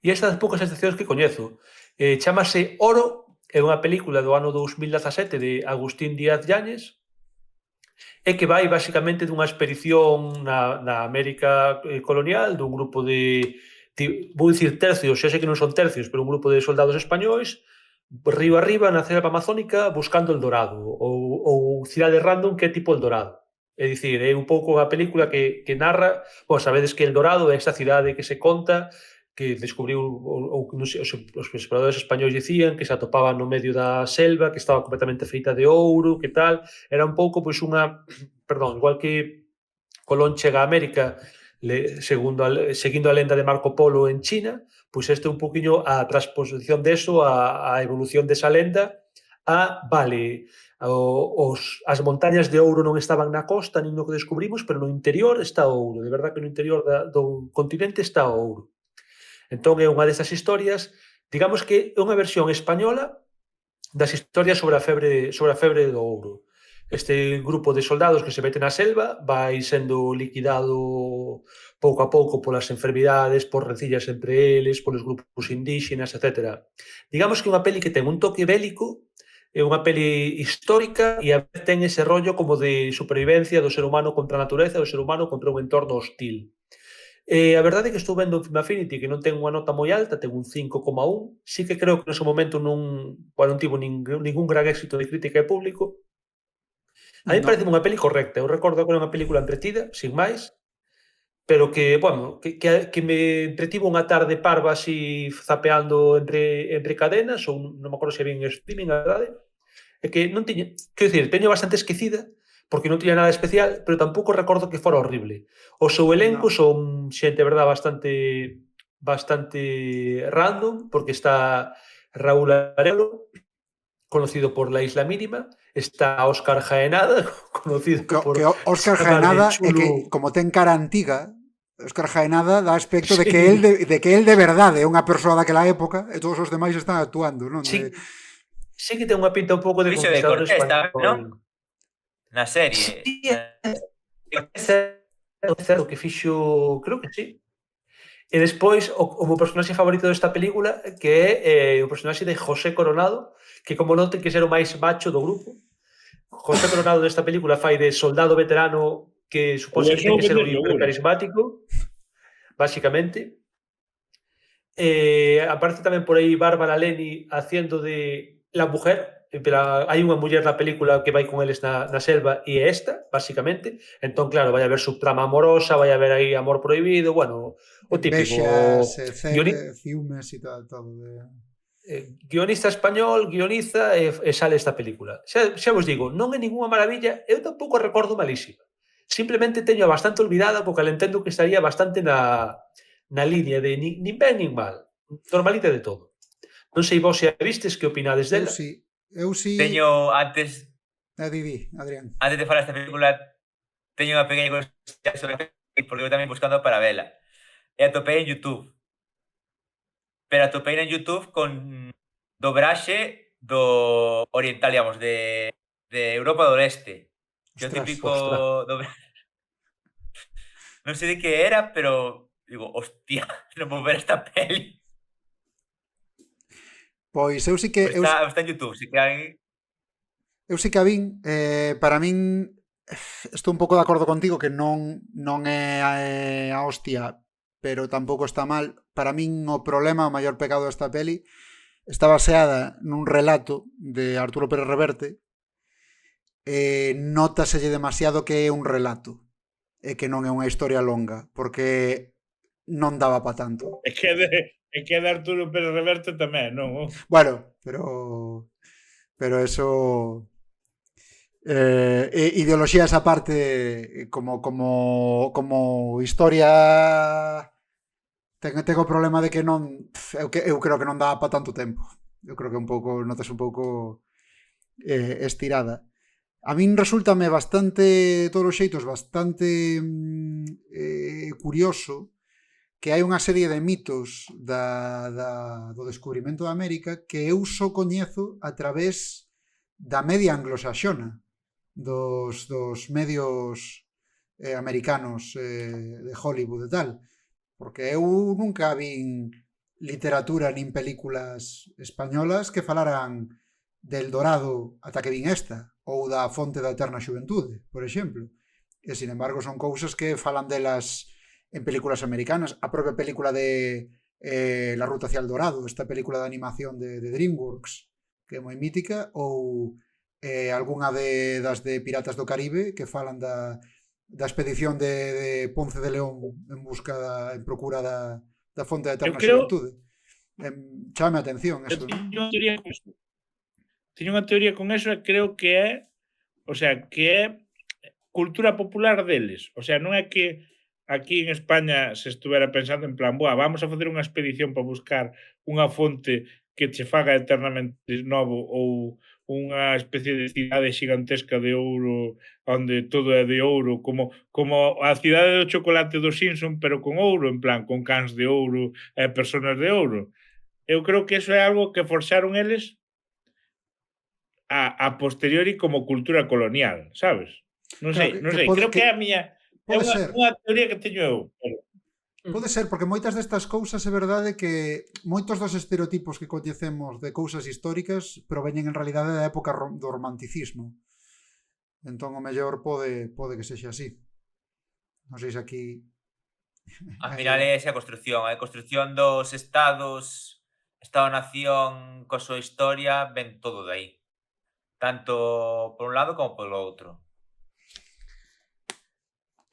e estas das poucas excepcións que coñezo. Chámase Oro. É unha película do ano 2017 de Agustín Díaz Yáñez e que vai basicamente dunha expedición na América colonial dun grupo de vou dicir tercios, xa sei que non son tercios, pero un grupo de soldados españois río arriba na selva amazónica buscando El Dorado ou cidade random que é tipo El Dorado. É dicir, é un pouco a película que narra, sabedes que El Dorado é esta cidade que se conta que descubriu ou non sei, os exploradores españois dicían que se atopaban no medio da selva, que estaba completamente feita de ouro, que tal, era un pouco pois unha, perdón, igual que Colón chega a América seguindo a lenda de Marco Polo en China, pois este é un poquinho a transposición deso, a evolución desa lenda, vale, as montañas de ouro non estaban na costa, nin no que descubrimos, pero no interior está o ouro, de verdad que no interior do continente está o ouro. Entón é unha destas historias, digamos que é unha versión española das historias sobre a febre do ouro. Este grupo de soldados que se mete na selva vai sendo liquidado pouco a pouco polas enfermidades, por rencillas entre eles, polos grupos indígenas, etc. Digamos que é unha peli que ten un toque bélico, é unha peli histórica e a vez ten ese rollo como de supervivencia do ser humano contra a natureza, do ser humano contra un entorno hostil. A verdade é que estou vendo Film Affinity que non ten unha nota moi alta, ten un 5,1. Sí que creo que nese momento non tivo ningún gran éxito de crítica e público. A mí parece unha peli correcta. Eu recordo que era unha película entretida, sin máis, pero que me entretivo unha tarde parva así zapeando entre cadenas, ou non me acordo se había en streaming, a verdade. É que non tiña... Quero dicir, teño bastante esquecida, porque non tiña nada especial, pero tampouco recordo que fora horrible. O seu elenco son xente, verdad, bastante random, porque está Raúl Arevalo, conocido por La Isla Mínima, está Óscar Jaenada, conocido por... Que Óscar Jaenada é que, como ten cara antiga, Óscar Jaenada dá aspecto de que el de verdade é unha persoa daquela época e todos os demais están actuando, non? Sí que ten unha pinta un pouco de conquistador español. Na serie. Sí, é certo que fixo, creo que sí. E despois, o meu personaxe favorito desta película, que é o personaxe de José Coronado, que como non ten que ser o máis macho do grupo. José Coronado desta película fai de soldado veterano que supón que ten que ser un hiper carismático, básicamente. Aparece tamén por aí Bárbara Leni haciendo de la mujer, pero hai unha muller na película que vai con eles na selva e é esta, básicamente. Entón, claro, vai haber subtrama amorosa, vai haber aí amor prohibido, bueno, o típico... Bexas, ciúmes e todo. Guionista español, guioniza e sale esta película. Xa vos digo, non é ninguna maravilla, eu tampouco a recordo malísima. Simplemente teño bastante olvidada porque entendo que estaría bastante na línea de nin ben nin mal. Normalita de todo. Non sei vos se a vistes, que opinades dela. Eu sí. Teño antes... Didi, Adrián. Antes de falar desta película, teño unha pequena curiosidade sobre a película, porque eu tamén buscando para vela. E atopei en YouTube. Pero atopei en YouTube con dobraxe do oriental, digamos, de Europa do Leste. Que é o típico dobraxe. Non sei de que era, pero digo, hostia, non vou ver esta peli. Pois eu sí que... Está en YouTube, si que hai... Eu sí que a vin, para min estou un pouco de acordo contigo que non é a hostia, pero tampouco está mal. Para min o problema, o maior pecado desta peli está baseada nun relato de Arturo Pérez Reverte, nótaselle demasiado que é un relato e que non é unha historia longa, porque non daba pa tanto. É que de Arturo Pérez Reverte tamén, non? Bueno, pero eso... ideoloxía esa parte como historia ten o problema de que non eu creo que non dá pa tanto tempo. Eu creo que notas un pouco estirada. A min resultame bastante, todos os xeitos, bastante curioso que hai unha serie de mitos do descubrimento da América que eu só coñezo a través da media anglosaxona, dos medios americanos de Hollywood e tal, porque eu nunca vin literatura nin películas españolas que falaran del Dorado ata que vin esta, ou da Fonte da Eterna Xuventude, por exemplo. E, sin embargo, son cousas que falan delas en películas americanas, a propia película de La Ruta hacia el Dorado, esta película de animación de DreamWorks, que é moi mítica, ou algunha das de Piratas do Caribe que falan da expedición de Ponce de León en procura da fonte da eterna xuventude. Chame a atención eso, non? Teño unha teoría con eso e creo que é, o sea, que é cultura popular deles. O sea, non é que aquí en España se estuvera pensando en plan, boa, vamos a facer unha expedición para buscar unha fonte que che faga eternamente novo ou unha especie de cidade xigantesca de ouro onde todo é de ouro, como a cidade do chocolate do Simpson, pero con ouro, en plan, con cans de ouro e personas de ouro. Eu creo que eso é algo que forxaron eles a posteriori como cultura colonial, sabes? Non sei, non sei, creo que é a miña é unha teoría que teño eu. Pode ser, porque moitas destas cousas é verdade que moitos dos estereotipos que coñecemos de cousas históricas proveñen en realidade da época do romanticismo. Entón, o mellor pode que sexa así. Non sei se aquí... Al final é esa construción, a construción dos estados, Estado-nación coa súa historia, ven todo de aí. Tanto por un lado como polo outro.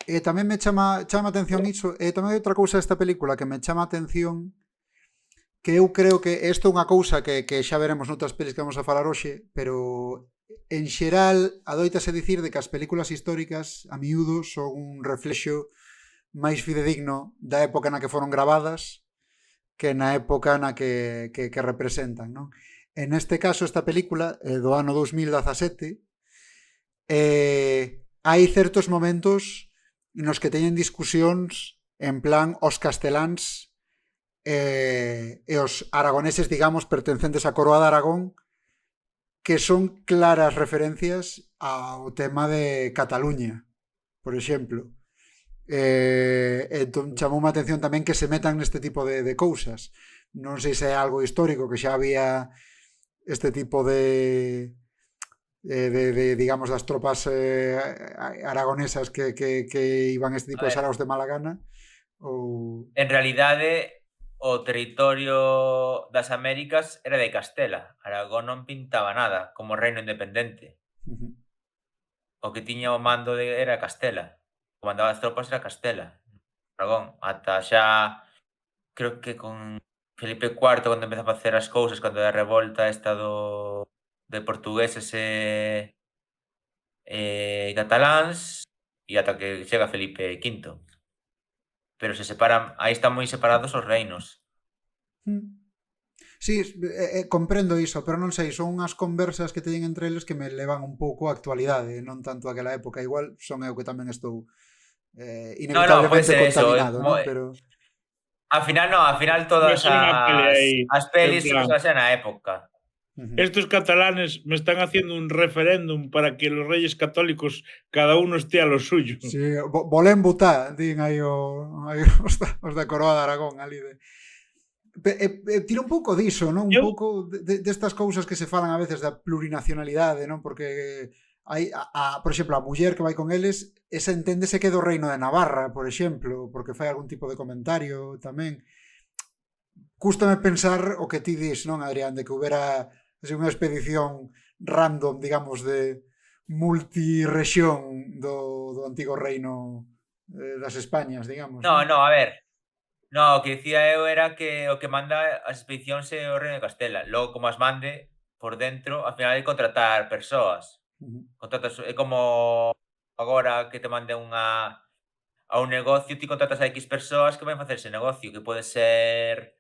E tamén me chama a atención iso, e tamén hai outra cousa desta película que me chama a atención, que eu creo que isto é unha cousa que xa veremos noutras pelis que vamos a falar hoxe, pero en xeral adoitase dicir de que as películas históricas a miúdo son un reflexo máis fidedigno da época na que foron gravadas que na época na que representan, non? En este caso, esta película do ano 2017 hai certos momentos nos que teñen discusións en plan os casteláns e os aragoneses, digamos, pertencentes á coroa de Aragón, que son claras referencias ao tema de Cataluña, por exemplo. Entón, chamou a atención tamén que se metan neste tipo de cousas. Non sei se é algo histórico, que xa había este tipo de digamos, das tropas aragonesas que iban este tipo de saraos de mala gana, ou... En realidade, o territorio das Américas era de Castela. Aragón non pintaba nada como reino independente. O que tiña o mando era Castela. O mandaba as tropas era Castela. Aragón, ata xa creo que con Felipe IV, cando empeza a facer as cousas, cando a revolta esta de portugueses e cataláns, e ata que chega Felipe V. Pero se separan, aí están moi separados os reinos. Sí, comprendo iso, pero non sei, son unhas conversas que teñen entre eles que me levan un pouco a actualidade, non tanto aquela época. Igual son eu que tamén estou inevitablemente contaminado, non? Pero... Al final todas as pelis se basan na época. Estos catalanes me están haciendo un referéndum para que los reyes católicos cada uno esté a lo suyo. Sí, volén votar, din aí os da Coroa de Aragón ali de... Tira un pouco diso, non? Un pouco destas cousas que se falan a veces da plurinacionalidade, non? Porque hai, por exemplo, a muller que vai con eles, esa enténdese que é do reino de Navarra, por exemplo, porque fai algún tipo de comentario tamén. Cústame pensar o que ti dis, non, Adrián, de que houbera unha expedición random, digamos, de multirexión do antigo reino das Españas, digamos. No, a ver. No, o que dicía eu era que o que manda as expedicións é o reino de Castela. Logo, como as mande por dentro, ao final hai que contratar persoas. Contratas, é como agora que te mande a un negocio, ti contratas a X persoas que van facer ese negocio, que pode ser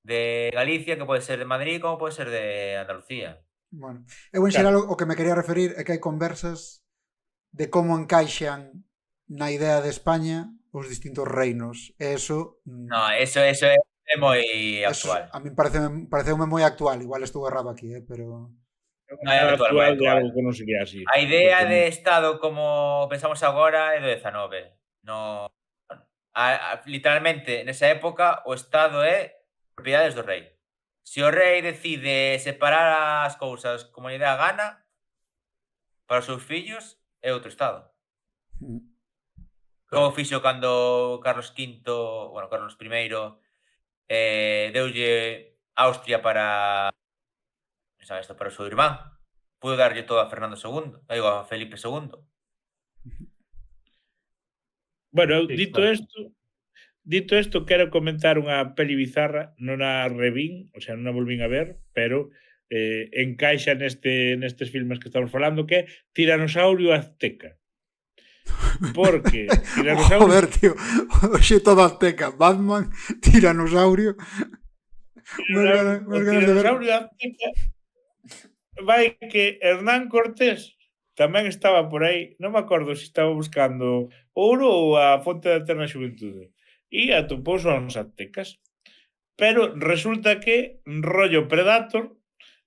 de Galicia, que pode ser de Madrid, como pode ser de Andalucía. Bueno, eu en xeral o que me quería referir é que hai conversas de como encaixan na idea de España os distintos reinos. E eso... No, eso é moi actual. A mí pareceume moi actual. Igual estou errado aquí, pero... No, é actual. De algo que non sería así. A idea de Estado como pensamos agora é do 19. No, literalmente, nesa época, o Estado é propiedades do rei. Se o rei decide separar as cousas como lle dá a gana para os seus fillos, é outro Estado. Como fixo cando Carlos V, bueno, Carlos I, deulle Austria para, sabes, para o seu irmán. Pudo darlle todo a Fernando II, a Felipe II. Bueno, Sí, dito claro. isto, quero comentar unha peli bizarra, non a revín, o sea, non a volvín a ver, pero encaixa nestes filmes que estamos falando, que é Tiranosaurio Azteca. Porque Tiranosaurio... Joder, tío. Oxe, todo azteca. Batman, tiranosaurio. Unas O ganas de ver. Tiranosaurio Azteca vai que Hernán Cortés tamén estaba por aí, non me acordo se estaba buscando ouro ou a fonte da eterna xuventude, e atopou son os aztecas. Pero resulta que, rollo Predator,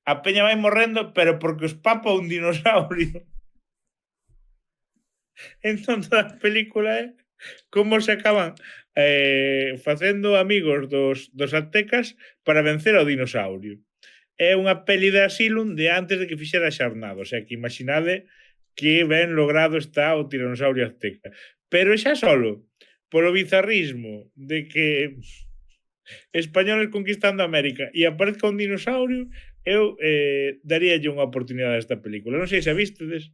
a peña vai morrendo, pero porque os papa un dinosaurio. Entón toda a película é como se acaban facendo amigos dos aztecas para vencer ao dinosaurio. É unha peli de Asylum de antes de que fixera Xarnado, o sea que imaginade que ben logrado está o tiranosaurio azteca. Pero xa solo polo bizarrismo de que españoles conquistando América e aparezca un dinosaurio, eu daríalle unha oportunidade a esta película. Non sei se a vistedes.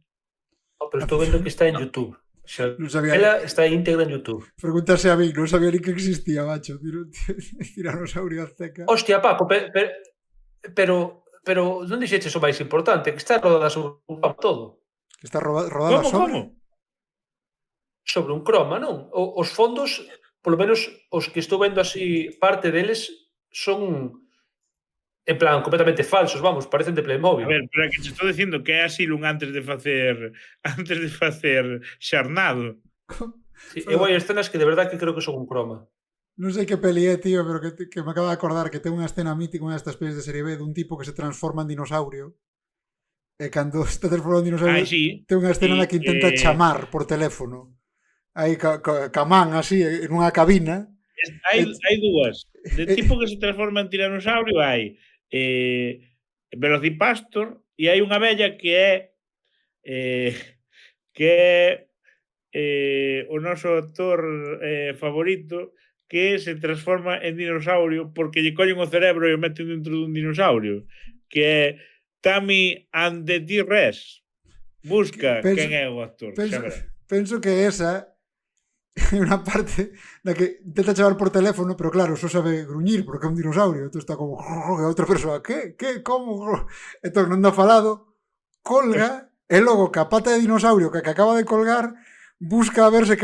No, pero estou vendo que está en YouTube. O sea, Non sabía. ela está íntegra en YouTube. Pregúntase a mí, non sabía ni que existía, macho. Tiranosaurio azteca. Hostia, Paco, pero non dixeches o máis importante, que está rodada sobre un croma todo. Que está rodada sobre. Sobre un croma, non? Os fondos, polo menos os que estou vendo así, parte deles son en plan completamente falsos, vamos, parecen de Playmobil. A ver, pero que te estou dicindo que é Asylum antes de facer Xarnado. Sí, eu hai escenas que de verdad que creo que son un croma. Non sei que peli é, tío, pero que me acaba de acordar que ten unha escena mítica, unha destas pelis de serie B, dun tipo que se transforma en dinosaurio. E cando está transformado en dinosaurio, sí. ten unha escena na que intenta chamar por teléfono. Aí ca man, así, en unha cabina. Hai dúas. De tipo que se transforma en tiranosaurio hai Velocipastor e hai unha vella que é o noso actor favorito, que se transforma en dinosaurio porque lle collen o cerebro e o meten dentro dun dinosaurio, que é Tammy and the T-Rex. Busca quen é o actor. Penso que esa é unha parte na que intenta chamar por teléfono, pero claro, só sabe gruñir porque é un dinosaurio. Entón está como e outra persoa, que, como? Entón non dá falado, colga e logo que a pata de dinosaurio que acaba de colgar busca a ver se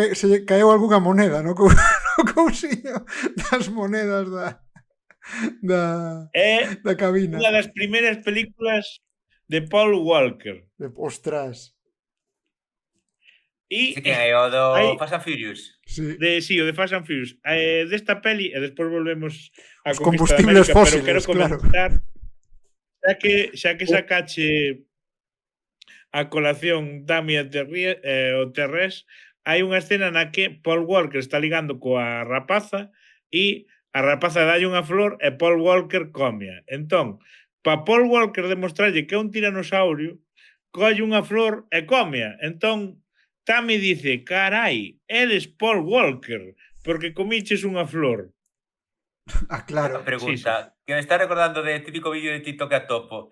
caeu algunha moneda no cousiño das monedas da cabina. Unha das primeiras películas de Paul Walker. Ostras. Sí, que é o do Fast and Furious. Sí, o de Fast and Furious. Desta peli, e despois volvemos a os combustibles América, fósiles, pero quero comentar, claro. Xa que sacache a colación Tammy o T-Rex, hai unha escena na que Paul Walker está ligando coa rapaza e a rapaza dalle unha flor e Paul Walker comea. Entón, para Paul Walker demostrarlle que é un tiranosaurio, colle unha flor e comea. Entón, Tammy dice, carai, eres Paul Walker, porque comiches unha flor. Claro. A pregunta, que me está recordando de típico vídeo de TikTok que atopo.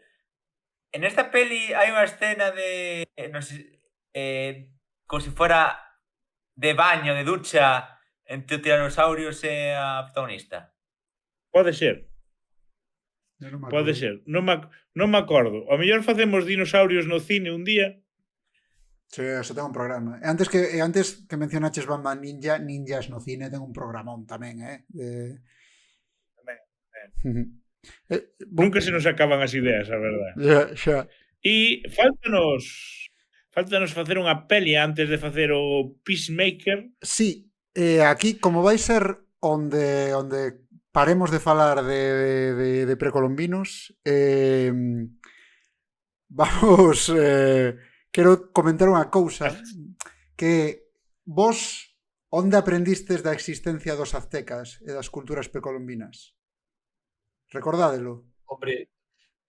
En esta peli hai unha escena de, non sei, como se fora de baño, de ducha, entre o tiranosaurio e a protagonista. Pode ser. Pode ser. Non me acordo. Ao mellor facemos dinosaurios no cine un día. Sí, eso ten un programa. E antes que mencionaches Batman Ninjas no cine, ten un programón tamén, Nunca se nos acaban as ideas, a verdade. Xa. E faltanos facer unha peli antes de facer o Peacemaker. Sí, aquí, como vai ser onde paremos de falar de precolombinos, vamos... quero comentar unha cousa, que vos onde aprendistes da existencia dos aztecas e das culturas precolombinas? Recordádelo. Hombre,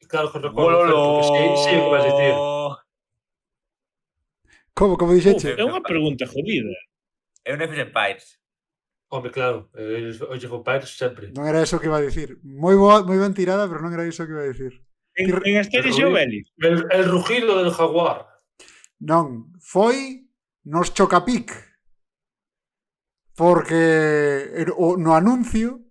claro que recordo, porque sei o que vas dicir. Como dixeche? É unha pregunta jodida. Eu non fixen Empires. Home, claro, Age of Empires sempre. Non era eso que iba a dicir. Moi ben tirada, pero non era iso que iba a dicir. En Asterix e Obelix. El rugido del jaguar. Non, foi nos Chocapic. Porque no anuncio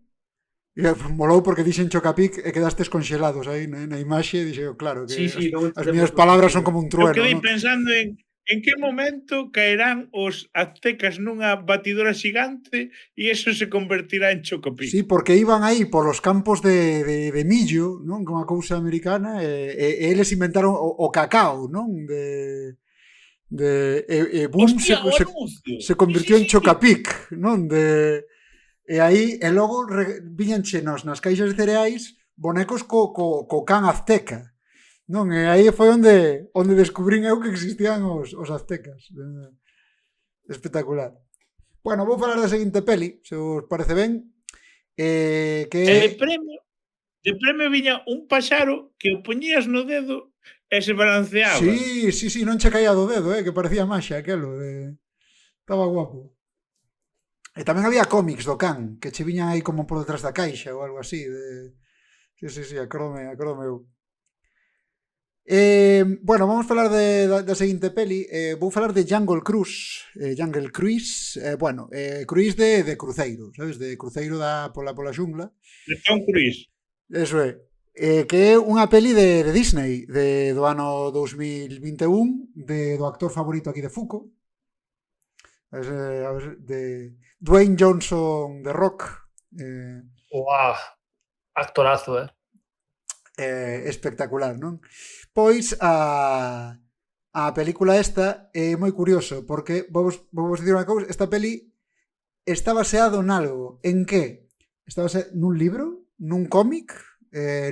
molou porque dixen Chocapic e quedastes conxelados aí na imaxe e dixen, claro, que Sí, as miñas palabras son como un Eu trueno, quedei non? pensando en que momento caerán os aztecas nunha batidora xigante e eso se convertirá en Chocopic. Sí, porque iban aí polos campos de millo, non? Como a cousa americana, e eles inventaron o cacao, non? Boom Hostia, o anuncio. se convirtió en Sí. Chocapic, non? E aí, e logo viñan chenos nas caixas de cereais bonecos co can azteca, non? E aí foi onde descubrín eu que existían os aztecas. Espectacular. Bueno, vou falar da seguinte peli, se os parece ben, que E de premio viña un paxaro que o poñías no dedo e se balanceaba. Sí, non che caía do dedo, que parecía maxa aquelo. Estaba guapo. E tamén había cómics do can, que che viñan aí como por detrás da caixa ou algo así. Sí, acórdome eu. Bueno, vamos falar da seguinte peli. Vou falar de Jungle Cruise. Cruise de cruceiro, sabes? De cruceiro pola xungla. De Tom Cruise. Eso é. Que é unha peli de Disney do ano 2021 do actor favorito aquí de Fuco, de Dwayne Johnson de Rock. Uau, actorazo, Espectacular, non? Pois a película esta é moi curioso porque vos dicir unha cousa, esta peli está baseado nalgo. En que? Está baseado nun libro, nun cómic,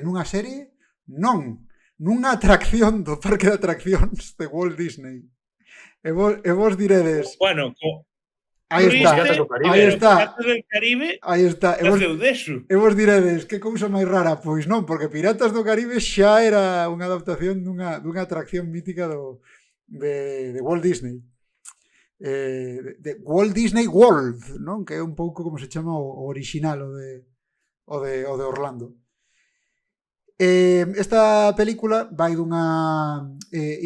nunha serie? Non, nunha atracción do parque de atraccións de Walt Disney. E vos diredes... Bueno, aí está. Aí está. E vos diredes, que cousa máis rara? Pois non, porque Piratas do Caribe xa era unha adaptación dunha atracción mítica de Walt Disney. De Walt Disney World, non? Que é un pouco como se chama o original, o de Orlando. Esta película vai dunha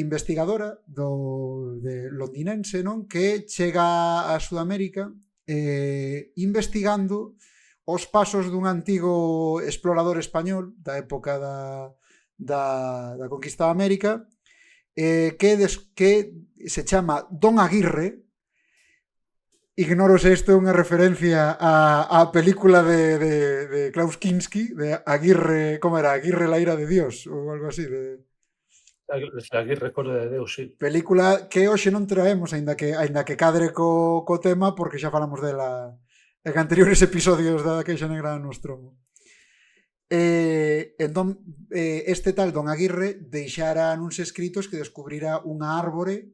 investigadora de londinense, non? Que chega a Sudamérica investigando os pasos dun antigo explorador español da época da conquista da América, que se chama Don Aguirre. Ignoro se isto é unha referencia á película de Klaus Kinski, de Aguirre, como era? Aguirre la ira de Dios, ou algo así. Aguirre corda de Deus, sí. Película que hoxe non traemos, aínda que cadre co tema, porque xa falamos dela en anteriores episodios da Queixa Negra do Nostromo. Entón, este tal Don Aguirre deixara nuns escritos que descubrira unha árbore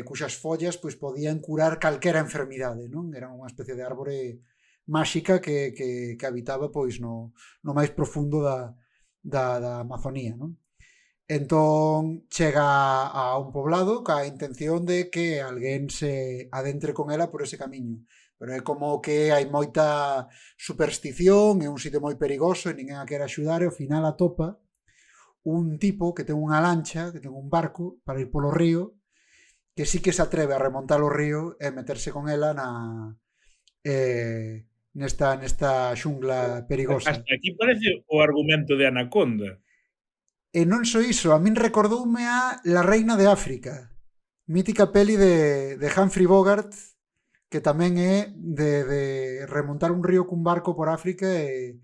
cuxas follas pois podían curar calquera enfermidade, non? Era unha especie de árbore máxica que habitaba pois no máis profundo da Amazonía, non? Entón chega a un poblado ca intención de que alguén se adentre con ela por ese camiño, pero é como que hai moita superstición, é un sitio moi perigoso e ninguén a quere axudar, e ao final atopa un tipo que ten unha lancha, que ten un barco para ir polo río, que sí que se atreve a remontar o río e meterse con ela nesta xungla perigosa. Hasta aquí parece o argumento de Anaconda. E non só iso, a min recordoume a La Reina de África, mítica peli de Humphrey Bogart, que tamén é de remontar un río cun barco por África e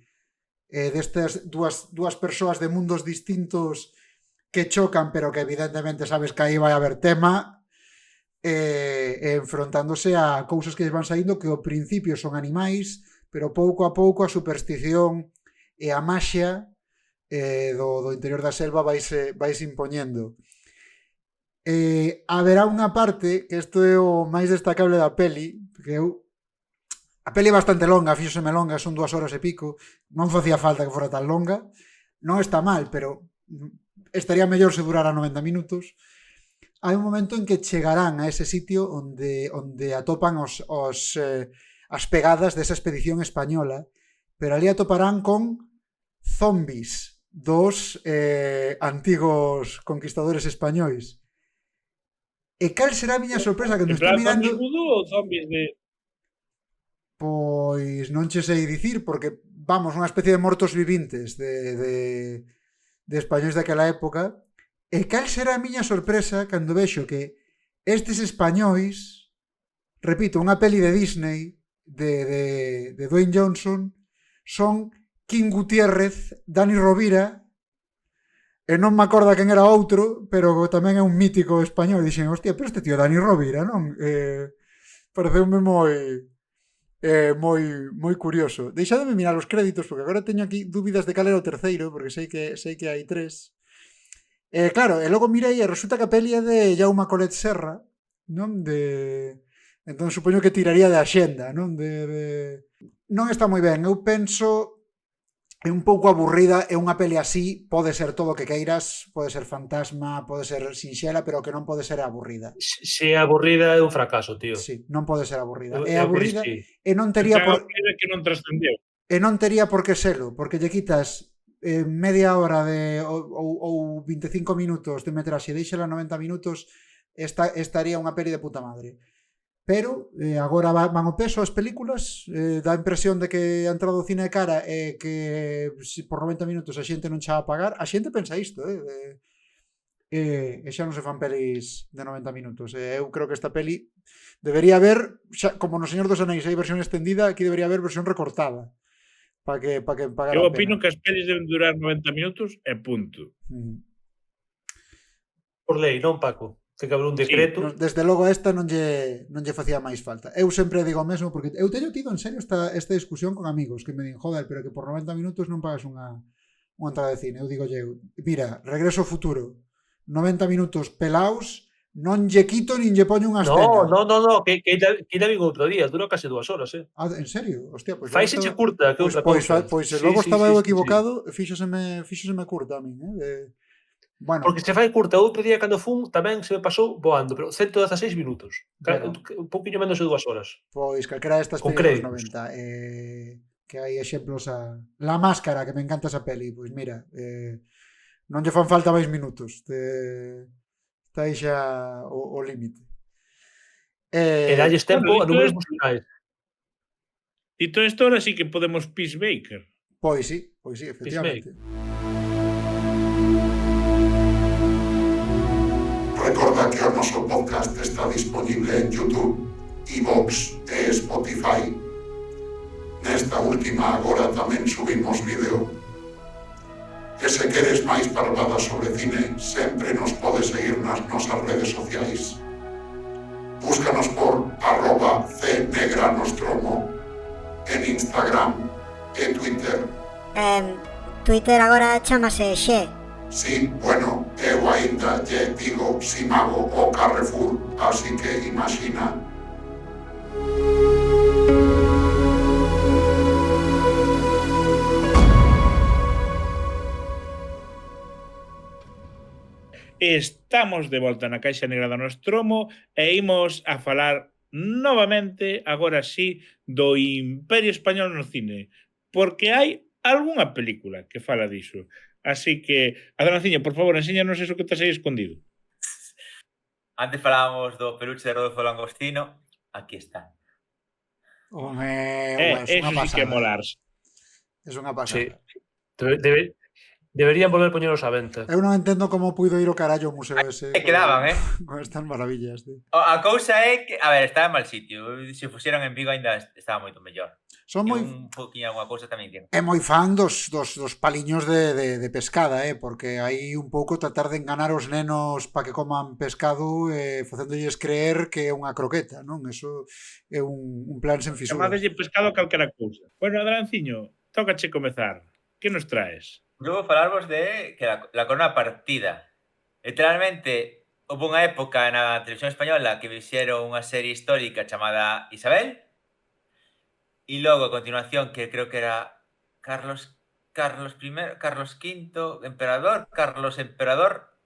destas dúas persoas de mundos distintos que chocan, pero que evidentemente sabes que aí vai haber tema, enfrontándose a cousas que van saindo que ao principio son animais, pero pouco a pouco a superstición e a maxia do interior da selva vaise impoñendo. Haberá unha parte, que isto é o máis destacable da peli, que a peli é bastante longa, fíxoseme longa, son 2 horas e pico, non facía falta que fora tan longa, non está mal, pero estaría mellor se durara 90 minutos. hai un momento en que chegarán a ese sitio onde atopan as pegadas desa expedición española, pero ali atoparán con zombies dos antigos conquistadores españois. E cal será a miña sorpresa cando En estou plan mirando... zombies vudú ou zombies de... Pois non che sei dicir, porque, vamos, unha especie de mortos vivintes de españois daquela época. E cal será a miña sorpresa cando vexo que estes españois, repito, unha peli de Disney de Dwayne Johnson, son King Gutiérrez, Dani Rovira, e non me acorda quen era outro, pero tamén é un mítico español. E dixen, hostia, pero este tío Dani Rovira, non? Pareceume moi curioso. Deixademe mirar os créditos, porque agora teño aquí dúbidas de cal era o terceiro, porque sei que hai 3. Claro, e logo mirei e resulta que a peli é de Jaume Colet Serra, non? Entón supoño que tiraría de Axenda, non? Non está moi ben. Eu penso é un pouco aburrida, é unha peli así, pode ser todo o que queiras, pode ser fantasma, pode ser sinxela, pero que non pode ser aburrida. Se é aburrida é un fracaso, tío. Sí, non pode ser aburrida. É Eu aburrida sí. e non tería por... que non trascendeu. E non tería por que selo, porque lle quitas media hora ou 25 minutos de metraxe e deixala 90 minutos, estaría unha peli de puta madre. Pero agora van o peso as películas, dá a impresión de que a entrada do cine é cara e que por 90 minutos a xente non xa a pagar. A xente pensa isto, e xa non se fan pelis de 90 minutos. Eu creo que esta peli debería haber, xa, como no Señor dos Anéis hai versión extendida, aquí debería haber versión recortada para que pagara Eu a pena. opino que as pelis deben durar 90 minutos e punto. Por lei, non, Paco? Ten que haber un decreto. Sí, desde logo esta non lle facía máis falta. Eu sempre digo o mesmo, porque eu teño tido en serio esta discusión con amigos que me din, joder, pero que por 90 minutos non pagas unha entrada de cine. Eu digo, mira, Regreso ao Futuro, 90 minutos pelaos, non lle quito nin lle poño unha escena. No, que ainda vin outro día, dura case 2 horas, Ah, en serio? Hostia, pois faise che curta, que outra cousa. Pois logo estaba eu equivocado, fíxoseme curta a min, Bueno, porque se fai curta. Outro día cando fun tamén se me pasou voando, pero 116 minutos. Bueno. Un pouquinho menos de 2 horas. Pois calquera destas pelis dos 90, que hai exemplos La Máscara, que me encanta esa peli, pois mira, non lle fan falta máis minutos. Está aí xa o límite. E dalles tempo a números musicais. Dito isto, ahora sí que podemos Peacemaker. Pois sí, efectivamente. Recorda que o noso podcast está disponible en YouTube, iVoox e Spotify. Nesta última agora tamén subimos vídeo. E se queres máis parvadas sobre cine, sempre nos podes seguir nas nosas redes sociais. Búscanos por @cnegranostromo en Instagram e Twitter. Twitter agora chamase Xe. Sí, bueno, eu ainda lle digo Simago o Carrefour, así que imagina. Estamos de volta na Caixa Negra do Nostromo e imos a falar novamente, agora sí, do Imperio Español no cine, porque hai algunha película que fala diso. Así que, Adranciño, por favor, enséñanos eso que estás aí escondido. Antes falábamos do peluche de Rodolfo Langostino. Aquí está. É eso sí que é molarse. É unha pasada. Sí. Deberían volver poñeros á venta. Eu non entendo como puido ir o carallo ao museo ese. Quedaban, con estas maravillas. A cousa é que, a ver, estaba en mal sitio. Se fuxeran en Vigo ainda estaba moito mellor. Son moi... Un poquinho alguna cousa tamén ten. É moi fan dos paliños de pescada, porque hai un pouco tratar de enganar os nenos para que coman pescado facéndolles creer que é unha croqueta, non? Eso é un plan sen fisuras. Chamadelle pescado a calquera cousa. Bueno, Adranciño, tócache comezar. Que nos traes? Eu vou falarvos de que la corona partida. Literalmente, houve unha época na televisión española que fixeron unha serie histórica chamada Isabel, e logo a continuación, que creo que era Carlos V, Carlos V, Emperador,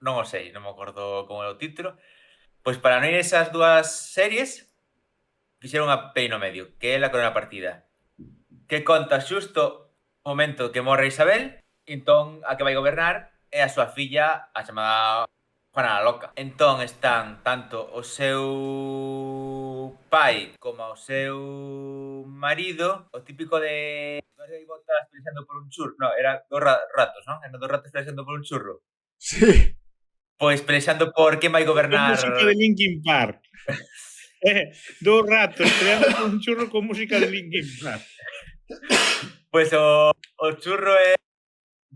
non o sei, non me acordo como era o título, Pois para non ir esas dúas series, fixeron unha peli no medio, que é La Corona Partida, que conta xusto o momento que morre Isabel, e entón a que vai gobernar é a súa filla, a chamada Juana la Loca. Entón están tanto o seu pai como o seu marido, o típico de non sei, botas pelexando por un churro, no, era dos ratos, non? Eran dos ratos pelexando por un churro. Sí. Pois pelexando por quen vai Con gobernar. música de Linkin Park. Dos ratos peleando por un churro con música de Linkin Park. Pois o churro é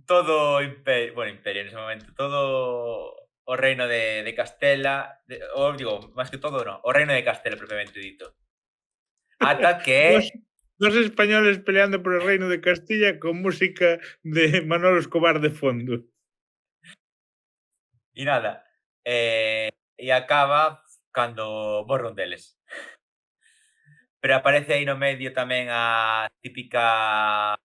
todo imperio nese momento, todo o reino de Castela, digo, máis que todo, no, o reino de Castela propiamente dito. Ata que Dos españoles peleando por el reino de Castilla con música de Manolo Escobar de fondo. E nada, e acaba cando morre un deles. Pero aparece aí no medio tamén a típica,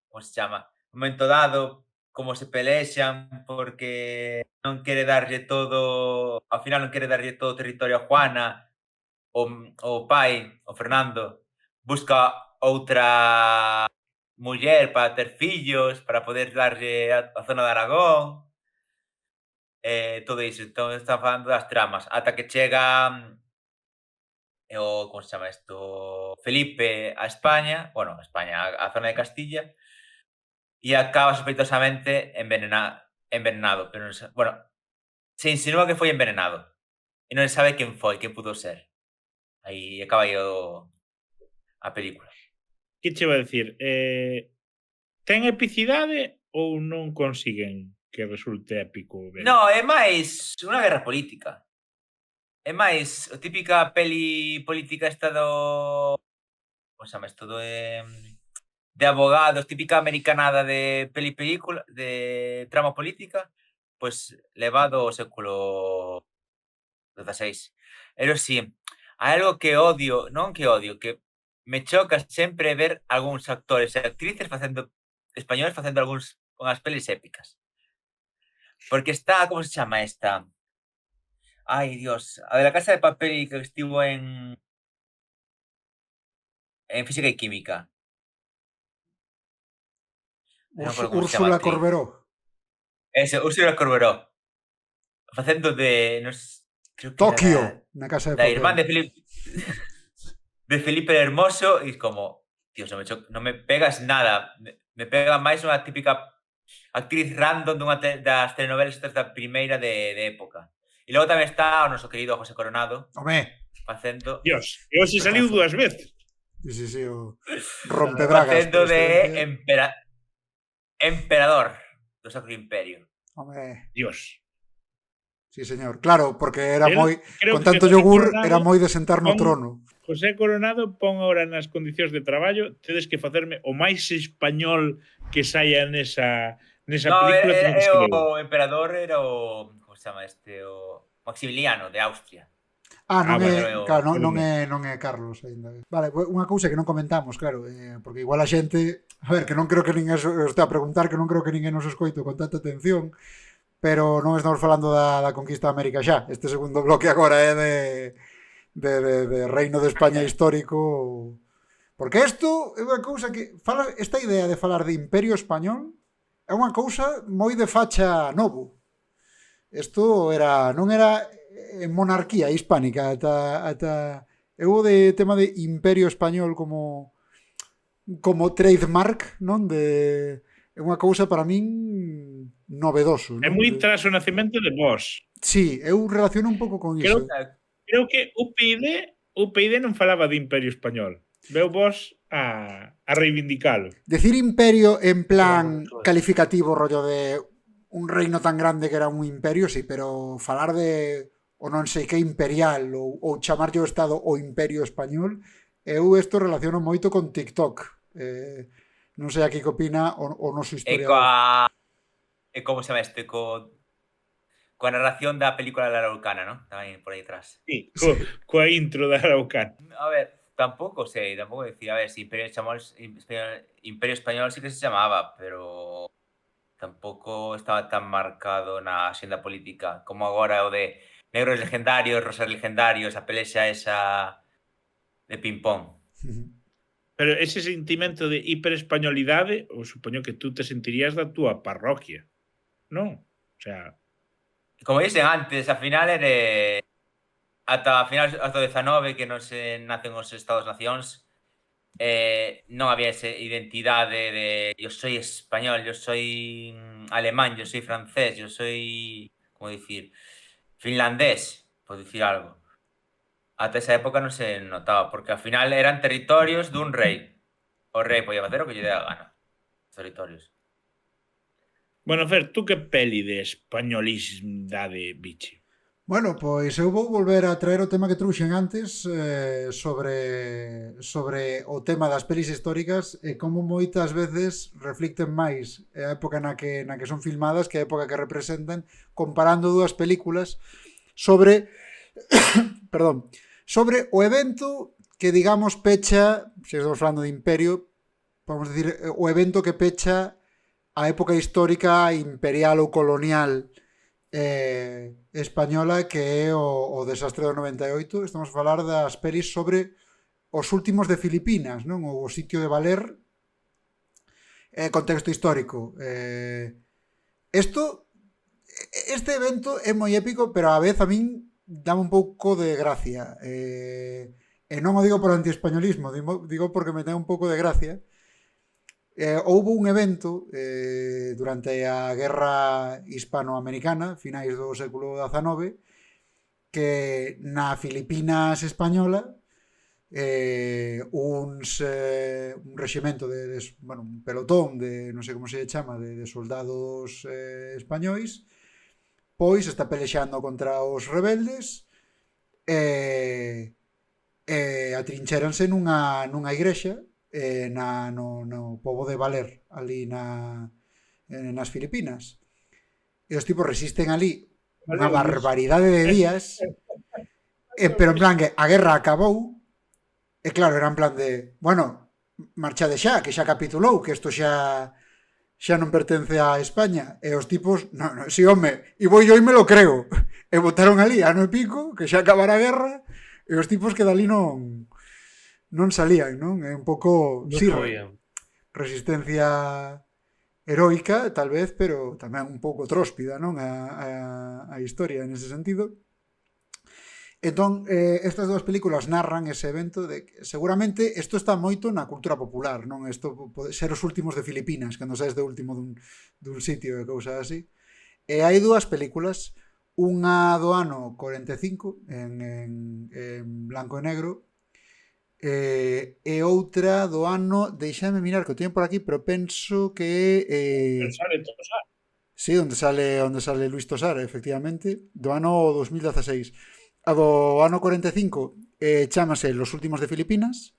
como se chama, momento dado, como se pelexan porque non quere darlle todo, ao final non quere darlle todo o territorio a Juana, o pai, o Fernando, busca outra muller para ter fillos, para poder darlle a zona de Aragón, todo iso. Entón está falando das tramas, ata que chega como se chama isto? Felipe a España, bueno, a España, a zona de Castilla, e acaba sospeitosamente envenenado, pero non se, bueno, se insinúa que foi envenenado e non se sabe quen foi, que pudo ser. Aí acaba aí a película. Que che va a decir? Ten epicidade ou non consiguen que resulte épico? No, é máis unha guerra política. É máis a típica peli política esta do... Como se chama isto? De abogados, típica americanada de película, de trama política, pois levado ao século XVI. Pero sí, hai algo que odio, non que odio, que me choca sempre ver algúns actores e actrices españoles facendo unhas pelis épicas. Porque está, como se chama esta? Ai, Dios, a de La Casa de Papel que estivo en Física e Química. Úrsula Corberó. Ese, Úrsula Corberó. Facendo de... creo que Tokio, na Casa de da Papel. irmán de Felipe el Hermoso, e como, Dios, non me pegas nada. Me pega máis unha típica actriz random das telenovelas da primeira de época. E logo tamén está o noso querido José Coronado. Home. Facendo... Dios, e hoxe saliu dúas veces. Sí, o rompebragas. Facendo de emperador do Sacro Imperio. Home. Dios. Sí, señor. Claro, porque era moi... Con tanto yogur, era moi de sentar no trono. José Coronado pon ahora nas condicións de traballo, tedes que facerme o máis español que saia nesa película. O emperador era o... Como se chama este? O Maximiliano, de Austria. Non é Carlos aínda. Vale, unha cousa que non comentamos, claro, porque igual a xente, a ver, que non creo que ninguén está a preguntar, que non creo que ninguén nos escoito con tanta atención, pero non estamos falando da conquista de América xa. Este segundo bloque agora é de Reino de España histórico, porque isto é unha cousa que fala, esta idea de falar de Imperio Español é unha cousa moi de facha novo. Isto non era en monarquía hispánica ata eu de tema de Imperio Español como trademark, non? É unha cousa para min novedoso, non? É moi tras o nacemento de Vos. Sí, eu relaciono un pouco con iso. Creo que UPyD non falaba de Imperio Español. Veu Vos a reivindicalo. Decir imperio en plan calificativo, rollo de un reino tan grande que era un imperio, sí, pero falar de o non sei que imperial ou chamarlle o Estado o Imperio Español, eu isto relaciono moito con TikTok. Non sei aquí que opina o noso historiador. E como se chama este? Coa narración da película da Araucana, non? Tamén por aí atrás. Sí, coa intro da Araucana. A ver, tampouco decir, a ver, si Imperio Español sí que se chamaba, pero tampouco estaba tan marcado na axenda política como agora o de Negros legendarios, rosas legendarios, a pelexa esa de ping-pong. Pero ese sentimento de hiperespañolidade, o supoño que tú te sentirías da túa parroquia, non? O sea, Como dicen antes, a final era ata a final ata o 19 que non se nacen os Estados-nacións, non había esa identidade de yo soy español, yo soy alemán, yo soy francés, yo soy, como dicir, finlandés, por dicir algo. Ata esa época non se notaba, porque ao final eran territorios dun rei. O rei podía facer o que lle dea a gana. Os territorios. bueno, Fer, tú que peli de españolismdade biche? Bueno, pois eu vou volver a traer o tema que trouxen antes sobre o tema das pelis históricas e como moitas veces reflicten máis a época na que son filmadas que a época que representan, comparando dúas películas sobre perdón, sobre o evento que, digamos, pecha, se estamos falando de imperio, vamos decir, o evento que pecha a época histórica imperial ou colonial española, que é o desastre do 98. Estamos a falar das pelis sobre os últimos de Filipinas, non? O sitio de Valer, contexto histórico. Este evento é moi épico, pero a vez a min dá un pouco de gracia. E non o digo por antiespañolismo, digo porque me ten un pouco de gracia. Houbo un evento durante a guerra hispanoamericana, finais do século XIX, que na Filipinas española un reximento bueno, un pelotón de, non sei como se chama, de soldados españois, pois está pelexando contra os rebeldes e atrincheranse nunha igrexa no pobo de Valer, ali nas Filipinas. E os tipos resisten ali unha barbaridade de días, pero en plan que a guerra acabou, e claro, era en plan de, bueno, marchade xa, que xa capitulou, que isto xa non pertence a España. E os tipos, no, si, home, e vou yo e me lo creo. E botaron ali ano e pico, que xa acabara a guerra, e os tipos que dali non salían, non? É un pouco, sí, resistencia heroica, tal vez, pero tamén un pouco tróspida, non? A historia nese sentido. Entón, estas dúas películas narran ese evento de que seguramente isto está moito na cultura popular, non? Isto pode ser os últimos de Filipinas, cando saes de último dun sitio e cousas así. E hai dúas películas, unha do ano 45 en blanco e negro, e outra do ano, deixame mirar que o teño por aquí, pero penso que Sale Tosar. Sí, onde sale Luis Tosar, efectivamente, do ano 2016. A do ano 45 chámase Los últimos de Filipinas,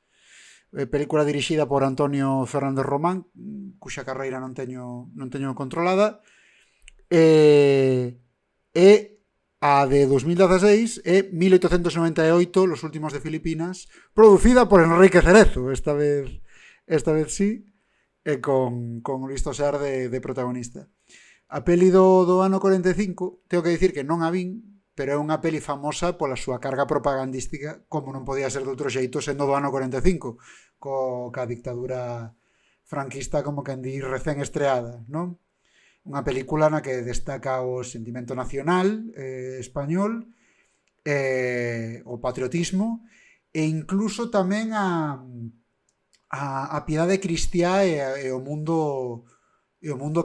película dirixida por Antonio Fernández Román, cuxa carreira non teño controlada, e a de 2016 é 1898, Los últimos de Filipinas, producida por Enrique Cerezo, esta vez sí, e con Luis Tosar de protagonista. A peli do ano 45, tengo que dicir que non a vin, pero é unha peli famosa pola súa carga propagandística, como non podía ser de outro xeito, sendo do ano 45, ca dictadura franquista como que di recén estreada, non? Unha película na que destaca o sentimento nacional español, o patriotismo e incluso tamén a piedade cristiá e o mundo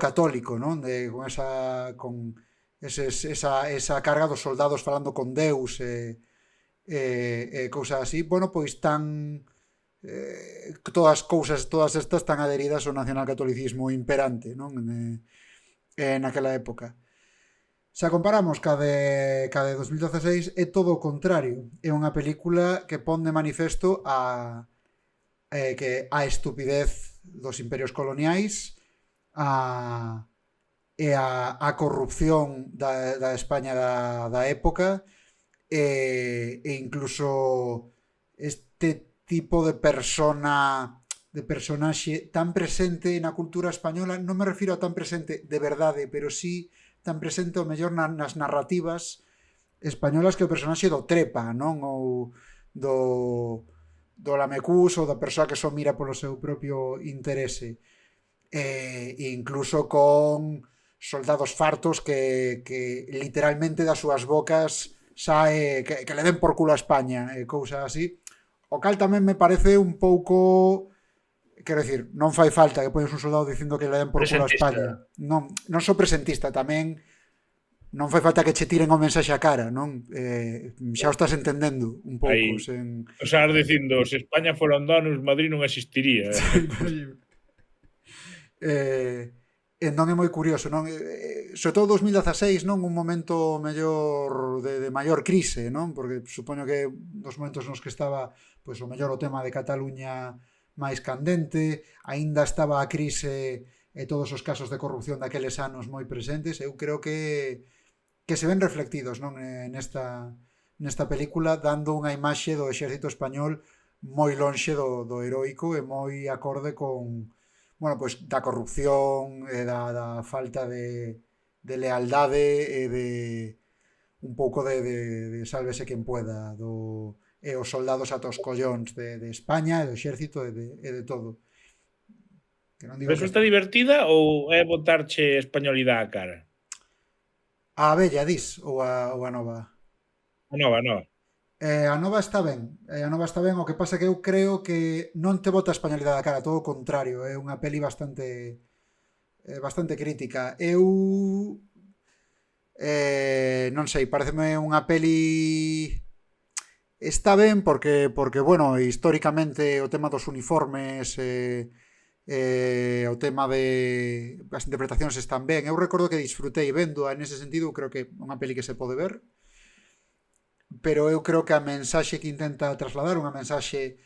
católico, non? Con esa carga dos soldados falando con Deus e cousas así. Bueno, pois todas estas están adheridas ao nacionalcatolicismo imperante, non? Naquela época. Se a comparamos ca de 2016, é todo o contrario. É unha película que pon de manifesto a estupidez dos imperios coloniais, a corrupción da España da época, e incluso este tipo de personaxe tan presente na cultura española. Non me refiro a tan presente de verdade, pero sí tan presente ao mellor nas narrativas españolas que o personaxe do Trepa, non? Ou do Lamecús ou da persoa que só mira polo seu propio interese. E incluso con soldados fartos que literalmente das súas bocas sae que le den por culo a España e cousas así. O cal tamén me parece un pouco, quero dicir, non fai falta que poñes un soldado dicindo que le den por culo a España. Non sou presentista, tamén non fai falta que che tiren o mensaxe a cara, non? Xa o estás entendendo un pouco. Aí, o sea, dicindo, se España fora un donus, Madrid non existiría. Non é moi curioso, non? Sobre todo 2016, non? Un momento mellor de maior crise, non? Porque supoño que nos momentos nos que estaba pois o mellor o tema de Cataluña máis candente, aínda estaba a crise e todos os casos de corrupción daqueles anos moi presentes. Eu creo que se ven reflectidos, non? Nesta película, dando unha imaxe do exército español moi lonxe do heroico e moi acorde con, bueno, pois da corrupción e da falta de lealdade e de un pouco de sálvese quen pueda e os soldados ata os collóns de España e do exército e de todo. Que non digo resulta divertida ou é botarche españolidade á cara? A bella, dis, ou a nova? A nova. A nova está ben. O que pasa que eu creo que non te bota a españolidade á cara, todo o contrario, é unha peli bastante crítica. Eu non sei, pareceme unha peli está ben porque bueno, históricamente o tema dos uniformes o tema de as interpretacións están ben. Eu recordo que disfrutei vendo nese sentido, creo que é unha peli que se pode ver, pero eu creo que a mensaxe que intenta trasladar, unha mensaxe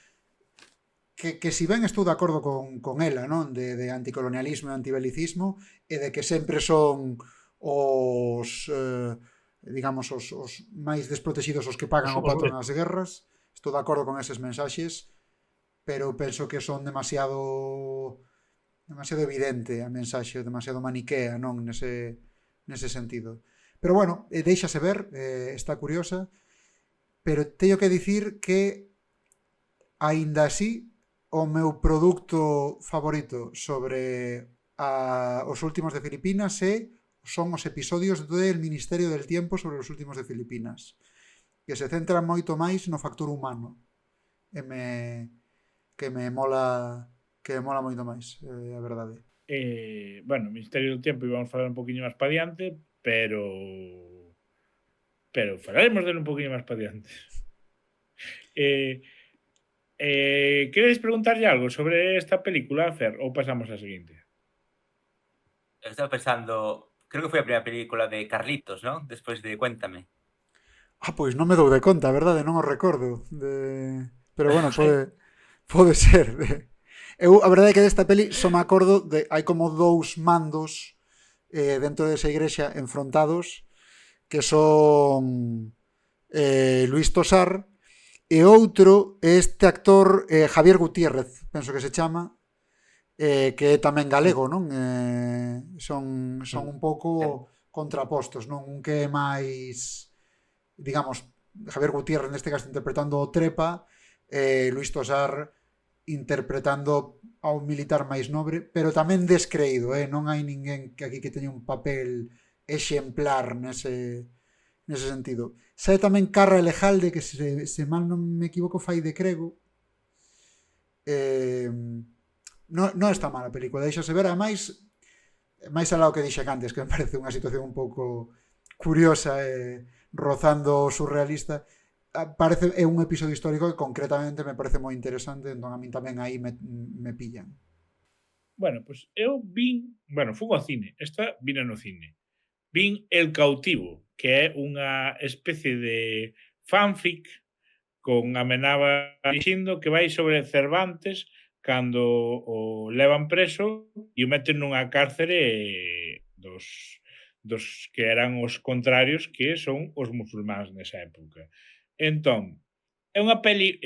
que si ben estou de acordo con ela, non? De anticolonialismo e antibelicismo, e de que sempre son os digamos, os máis desprotegidos os que pagan o pato nas guerras. Estou de acordo con eses mensaxes, pero penso que son demasiado evidente a mensaxe, demasiado maniquea, non? Nese sentido. Pero bueno, deixase ver, está curiosa, pero teño que dicir que aínda así o meu produto favorito sobre os últimos de Filipinas son os episodios del Ministerio del Tiempo sobre os últimos de Filipinas, que se centran moito máis no factor humano e que me mola moito máis, a verdade. Bueno, Ministerio del Tiempo íbamos a falar un poquinho máis pa diante, pero falaremos dele un poquinho máis pa diante. Queres preguntarlle algo sobre esta película, Fer, ou pasamos á seguinte? Eu estaba pensando, creo que foi a primeira película de Carlitos, non? Despois de Cuéntame. Pois non me dou de conta, a verdade, non o recordo. Pero bueno, pode ser. Eu, a verdade é que desta peli só me acordo de hai como dous mandos dentro desa igrexa enfrontados, que son Luis Tosar e outro este actor Javier Gutiérrez, penso que se chama, que é tamén galego, non? Son un pouco contrapostos, non? Un que é máis, digamos, Javier Gutiérrez neste caso interpretando o Trepa, Luis Tosar interpretando a un militar máis nobre, pero tamén descreído, non hai ninguén que aquí que teña un papel exemplar nese sentido. Sae tamén Carra Elejalde, que se mal non me equivoco fai de Crego. Non está mal a película, deixase ver, ademais máis alá o que dixen antes, que me parece unha situación un pouco curiosa rozando o surrealista. É un episodio histórico que concretamente me parece moi interesante, entón a min tamén aí me pillan. Bueno, pois eu fun ao cine, esta vina no cine. Vin El Cautivo, que é unha especie de fanfic con Amenábar dicindo que vai sobre Cervantes cando o levan preso e o meten nunha cárcere dos que eran os contrarios, que son os musulmáns nesa época. Entón, é unha peli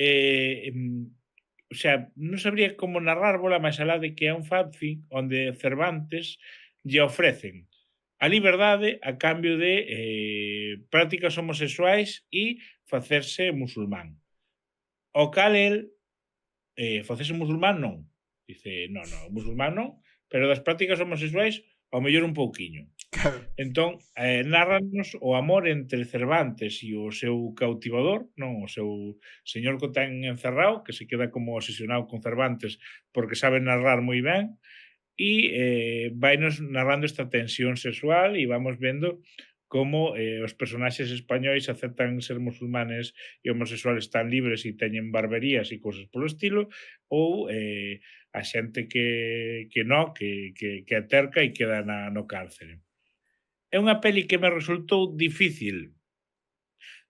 o sea, non sabría como narrárbola máis alá de que é un fanfic onde Cervantes lle ofrecen a liberdade a cambio de prácticas homosexuais e facerse musulmán. O cal el, facerse musulmán non. Dice, non, musulmán non, pero das prácticas homosexuais ao mellor un pouquiño. Claro. Entón, narranos o amor entre Cervantes e o seu cautivador, non, o seu señor que o ten encerrado, que se queda como obsesionado con Cervantes porque sabe narrar moi ben, e vainos narrando esta tensión sexual e vamos vendo como os personaxes españois aceptan ser musulmanes e homosexuales tan libres e teñen barberías e cousas polo estilo, ou a xente que aterca e queda no cárcere. É unha peli que me resultou difícil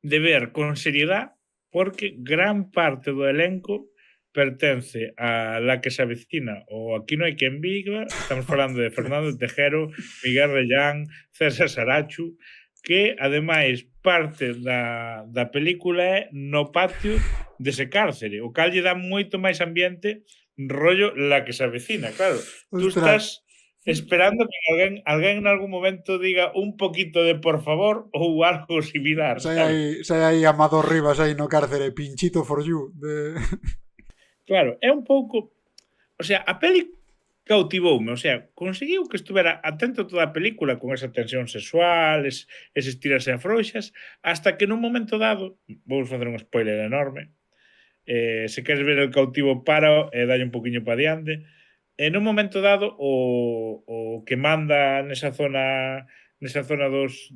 de ver con seriedade porque gran parte do elenco pertence a La que se avecina ou Aquí no hai quen viva. Estamos falando de Fernando Tejero, Miguel Rellán, César Sarachu, que ademais parte da película é no patio dese cárcere, o cal lle dá moito máis ambiente rollo La que se avecina, claro. Tú estás esperando que alguén en algún momento diga un poquito de por favor ou algo similar. Sai aí Amador Rivas aí no cárcere, Pinchito for you. Claro, é un pouco... O sea, a peli cautivoume, o sea, conseguiu que estuvera atento toda a película con esa tensión sexual, eses tiras e afrouxas, hasta que nun momento dado, vou facer un spoiler enorme, se queres ver el cautivo para e dalle un poquinho para diante, en un momento dado o que manda nesa zona dos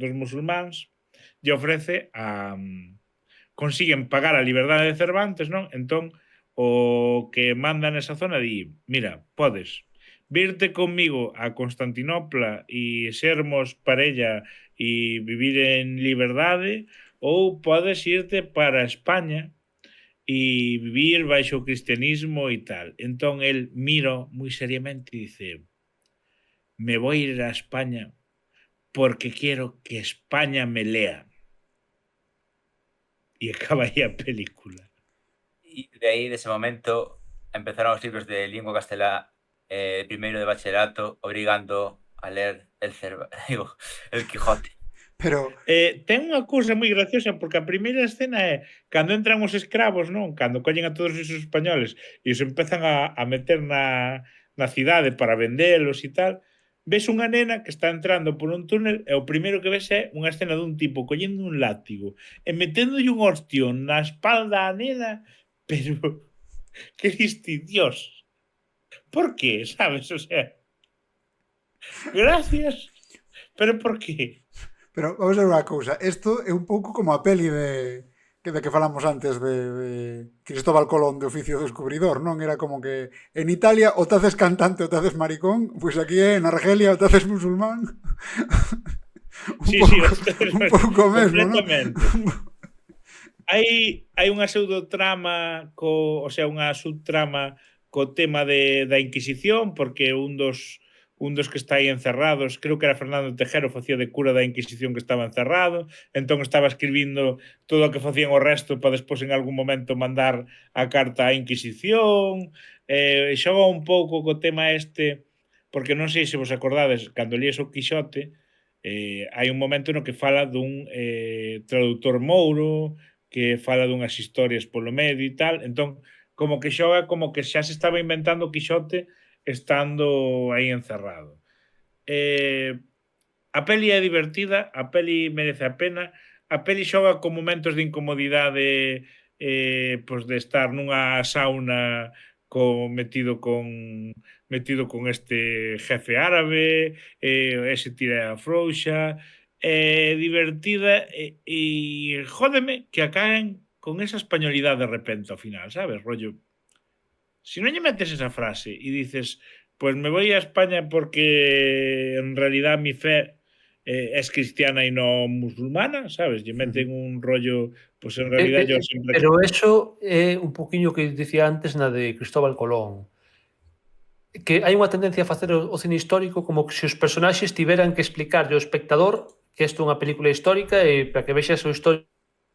musulmáns lle ofrece consiguen pagar a liberdade de Cervantes, non? Entón, o que manda nesa zona di, mira, podes virte conmigo a Constantinopla e sermos parella e vivir en liberdade, ou podes irte para España e vivir baixo o cristianismo e tal. Entón, el miro moi seriamente e dice, me vou ir a España porque quiero que España me lea. E acaba aí a película. E de aí, dese momento, empezaron os libros de lingua castelá primeiro de bachillerato, obrigando a ler el Quijote. Pero ten unha cousa moi graciosa porque a primeira escena é cando entran os escravos, non? Cando collen a todos esos españoles e os empezan a meter na cidade para vendelos e tal, ves unha nena que está entrando por un túnel e o primeiro que ves é unha escena dun tipo collendo un látigo e meténdolle un hostión na espalda a nena, pero que diste, Dios, por qué, sabes? O sea, gracias, pero por qué? Pero vamos a ver unha cousa, isto é un pouco como a peli de que falamos antes de Cristóbal Colón de Oficio Descubridor, non? Era como que en Italia o te haces cantante o te haces maricón, pois aquí en Argelia o te haces musulmán. Un pouco mesmo, non? Hai unha pseudotrama, o sea, unha subtrama co tema da Inquisición, porque un dos que está aí encerrados, creo que era Fernando Tejero, facía de cura da Inquisición que estaba encerrado, entón estaba escribindo todo o que facían o resto para despois en algún momento mandar a carta á Inquisición, xoga un pouco co tema este, porque non sei se vos acordades, cando líes o Quixote, hai un momento no que fala dun traductor mouro, que fala dunhas historias polo medio e tal, entón, como que xoga como que xa se estaba inventando o Quixote estando aí encerrado. A peli é divertida, a peli merece a pena, a peli xoga con momentos de incomodidade, pois de estar nunha sauna metido con este jefe árabe, ese tira a frouxa, divertida e jódeme que acaben con esa españolidade de repente ao final, sabes? Rollo, si non lle metes esa frase e dices, pues me voy a España porque en realidad mi fe es cristiana e non musulmana, sabes? Lle meten un rollo, pues en realidad yo sempre... Pero eso é un poquinho que dicía antes na de Cristóbal Colón, que hai unha tendencia a facer o cine histórico como que se os personaxes tiveran que explicarlle ao espectador que isto é unha película histórica e para que vexas o histórico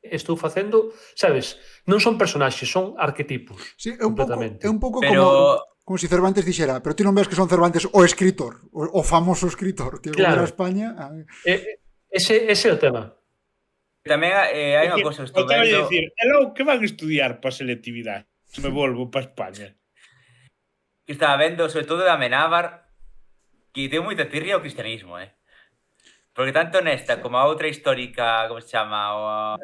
estou facendo, sabes, non son personaxes, son arquetipos. Sí, é un pouco pero... como como se Cervantes dixera, pero ti non ves que son Cervantes o escritor, o famoso escritor, tío, Claro. como era España. Ese é o tema. Tamén hai unha cousa que estou Faltaba vendo... dicir, e logo que van estudiar para selectividade? Se me volvo para España. Que estaba vendo, sobre todo da Amenábar, que ten moita tirria o cristianismo, Porque tanto nesta como a outra histórica, como se chama?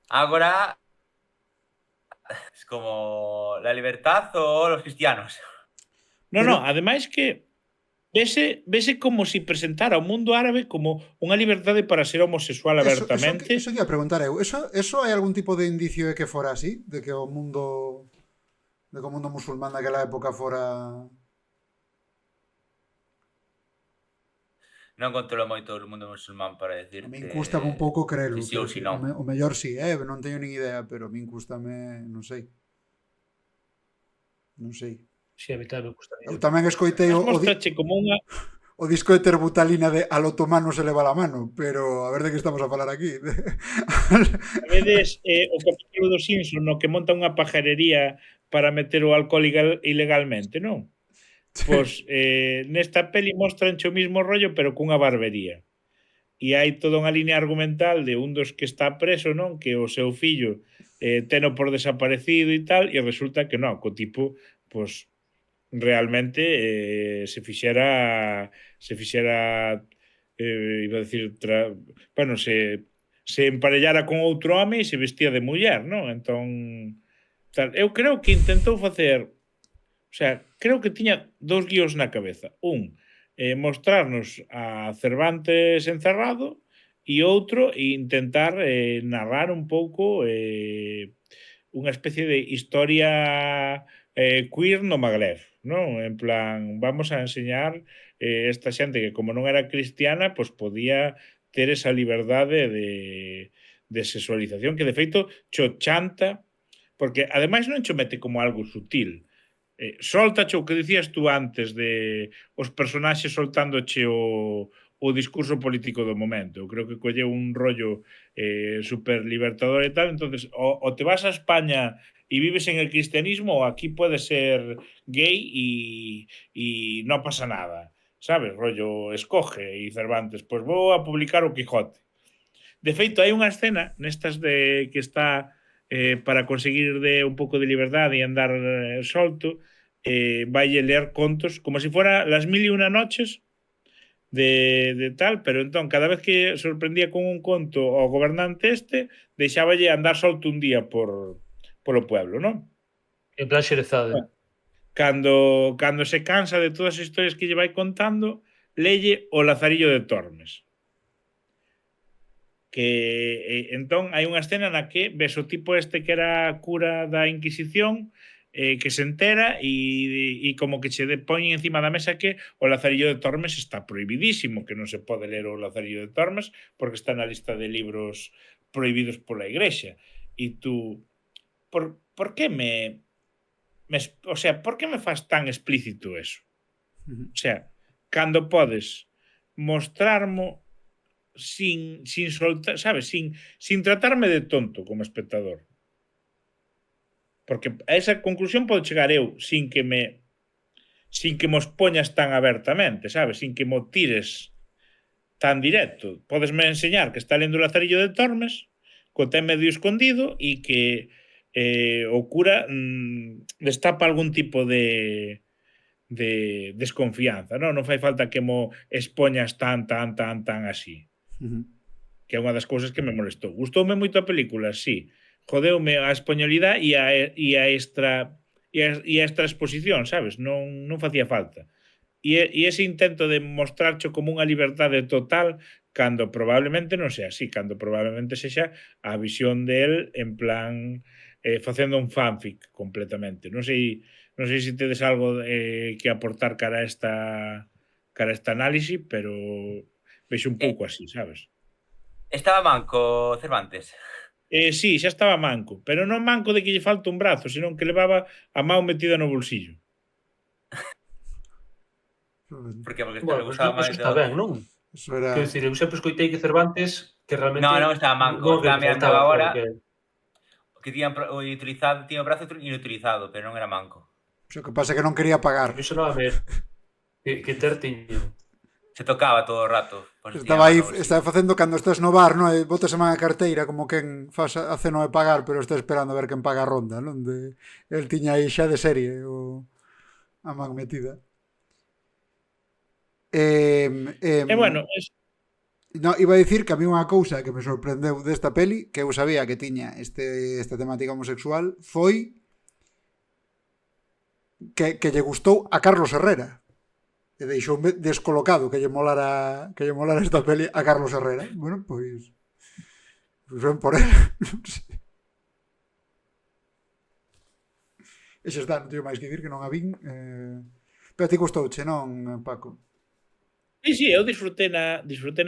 Ágora es como la libertad o los cristianos. No, ademais que vese como se presentara o mundo árabe como unha liberdade para ser homosexual abertamente. Eso que ia preguntar eu. Eso hai algún tipo de indicio de que fora así? De que o mundo musulmán daquela época fora... Non controlo moito o mundo musulmán para decir A min cústame un pouco crelo. Si sí ou si non. O mellor si, non teño nin idea, pero a min cústame, non sei. Si, a mí tamén me gusta. Eu tamén escoitei o disco de Terbutalina de al otomano se leva la mano, pero a ver de que estamos a falar aquí. Vedes o capítulo do Simpson no que monta unha pajarería para meter o alcohol ilegalmente, non? Pois nesta peli mostran o mismo rollo pero cunha barbería. E hai toda unha línea argumental de un dos que está preso, non? Que o seu fillo teno por desaparecido e tal, e resulta que non, co tipo, pois realmente se fixera iba a decir bueno, se emparellara con outro home e se vestía de muller, non? Entón, tal, eu creo que intentou facer, o sea, creo que tiña dous guións na cabeza. Un, mostrarnos a Cervantes encerrado, e outro, intentar narrar un pouco unha especie de historia queer no Magreb, non? En plan, vamos a enseñar esta xente que como non era cristiana, pois podía ter esa liberdade de sexualización que de feito cho chanta, porque ademais non cho mete como algo sutil. Soltache o que dicías tú antes de os personaxes soltándoche o discurso político do momento. Eu creo que colleu un rollo super libertador e tal, entonces o te vas a España e vives en el cristianismo o aquí puedes ser gay y no pasa nada, sabes? Rollo escoge e Cervantes, pois vou a publicar o Quijote. De feito, hai unha escena nestas de que está para conseguir un pouco de liberdade e andar solto, vai ler contos como se fora las 1001 noches de tal, pero entón cada vez que sorprendía con un conto ao gobernante deixáballe andar solto un día polo pueblo, non? En plan xerezade. Cando se cansa de todas as historias que lle vai contando, leye o Lazarillo de Tormes. Que entón hai unha escena na que ves o tipo que era cura da Inquisición que se entera e como que che poñe encima da mesa que o Lazarillo de Tormes está prohibidísimo, que non se pode ler o Lazarillo de Tormes porque está na lista de libros prohibidos pola Igrexa. E tú, por que o sea, por que me faz tan explícito eso? O sea, cando podes mostrarmo sin soltar, sabes, sin tratarme de tonto como espectador. Porque a esa conclusión podo chegar eu sin que mos poñas tan abertamente, sabes, sin que mo tires tan directo. Podesme enseñar que está lendo o Lazarillo de Tormes, co ten medio escondido e que o cura destapa algún tipo de desconfianza, non fai falta que mo expoñas tan así. Que é unha das cousas que me molestou. Gustoume moito a película, sí. Jodeume a españolidade e a extra exposición, sabes? Non facía falta. E ese intento de mostrarcho como unha liberdade total cando probablemente non sea así, cando probablemente sexa a visión del en plan facendo un fanfic completamente. Non sei se tedes algo que aportar cara a esta análise, pero vexo un pouco así, sabes? Estaba manco Cervantes? Sí, xa estaba manco, pero non manco de que lle falta un brazo, senón que levaba a mão metida no bolsillo. Porque bueno, pues eso está ben, non? Quero dicir, eu sempre escoitei que Cervantes que realmente non estaba manco, estaba mirando agora. que tiña o brazo inutilizado, pero non era manco. O que pasa é que non quería pagar. Iso non a ver. Que ter tiño. Se tocaba todo o rato. Estaba aí, estaba facendo cando estás no bar, non? E botas a man a carteira como quen faz a ceno de pagar, pero está esperando a ver quen paga a ronda, non? El tiña aí xa de serie a man metida. Bueno, no, iba a dicir que a mí unha cousa que me sorprendeu desta peli, que eu sabía que tiña esta temática homosexual, foi que lle gustou a Carlos Herrera. E deixoume descolocado que lle molara esta peli a Carlos Herrera. Bueno, pois ben por él. Non sei. E xa está, non teño máis que dicir que non a vin. Pero a ti gustouche, non, Paco? Sí, eu disfrutena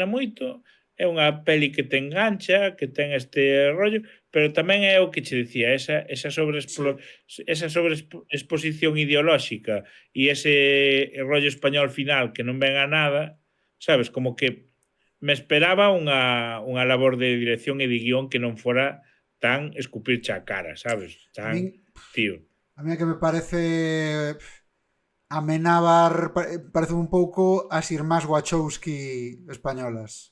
moito. É unha peli que te engancha, que ten este rollo, pero tamén é o que che dicía, esa sobreexposición ideolóxica e ese rollo español final que non ven a nada, sabes, como que me esperaba unha labor de dirección e de guión que non fora tan escupirche a cara, sabes? Tan, tío. A mí que me parece Amenábar, parece un pouco as irmás Wachowski españolas.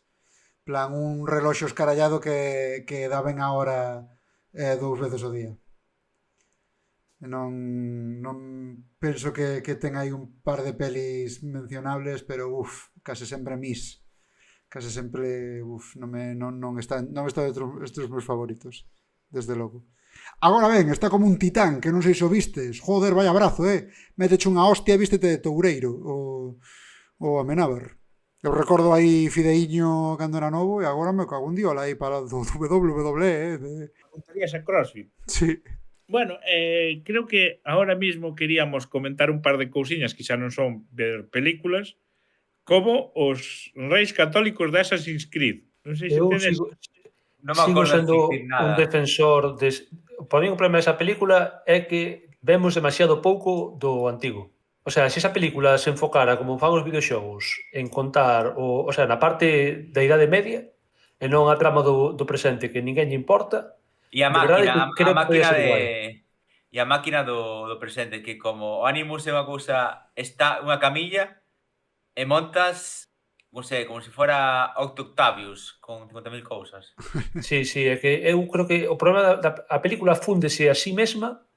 Plan, un reloxo escarallado que daben a hora 2 veces ao día. Non penso que ten aí un par de pelis mencionables, pero case sempre mis. Case sempre, non está entre os meus favoritos, desde logo. Agora ben, está como un titán, que non sei se o vistes. Joder, vai abrazo, Méteche unha hostia, vístete de toureiro, o Amenábar. Eu recordo aí Fideiño cando era novo e agora me cago un diola aí para do WWE. Apuntarías a CrossFit. Sí. Bueno, creo que ahora mismo queríamos comentar un par de cousiñas que xa non son ver películas, como os reis católicos de Assassin's Creed. Non sei se tenes... Sigo sendo un defensor para mí o problema desa película é que vemos demasiado pouco do antigo. O sea, se esa película se enfocara como fan os videoxogos en contar o sea, na parte da Idade Media e non a trama do presente que ninguén lle importa. E a máquina do presente, que como o Animus é unha cousa, está unha camilla e montas, non sei, como se fora Octavius con 50.000 cousas. Sí, é que eu creo que o problema da película fúndese a sí mesma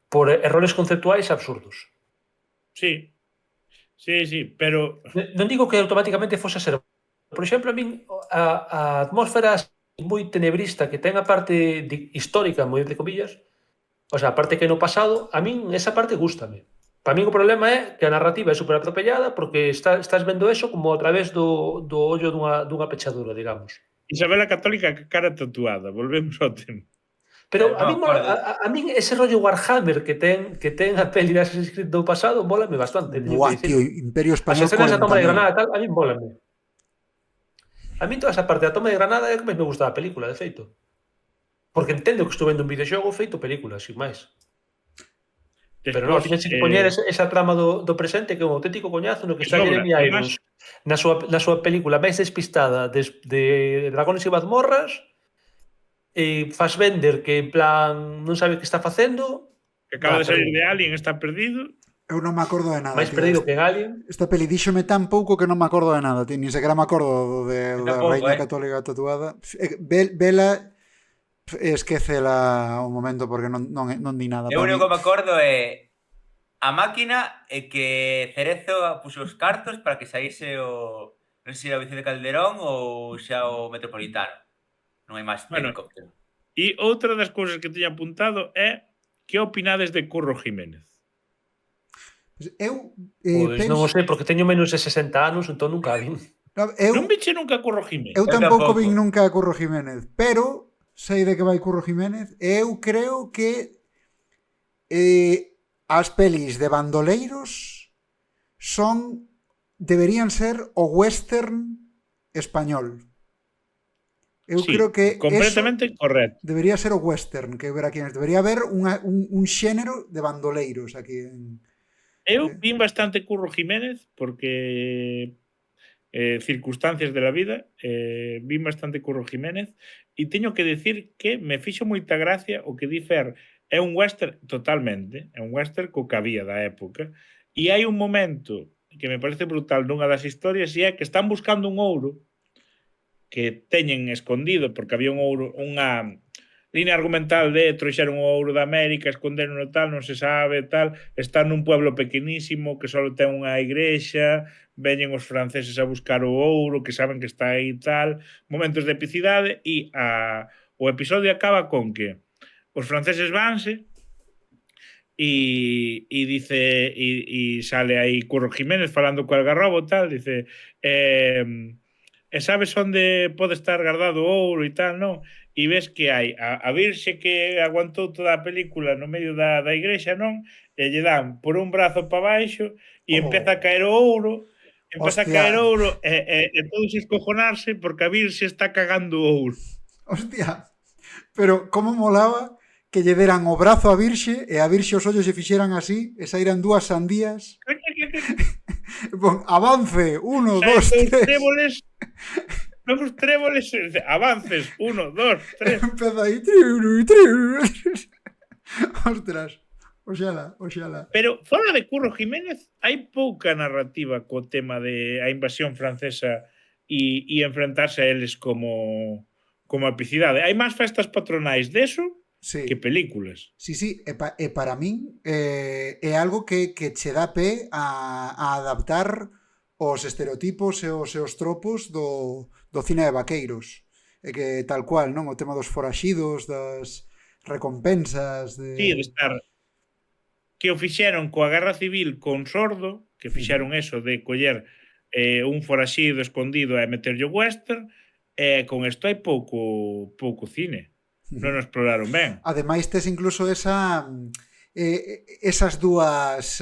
por errores conceptuais absurdos. Sí, pero... Non digo que automáticamente fose a ser. Por exemplo, a min a atmósfera moi tenebrista que ten a parte histórica, moi entre comillas, o sea, a parte que no pasado, a min esa parte gústame. Para min o problema é que a narrativa é super atropellada porque estás vendo eso como a través do ollo dunha pechadura, digamos. Isabela Católica que cara tatuada, volvemos ao tema. Pero a min ese rollo Warhammer que ten a peli de Assassin's Creed do pasado mólame bastante. Buah, tío, Imperio Español 40.000. As escenas da toma de Granada tal, a min mólame. A min toda esa parte da toma de Granada é que máis me gusta da película, de feito. Porque entendo que estou vendo un videoxogo feito película, sin máis. Pero non, tiñas que poñer esa trama do presente que é un auténtico coñazo no que está Jeremy Irons na súa película máis despistada de Dragones e Mazmorras e Fassbender que en plan non sabe o que está facendo, que acaba de salir de Alien, está perdido. Eu non me acordo de nada. Máis perdido que en Alien. Esta peli díxome tan pouco que non me acordo de nada, ni sequera me acordo da Reina Católica tatuada. Vela esquécela un momento porque non di nada. O único que me acordo é a máquina e que Cerezo puxo os cartos para que saíse o non sei se o Vicente Calderón ou xa o Metropolitano. Non hai máis helicóptero. E outra das cousas que teño apuntado é que opinades de Curro Jiménez? Eu pois non o sei, porque teño menos de 60 anos, entón nunca vin. Non viche nunca a Curro Jiménez? Eu tampouco vin nunca a Curro Jiménez, pero sei de que vai Curro Jiménez e eu creo que as pelis de bandoleiros deberían ser o western español. Eu creo que completamente correcto. Debería ser o western que ver aquí. Debería haber un xénero de bandoleiros aquí en... Eu vin bastante Curro Jiménez porque circunstancias de la vida, vi bastante Curro Jiménez e teño que decir que me fixo moita gracia o que di Fer. É un western totalmente, é un western co que había da época, e hai un momento que me parece brutal nunha das historias e é que están buscando un ouro que teñen escondido porque había un ouro, unha línea argumental de trouxeron o ouro da América, esconderon no tal, non se sabe, tal, está nun pueblo pequenísimo que só ten unha igrexa, veñen os franceses a buscar o ouro, que saben que está aí tal, momentos de epicidade e o episodio acaba con que os franceses vanse e dice e sale aí Curro Jiménez falando co algarrobo tal, dice e sabes onde pode estar guardado o ouro e tal, non? E ves que hai a virxe que aguantou toda a película no medio da igrexa, non? E lle dan por un brazo para baixo e empeza a caer o ouro, empeza a caer o ouro e todos escojonarse porque a virxe está cagando o ouro. Hostia, pero como molaba que lle deran o brazo a virxe e a virxe os ollos se fixeran así e saíran dúas sandías. Bon, avance, 1, 2, 3. Novos tréboles, avances, 1, 2, 3. Empeza aí. Ostras, oxala. Pero fora de Curro Jiménez, hai pouca narrativa co tema de a invasión francesa e enfrentarse a eles como epicidade. Hai máis festas patronais deso que películas. Sí, e para min é algo que che dá pé a adaptar os estereotipos e os tropos do cine de vaqueiros. E que tal cual, non? O tema dos foraxidos, das recompensas Sí, de estar que o fixeron coa Guerra Civil con Sordo, que fixeron eso de coller un foraxido escondido e meterlle o western, e con isto hai pouco cine. Non o exploraron ben. Ademais, tes incluso esas dúas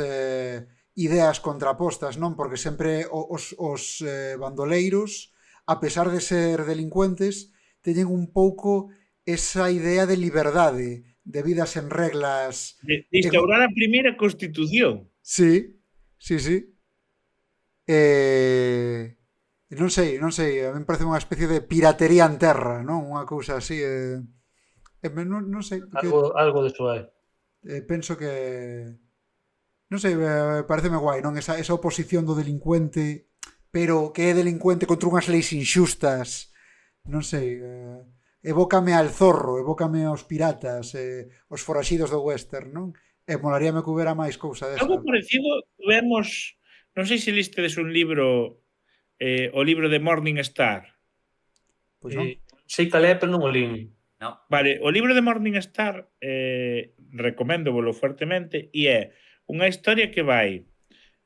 ideas contrapostas, non? Porque sempre os bandoleiros, a pesar de ser delincuentes, teñen un pouco esa idea de liberdade, de vidas en reglas... De instaurar a primeira Constitución. Sí. Non sei, a mí me parece unha especie de piratería en terra, non? Unha cousa así... non sei. Algo de eso hai. Penso que... Non sei, pareceme guai, non? Esa oposición do delincuente, pero que é delincuente contra unhas leis inxustas. Non sei, evócame al Zorro, evócame aos piratas, os foraxidos do western, non? E molaríame que houbera máis cousa desa. Algo parecido vemos, non sei se listedes un libro, o libro de Morningstar. Pois non. Sei cal é, pero non o lín. No. Vale, o libro de Morningstar recoméndovolo fuertemente e é unha historia que vai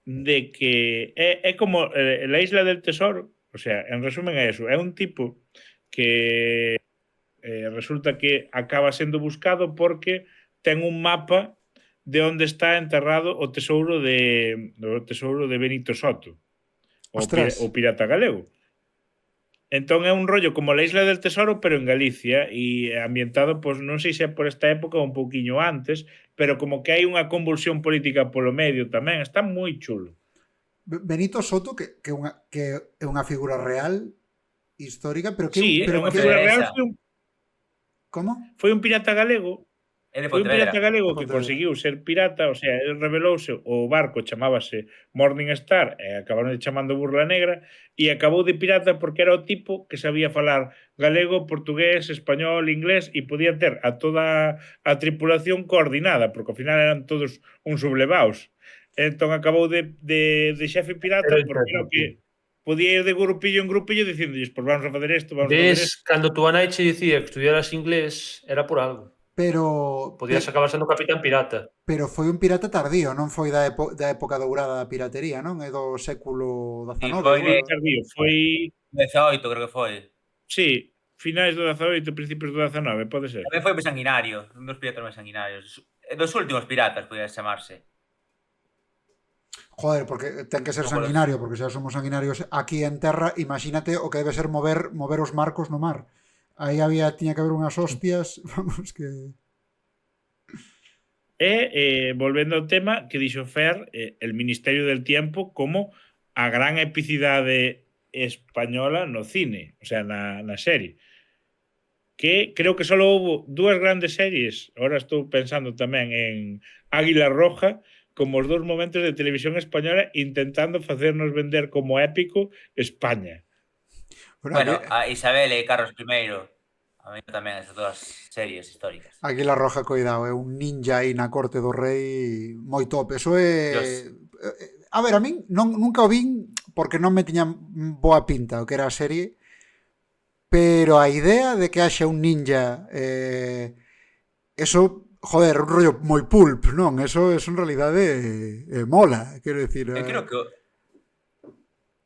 de que é como la isla del tesoro, o sea, en resumen é eso, é un tipo que resulta que acaba sendo buscado porque ten un mapa de onde está enterrado o tesouro de Benito Soto, o pirata galego. Entón é un rollo como la Isla del Tesoro, pero en Galicia, e ambientado, pois non sei se é por esta época ou un pouquiño antes, pero como que hai unha convulsión política polo medio tamén, está moi chulo. Benito Soto, que é unha figura real, histórica, pero que... Sí, é unha figura real. Como? Foi un pirata galego. Foi un pirata galego que conseguiu ser pirata, o sea, el revelouse, o barco chamábase Morningstar e acabaron chamando Burla Negra e acabou de pirata porque era o tipo que sabía falar galego, portugués, español, inglés e podía ter a toda a tripulación coordinada porque ao final eran todos uns sublevados. Entón acabou de xefe pirata porque era o que podía ir de grupillo en grupillo dicindolles, pois vamos a fazer isto, vamos a fazer isto. Cando tu nai che dicía que estudiaras inglés, era por algo. Pero... Podías acabar sendo capitán pirata. Pero foi un pirata tardío, non foi da época dourada da piratería, non? É do século XIX. Foi tardío, foi... 18, creo que foi. Sí, finais do 18, principios do 19, pode ser. Tamén foi sanguinario, un dos piratas máis sanguinarios. Dos últimos piratas, podía chamarse. Joder, porque ten que ser sanguinario, porque xa somos sanguinarios aquí en terra, imagínate o que debe ser mover os marcos no mar. Aí tiña que haber unhas hostias, vamos que... Volvendo ao tema que dixo Fer, el Ministerio del Tiempo como a gran epicidade española no cine, o sea, na serie. Que creo que solo houve 2 grandes series, ahora estou pensando tamén en Águila Roja, como os 2 momentos de televisión española intentando facernos vender como épico España. Bueno, a Isabel e Carlos I, a mí tamén esas 2 series históricas. Águila Roja, coidado, é un ninja aí na corte do rei moi top. Eso é... A ver, a min nunca o vin porque non me tiña boa pinta o que era a serie, pero a idea de que haxa un ninja, eso, joder, un rollo moi pulp, non? Eso en realidade mola, quero dicir. Eu creo que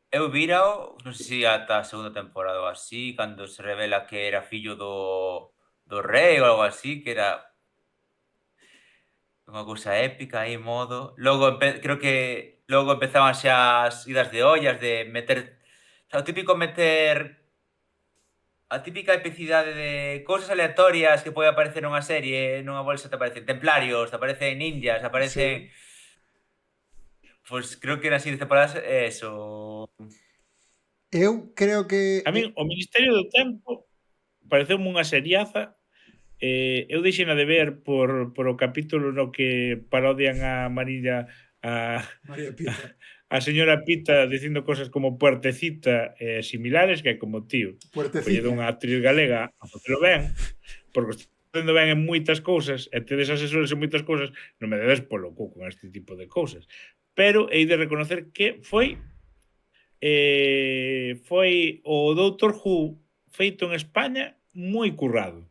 eu virao, non sei se ata a segunda temporada ou así, cando se revela que era fillo do rei ou algo así, que era unha cousa épica aí, modo. Logo, creo que logo empezaban xa as idas de ollas de meter, o sea, o típico meter a típica epicidade de cousas aleatorias que pode aparecer nunha serie, nunha bolsa te aparecen templarios, te aparecen ninjas, te aparecen... Sí. Pois creo que nas siguientes temporadas é eso. Eu creo que... A min, o Ministerio do Tempo pareceume unha seriaza. Eu deixena de ver por o capítulo no que parodian a María Pita. A señora Pita dicindo cosas como puertecita similares, que é como, tío, puertecita, unha actriz galega a facelo ben, porque estou facendo ben en moitas cousas e tedes asesores en moitas cousas, non me dedes polo cu con este tipo de cousas. Pero hei de reconocer que foi o Doctor Who feito en España moi currado.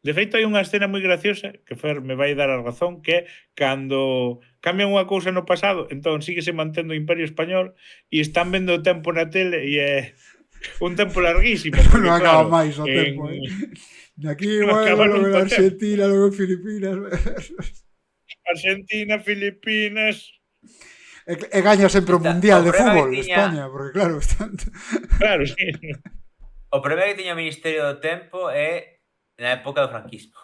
De feito, hai unha escena moi graciosa que Fer me vai dar a razón, que é cando cambian unha cousa no pasado, entón síguese mantendo o Imperio Español e están vendo o tempo na tele e é un tempo larguísimo. Porque, non acaba máis o tempo, De aquí, bueno, logo en Argentina, logo en Filipinas. Argentina, Filipinas... E gaña sempre o Mundial de Fútbol, España, porque claro... Claro, sí. O problema que tiña o Ministerio do Tempo é na época do franquismo.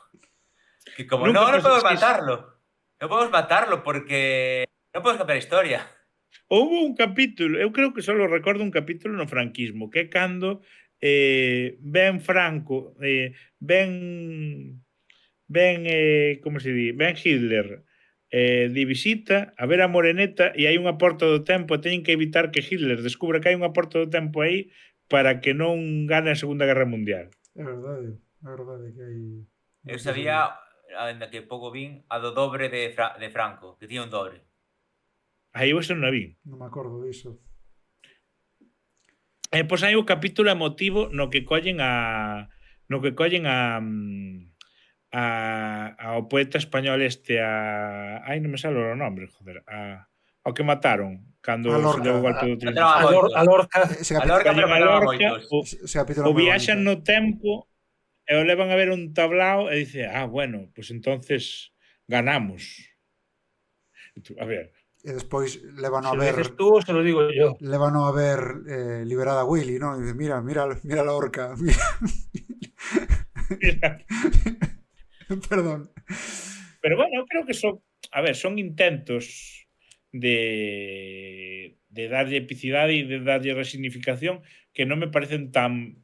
Que como non podemos matarlo. Non podemos matarlo porque non podemos cambiar a historia. Houve un capítulo, eu creo que só recordo un capítulo no franquismo, que é cando ben Franco, como se di, ben Hitler de visita a ver a Moreneta e hai unha porta do tempo e teñen que evitar que Hitler descubra que hai unha porta do tempo aí para que non gane a Segunda Guerra Mundial. É verdade que hai... Eu sabía, ainda que pouco vin, a do dobre de Franco, que tiña un dobre. Aí eu non a vin. Non me acordo disso. Pois hai o capítulo emotivo no que collen ao poeta español ai, non me sale o nome, joder, ao que mataron cando se deu o golpe do 36. A Lorca. O viaxan no tempo e o levan a ver un tablao e dice, bueno, pues entonces ganamos. A ver. E despois levano a ver... Se lo dices tú, se lo digo yo. Levano a ver Liberada Willy, ¿no? Y dice, mira la horca. Mira. Perdón. Pero bueno, creo que son intentos de darlle epicidade e de darlle resignificación que non me parecen tan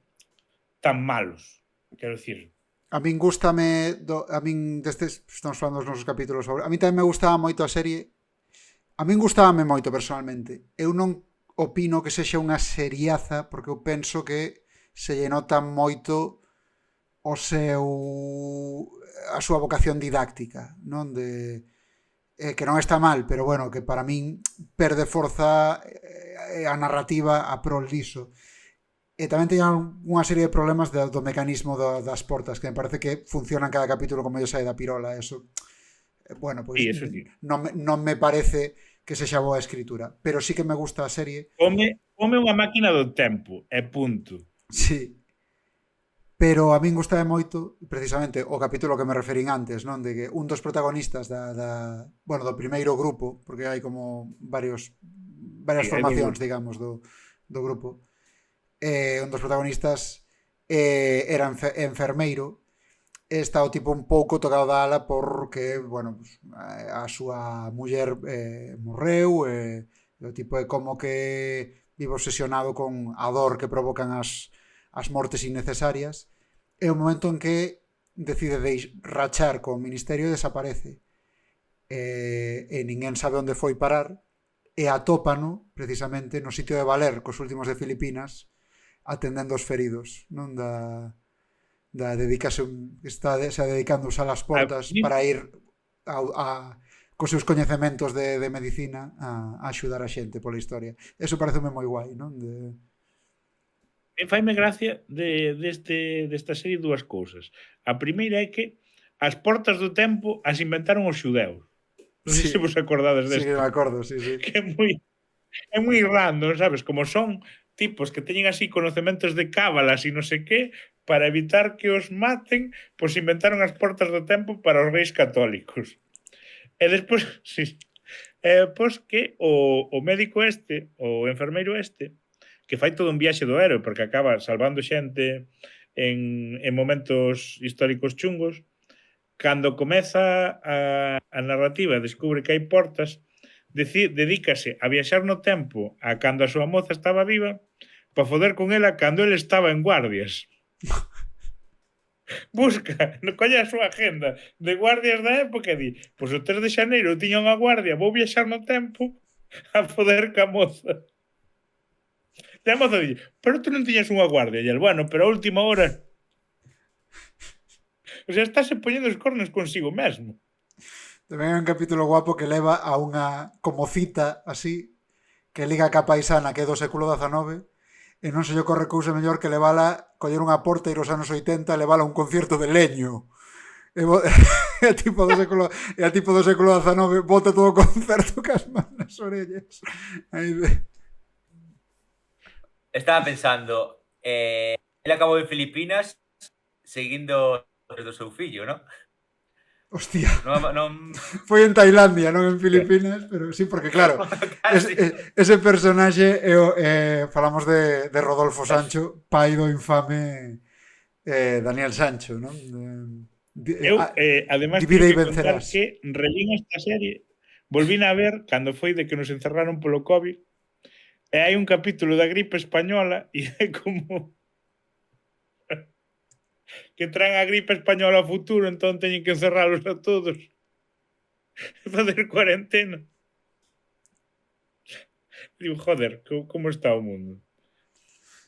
malos. Quero dicir. A min gústame, destes, estamos falando dos nosos capítulos sobre, a min tamén me gustaba moito a serie. A min gustábame moito personalmente. Eu non opino que sexa unha seriaza porque eu penso que se lle nota moito a súa vocación didáctica, non? Que non está mal, pero bueno, que para min perde forza a narrativa a prol diso. E tamén teñan unha serie de problemas do mecanismo das portas, que me parece que funcionan cada capítulo como yo sae da pirola, eso. Bueno, pois sí, non me parece que sexa boa escritura, pero sí que me gusta a serie. Home unha máquina do tempo, e punto. Sí. Pero a min gustaba moito, precisamente, o capítulo que me referín antes, non? De que un dos protagonistas do primeiro grupo, porque hai como varias formacións, digamos, do grupo. Un dos protagonistas era enfermeiro, está o tipo un pouco tocado da ala porque, bueno, pues, a súa muller morreu, o tipo é como que vive obsesionado con a dor que provocan as mortes innecesarias, é o momento en que decide rachar co ministerio e desaparece. E ninguén sabe onde foi parar, e atópano precisamente no sitio de Valer cos últimos de Filipinas atendendo os feridos, non está dedicando a usar as portas para ir cos seus coñecementos de medicina a axudar a xente pola historia. Eso pareceme moi guai, non? Faime gracia desta serie dúas cousas. A primeira é que as portas do tempo as inventaron os xudeus. Non sei se vos acordades desto. Sí, me acordo, sí. Que é moi random, sabes? Como son tipos que teñen así conecementos de cábalas e non sei qué, para evitar que os maten, pois inventaron as portas do tempo para os reis católicos. E despois, pois que o médico o enfermeiro que fai todo un viaxe do héroe, porque acaba salvando xente en momentos históricos chungos, cando comeza a narrativa, descubre que hai portas, dedícase a viaxar no tempo a cando a súa moza estaba viva, para foder con ela cando ele estaba en guardias. Busca, colle a súa agenda de guardias da época e di, pois o 3 de xaneiro tiña unha guardia, vou viaxar no tempo a foder ca moza. E a moza di, pero tú non tiñas unha guardia. E el, bueno, pero a última hora... O sea, estáse poñendo os cornos consigo mesmo. Tamén é un capítulo guapo que leva a unha como cita así, que liga ca paisana que é do século XIX, e non se lle ocorre cousa mellor que levala, coller unha porta e ir aos anos 80 e levala a un concierto de leño. E a tipo do século XIX bota todo o concerto cas mans nas orellas. Estaba pensando, ele acabou en Filipinas seguindo do seu fillo, non? Hostia, non... foi en Tailandia, non en Filipinas, pero sí, porque claro, ese personaxe falamos de Rodolfo Sancho, pai do infame Daniel Sancho, non? Además, Divide e contar vencerás. que relín esta serie, volvín a ver cando foi de que nos encerraron polo COVID, e hai un capítulo da gripe española e é como... que traen a gripe española ao futuro, entón teñen que encerralos a todos e fazer cuarentena. Digo, joder, como está o mundo?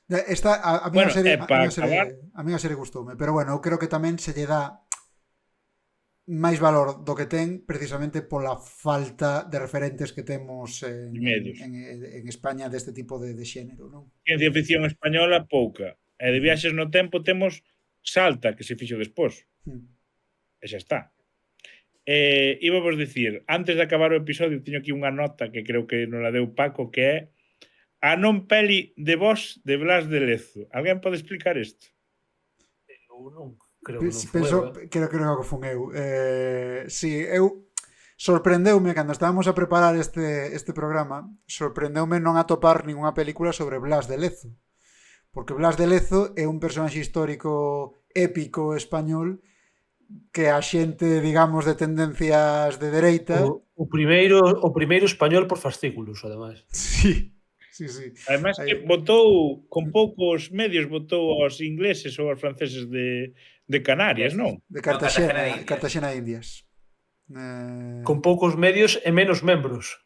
A mí a serie gustoume, pero bueno, eu creo que tamén se lle dá máis valor do que ten precisamente pola falta de referentes que temos en España deste tipo de xénero, non? Ciencia ficción española, pouca. E de viaxes no tempo temos Salta, que se fixo despois. E xa está. Iba vos dicir, antes de acabar o episodio, teño aquí unha nota que creo que non la deu Paco, que é a non peli de Vos de Blas de Lezo. Alguén pode explicar isto? Eu non creo que non foi. Creo que fun eu. Si, eu sorprendeume cando estábamos a preparar este programa, sorprendeume non atopar ninguna película sobre Blas de Lezo. Porque Blas de Lezo é un personaxe histórico épico español que a xente, digamos, de tendencias de dereita... O primeiro español por fascículos, ademais. Sí. Ademais que votou, con poucos medios, votou aos ingleses ou aos franceses de Canarias, non? De Cartaxena de Indias. Con poucos medios e menos membros.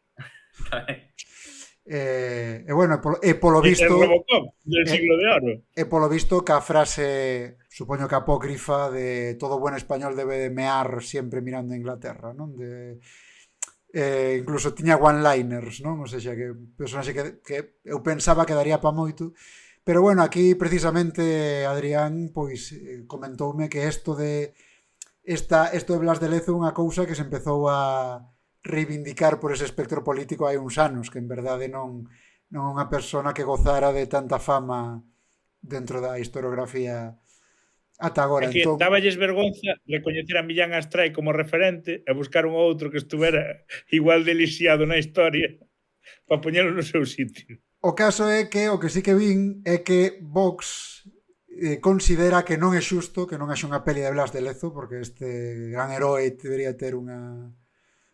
E bueno, e polo visto Robocop del siglo de oro. E polo visto que a frase, supoño que apócrifa, de todo buen español debe de mear sempre mirando a Inglaterra, non? Incluso tiña one-liners, non? O sea, que personaxe que eu pensaba que daría pa moito. Pero bueno, aquí precisamente Adrián pois comentoume que isto de Blas de Lezo é unha cousa que se empezou a reivindicar por ese espectro político hai uns anos, que en verdade non é unha persona que gozara de tanta fama dentro da historiografía ata agora. É que dáballes vergonza recoñecer a Millán Astray como referente e buscar un outro que estuvera igual de lisiado na historia para poñelo no seu sitio. O caso é que o que sí que vin é que Vox considera que non é xusto que non haxa unha peli de Blas de Lezo, porque este gran heroe debería ter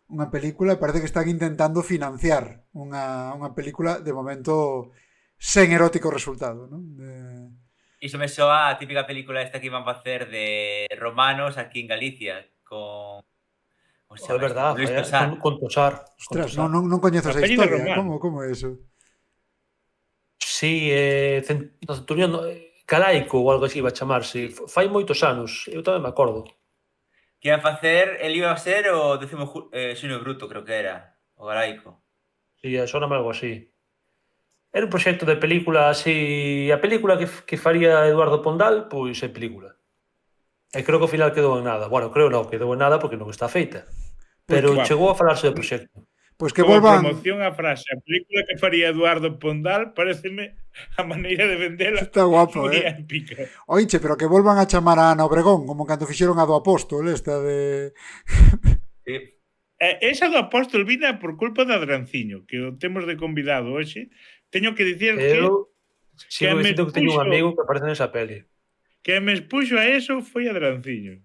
unha película, e parece que están intentando financiar unha película de momento sen erótico resultado, non? Iso me soa a típica película esta que iban a facer de romanos aquí en Galicia, con... É verdad, Luis Tosar. con Tosar. Ostras, non coñezo esa Apellido historia. romano. Como é eso? Sí, Centurión Calaico ou algo así iba a chamarse. Fai moitos anos, eu tamén me acordo. Que iban a facer, el iba a ser o 10º Xunio Bruto, creo que era, o galaico. Sí, soname algo así. Era un proxecto de película así... A película que faría Eduardo Pondal, pois é película. E creo que ao final quedou en nada. Bueno, creo non, quedou en nada porque non está feita. Pero Guau. chegou a falarse do proxecto. Pois que Como volvan... promoción a frase, a película que faría Eduardo Pondal, pareceme a maneira de vendela Está guapo, moi épica. Oiche, pero que volvan a chamar a Ana Obregón, como cando fixeron a do Apóstol, esta de... Sí. Esa do Apóstol vina por culpa de Adranciño, que o temos de convidado hoxe. Teño que dicir que Eu sigo me dicindo que teño un puxo- amigo que aparece nesa peli. que me expuxo a eso foi Adranciño.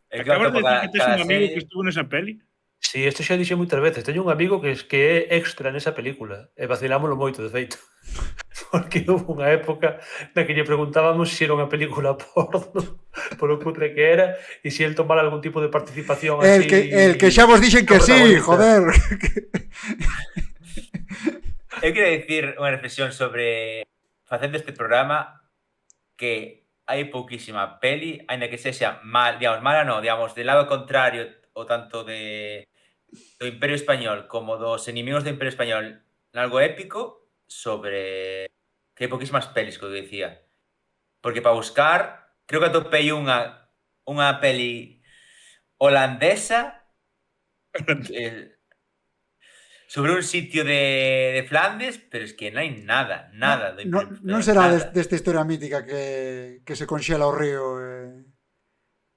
É que Acabas de cada- decir que tes cada un amigo serie- que estuvo nesa peli? Sí, isto xa dixo moitas veces. Teño un amigo que é extra nesa película. E vacilámoslo moito, de feito. Porque houve unha época na que lle preguntábamos se era unha película porno, polo cutre que era, e se el tomara algún tipo de participación así... El que xa vos dixen que sí, protagonista. joder. Eu quero dicir unha reflexión sobre facendo este programa que hai pouquísima peli, aínda que sexa mal, digamos, mala non, digamos, del lado contrario, o tanto do Imperio Español como dos enemigos do Imperio Español, algo épico sobre que hai pouquísimas pelis, que eu dicía. Porque para buscar, creo que atopei unha peli holandesa sobre un sitio de Flandes, pero es que non hai nada do Imperio Español. Non será nada. desta historia mítica que se conxela o río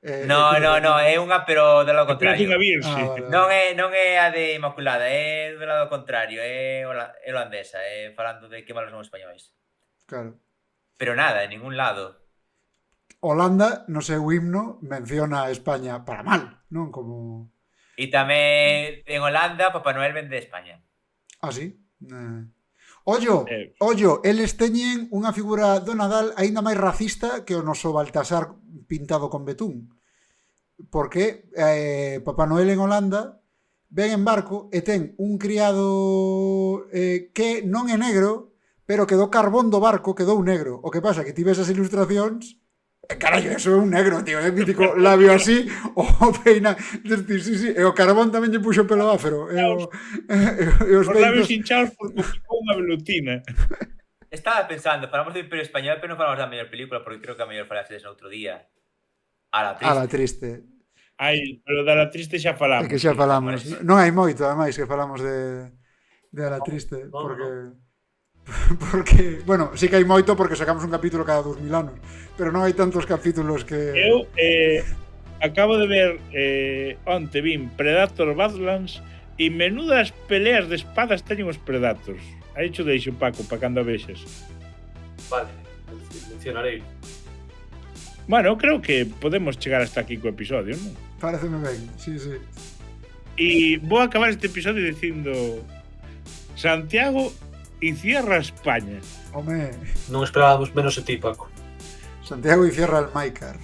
No, é unha, pero do lado Parece contrario. unha virxe. Non é a de Inmaculada, é do lado contrario, é holandesa, falando de que malos son os españois. Claro. Pero nada, en ningún lado. Holanda, no seu himno, menciona a España para mal, non? Como... E tamén en Holanda, Papá Noel vende de España. Ah, sí? Ollo, eles teñen unha figura do Nadal aínda máis racista que o noso Baltasar pintado con betún. Porque Papá Noel en Holanda ven en barco e ten un criado que non é negro, pero que do carbón do barco quedou negro. O que pasa que ti ves as ilustracións carallo, eso é un negro, tío, é mítico labio así, o peina, sí, e o carbón tamén lle puxo pelo áfero, e os labios hinchados porque ficou unha velutina. Estaba pensando, falamos do Imperio Español, pero non falamos da mellor película, porque creo que a mellor falaste no outro día. A la triste. A la triste. Ai, pero da la triste xa falamos. É que xa falamos. Non hai moito, ademais, que falamos de A la triste, porque, bueno, sí que hai moito porque sacamos un capítulo cada 2000 anos, pero non hai tantos capítulos que... Eu acabo de ver onte vin Predator Badlands e menudas peleas de espadas teñen os Predators. Aí cho deixo, Paco, para cando a vexas. Vale, mencionarei. Bueno, creo que podemos chegar hasta aquí co episodio, non? Pareceme ben, sí. E vou acabar este episodio dicindo Santiago y cierra España. Home. Non esperábamos menos de ti, Paco. Santiago y cierra el Máicar.